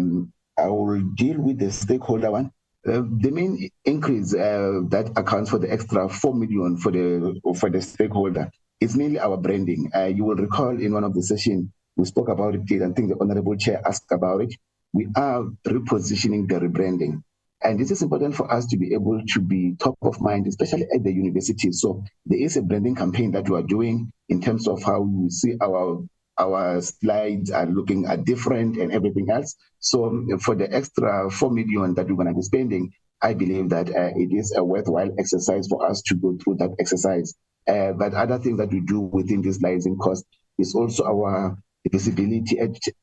E: will deal with the stakeholder one. The main increase that accounts for the extra 4 million for the stakeholder is mainly our branding. You will recall in one of the sessions we spoke about it. I think the Honorable Chair asked about it. We are repositioning the rebranding. And this is important for us to be able to be top of mind, especially at the university. So there is a branding campaign that we are doing in terms of how we see our slides are looking at different and everything else. So for the extra 4 million that we're going to be spending, I believe that it is a worthwhile exercise for us to go through that exercise. But other things that we do within this licensing cost is also our visibility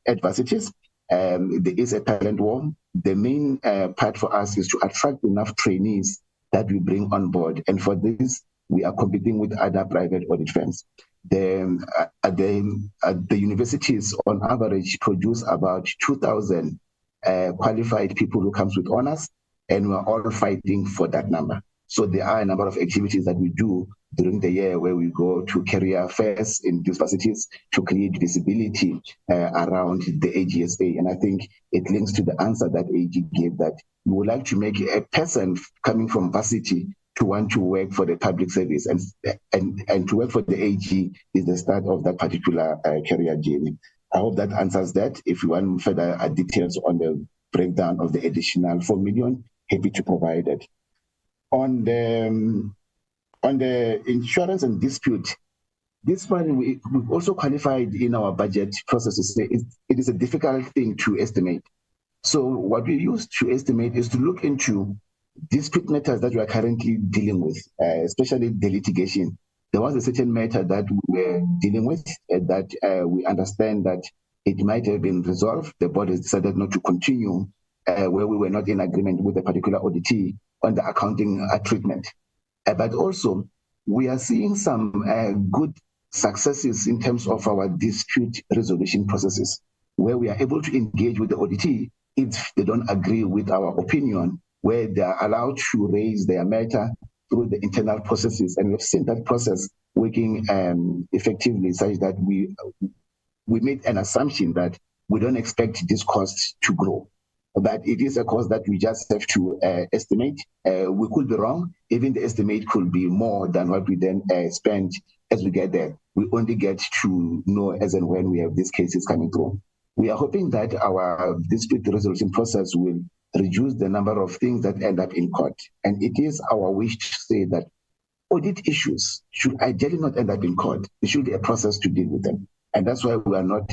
E: adversities. There is a talent war. The main part for us is to attract enough trainees that we bring on board. And for this, we are competing with other private audit firms. The universities, on average, produce about 2,000 qualified people who comes with honors, and we're all fighting for that number. So there are a number of activities that we do during the year where we go to career fairs in universities to create visibility around the AGSA. And I think it links to the answer that AG gave, that we would like to make a person coming from varsity to want to work for the public service, and to work for the AG is the start of that particular career journey. I hope that answers that. If you want further details on the breakdown of the additional 4 million, happy to provide it. On the insurance and dispute, this one we've also qualified in our budget process to say it is a difficult thing to estimate. So what we use to estimate is to look into dispute matters that we are currently dealing with, especially the litigation. There was a certain matter that we were dealing with that we understand that it might have been resolved. The board has decided not to continue where we were not in agreement with a particular auditee on the accounting treatment. But also, we are seeing some good successes in terms of our dispute resolution processes, where we are able to engage with the auditee if they don't agree with our opinion, where they are allowed to raise their matter through the internal processes. And we've seen that process working effectively, such that we made an assumption that we don't expect this cost to grow. But it is a cost that we just have to estimate. We could be wrong. Even the estimate could be more than what we then spend as we get there. We only get to know as and when we have these cases coming through. We are hoping that our dispute resolution process will reduce the number of things that end up in court. And it is our wish to say that audit issues should ideally not end up in court. There should be a process to deal with them. And that's why we are not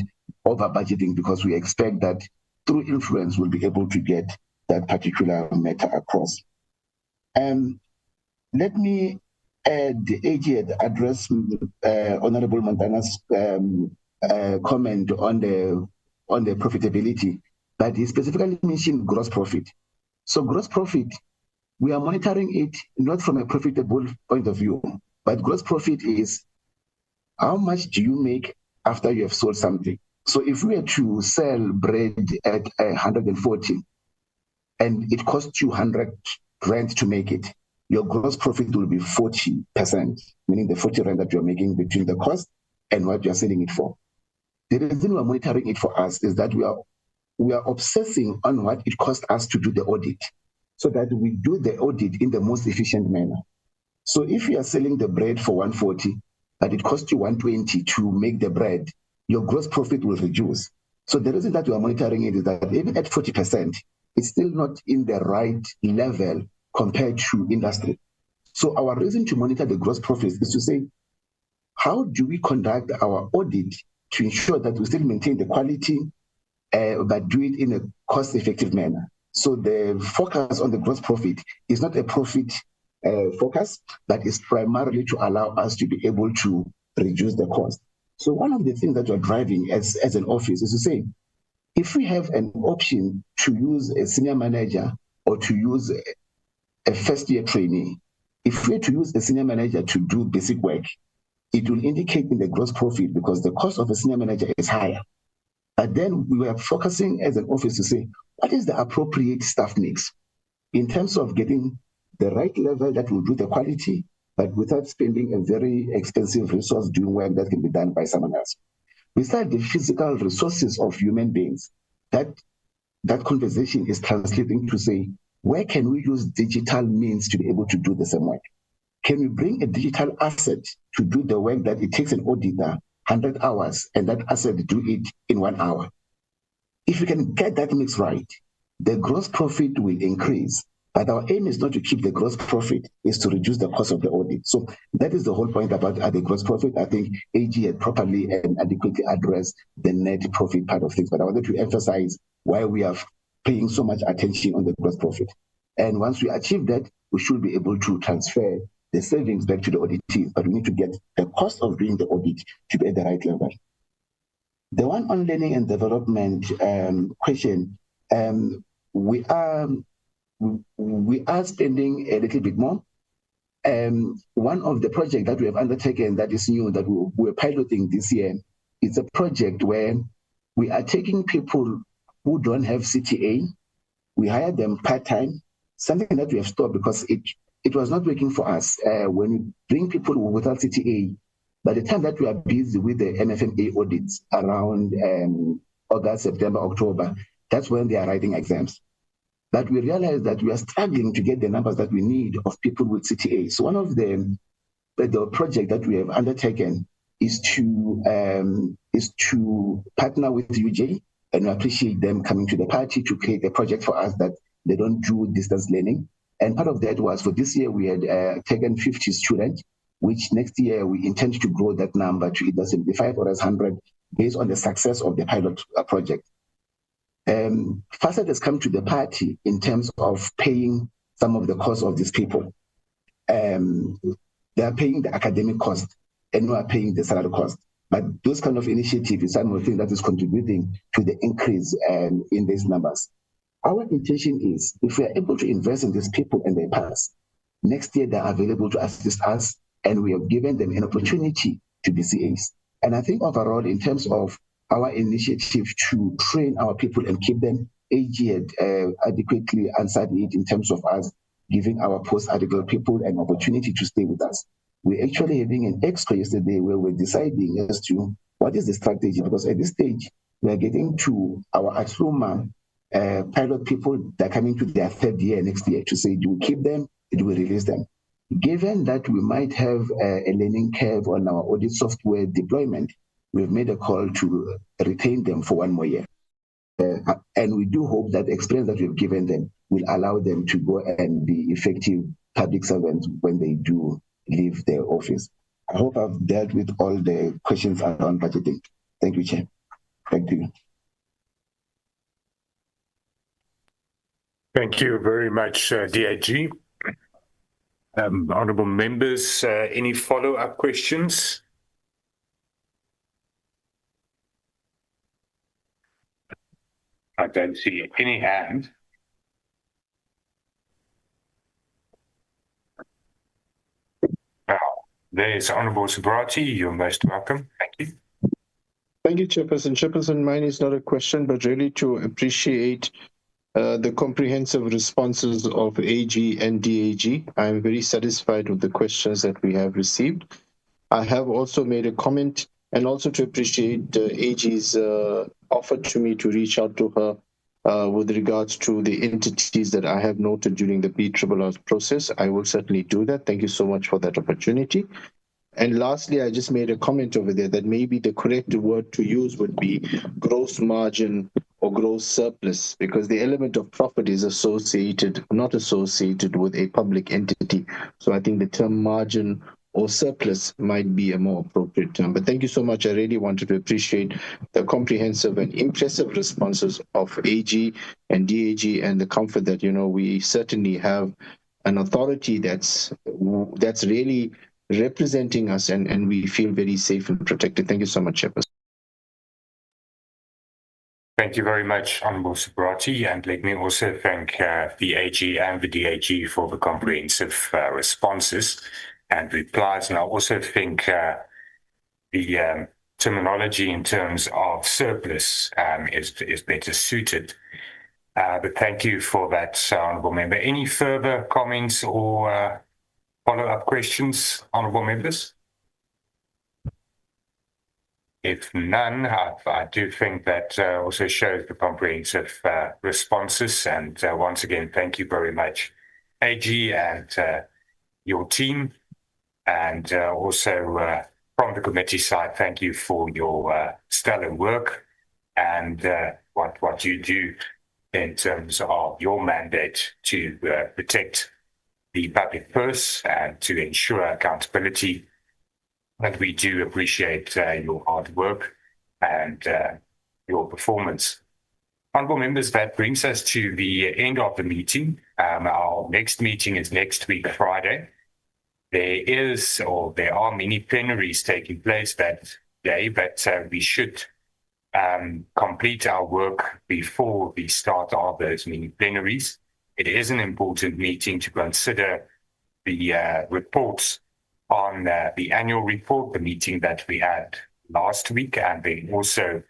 E: over budgeting, because we expect that through influence, we'll be able to get that particular matter across. Let me add the AG address Honorable Montana's comment on the profitability, but he specifically mentioned gross profit. So gross profit, we are monitoring it not from a profitable point of view, but gross profit is how much do you make after you have sold something. So if we were to sell bread at 140 and it costs you 100 rand to make it, your gross profit will be 40%, meaning the 40 rand that you're making between the cost and what you're selling it for. The reason we're monitoring it for us is that we are obsessing on what it costs us to do the audit, so that we do the audit in the most efficient manner. So if you are selling the bread for 140, but it costs you 120 to make the bread, your gross profit will reduce. So the reason that we are monitoring it is that even at 40%, it's still not in the right level compared to industry. So our reason to monitor the gross profits is to say, how do we conduct our audit to ensure that we still maintain the quality, but do it in a cost-effective manner? So the focus on the gross profit is not a profit focus, that is primarily to allow us to be able to reduce the cost. So one of the things that we're driving as an office is to say, if we have an option to use a senior manager or to use a first-year trainee, if we're to use a senior manager to do basic work, it will indicate in the gross profit because the cost of a senior manager is higher. But then we were focusing as an office to say, what is the appropriate staff mix in terms of getting the right level that will do the quality, but without spending a very expensive resource doing work that can be done by someone else. Besides the physical resources of human beings, that conversation is translating to say, where can we use digital means to be able to do the same work? Can we bring a digital asset to do the work that it takes an auditor 100 hours and that asset do it in 1 hour? If we can get that mix right, the gross profit will increase. But our aim is not to keep the gross profit, is to reduce the cost of the audit. So that is the whole point about the gross profit. I think AG had properly and adequately addressed the net profit part of things. But I wanted to emphasize why we are paying so much attention on the gross profit. And once we achieve that, we should be able to transfer the savings back to the auditees. But we need to get the cost of doing the audit to be at the right level. The one on learning and development question, we are spending a little bit more. One of the projects that we have undertaken that is new, that we're piloting this year, is a project where we are taking people who don't have CTA. We hire them part-time, something that we have stopped because it was not working for us. When we bring people without CTA, by the time that we are busy with the MFMA audits around August, September, October, that's when they are writing exams. But we realize that we are struggling to get the numbers that we need of people with CTA. So one of the project that we have undertaken is to partner with UJ, and we appreciate them coming to the party to create a project for us that they don't do distance learning. And part of that was for this year, we had taken 50 students, which next year we intend to grow that number to either 75 or 100 based on the success of the pilot project. FASET has come to the party in terms of paying some of the costs of these people. They are paying the academic cost and we are paying the salary cost. But those kind of initiatives is some of the things that is contributing to the increase in these numbers. Our intention is, if we are able to invest in these people and they pass, next year they are available to assist us, and we have given them an opportunity to be CAs. And I think overall, in terms of our initiative to train our people and keep them, AG had adequately answered it in terms of us giving our post-article people an opportunity to stay with us. We're actually having an extra yesterday where we're deciding as to what is the strategy, because at this stage, we're getting to our Atluma pilot people that are coming to their third year next year to say, do we keep them, do we release them? Given that we might have a learning curve on our audit software deployment, we've made a call to retain them for 1 more year. And we do hope that the experience that we've given them will allow them to go and be effective public servants when they do leave their office. I hope I've dealt with all the questions around budgeting. Thank you, Chair. Thank you.
A: Thank you very much, DAG. Honourable members, any follow-up questions? I don't see any hand. Now, there's Honourable Subrati. You're most welcome. Thank you.
C: Thank you, Chairperson. Chairperson, mine is not a question, but really to appreciate the comprehensive responses of AG and DAG. I am very satisfied with the questions that we have received. I have also made a comment, and also to appreciate AG's offer to me to reach out to her with regards to the entities that I have noted during the BRRR process. I will certainly do that. Thank you so much for that opportunity. And lastly, I just made a comment over there that maybe the correct word to use would be gross margin or gross surplus, because the element of profit is not associated with a public entity. So I think the term margin or surplus might be a more appropriate term. But thank you so much. I really wanted to appreciate the comprehensive and impressive responses of AG and DAG, and the comfort that, we certainly have an authority that's really representing us, and we feel very safe and protected. Thank you so much, Chairperson.
A: Thank you very much, Honourable Subrati, and let me also thank the AG and the DAG for the comprehensive responses and replies. And I also think the terminology in terms of surplus is better suited. But thank you for that, Honourable Member. Any further comments or follow-up questions, Honourable Members? If none, I do think that also shows the comprehensive responses. And once again, thank you very much, AG and your team. And also from the committee side, thank you for your stellar work and what you do in terms of your mandate to protect the public purse and to ensure accountability. And we do appreciate your hard work and your performance. Honourable members, that brings us to the end of the meeting. Our next meeting is next week, Friday. There are many plenaries taking place that day, but we should complete our work before the start of those mini plenaries. It is an important meeting to consider the reports on the annual report, the meeting that we had last week, and then also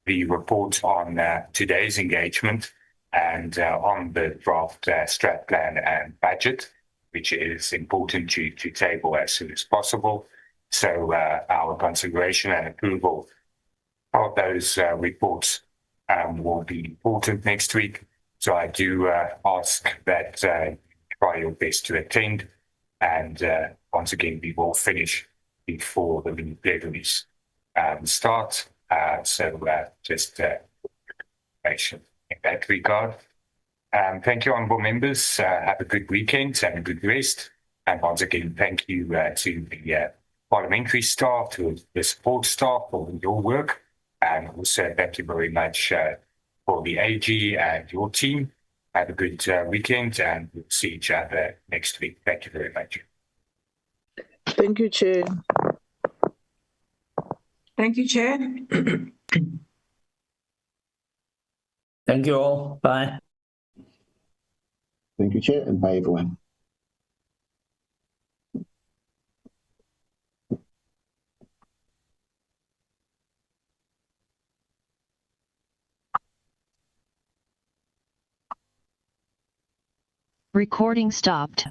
A: the report on today's engagement and on the draft strat plan and budget, which is important to table as soon as possible. So our consideration and approval of those reports will be important next week. So I do ask that try your best to attend. And once again, we will finish before the mini plenaries start. So just patient in that regard. Thank you, honourable members. Have a good weekend and a good rest. And once again, thank you to the parliamentary staff, to the support staff for your work. And also thank you very much for the AG and your team. Have a good weekend, and we'll see each other next week. Thank you very much.
D: Thank you, Chair.
F: Thank you, Chair.
J: Thank you all. Bye.
E: Thank you, Chair, and bye, everyone.
K: Recording stopped.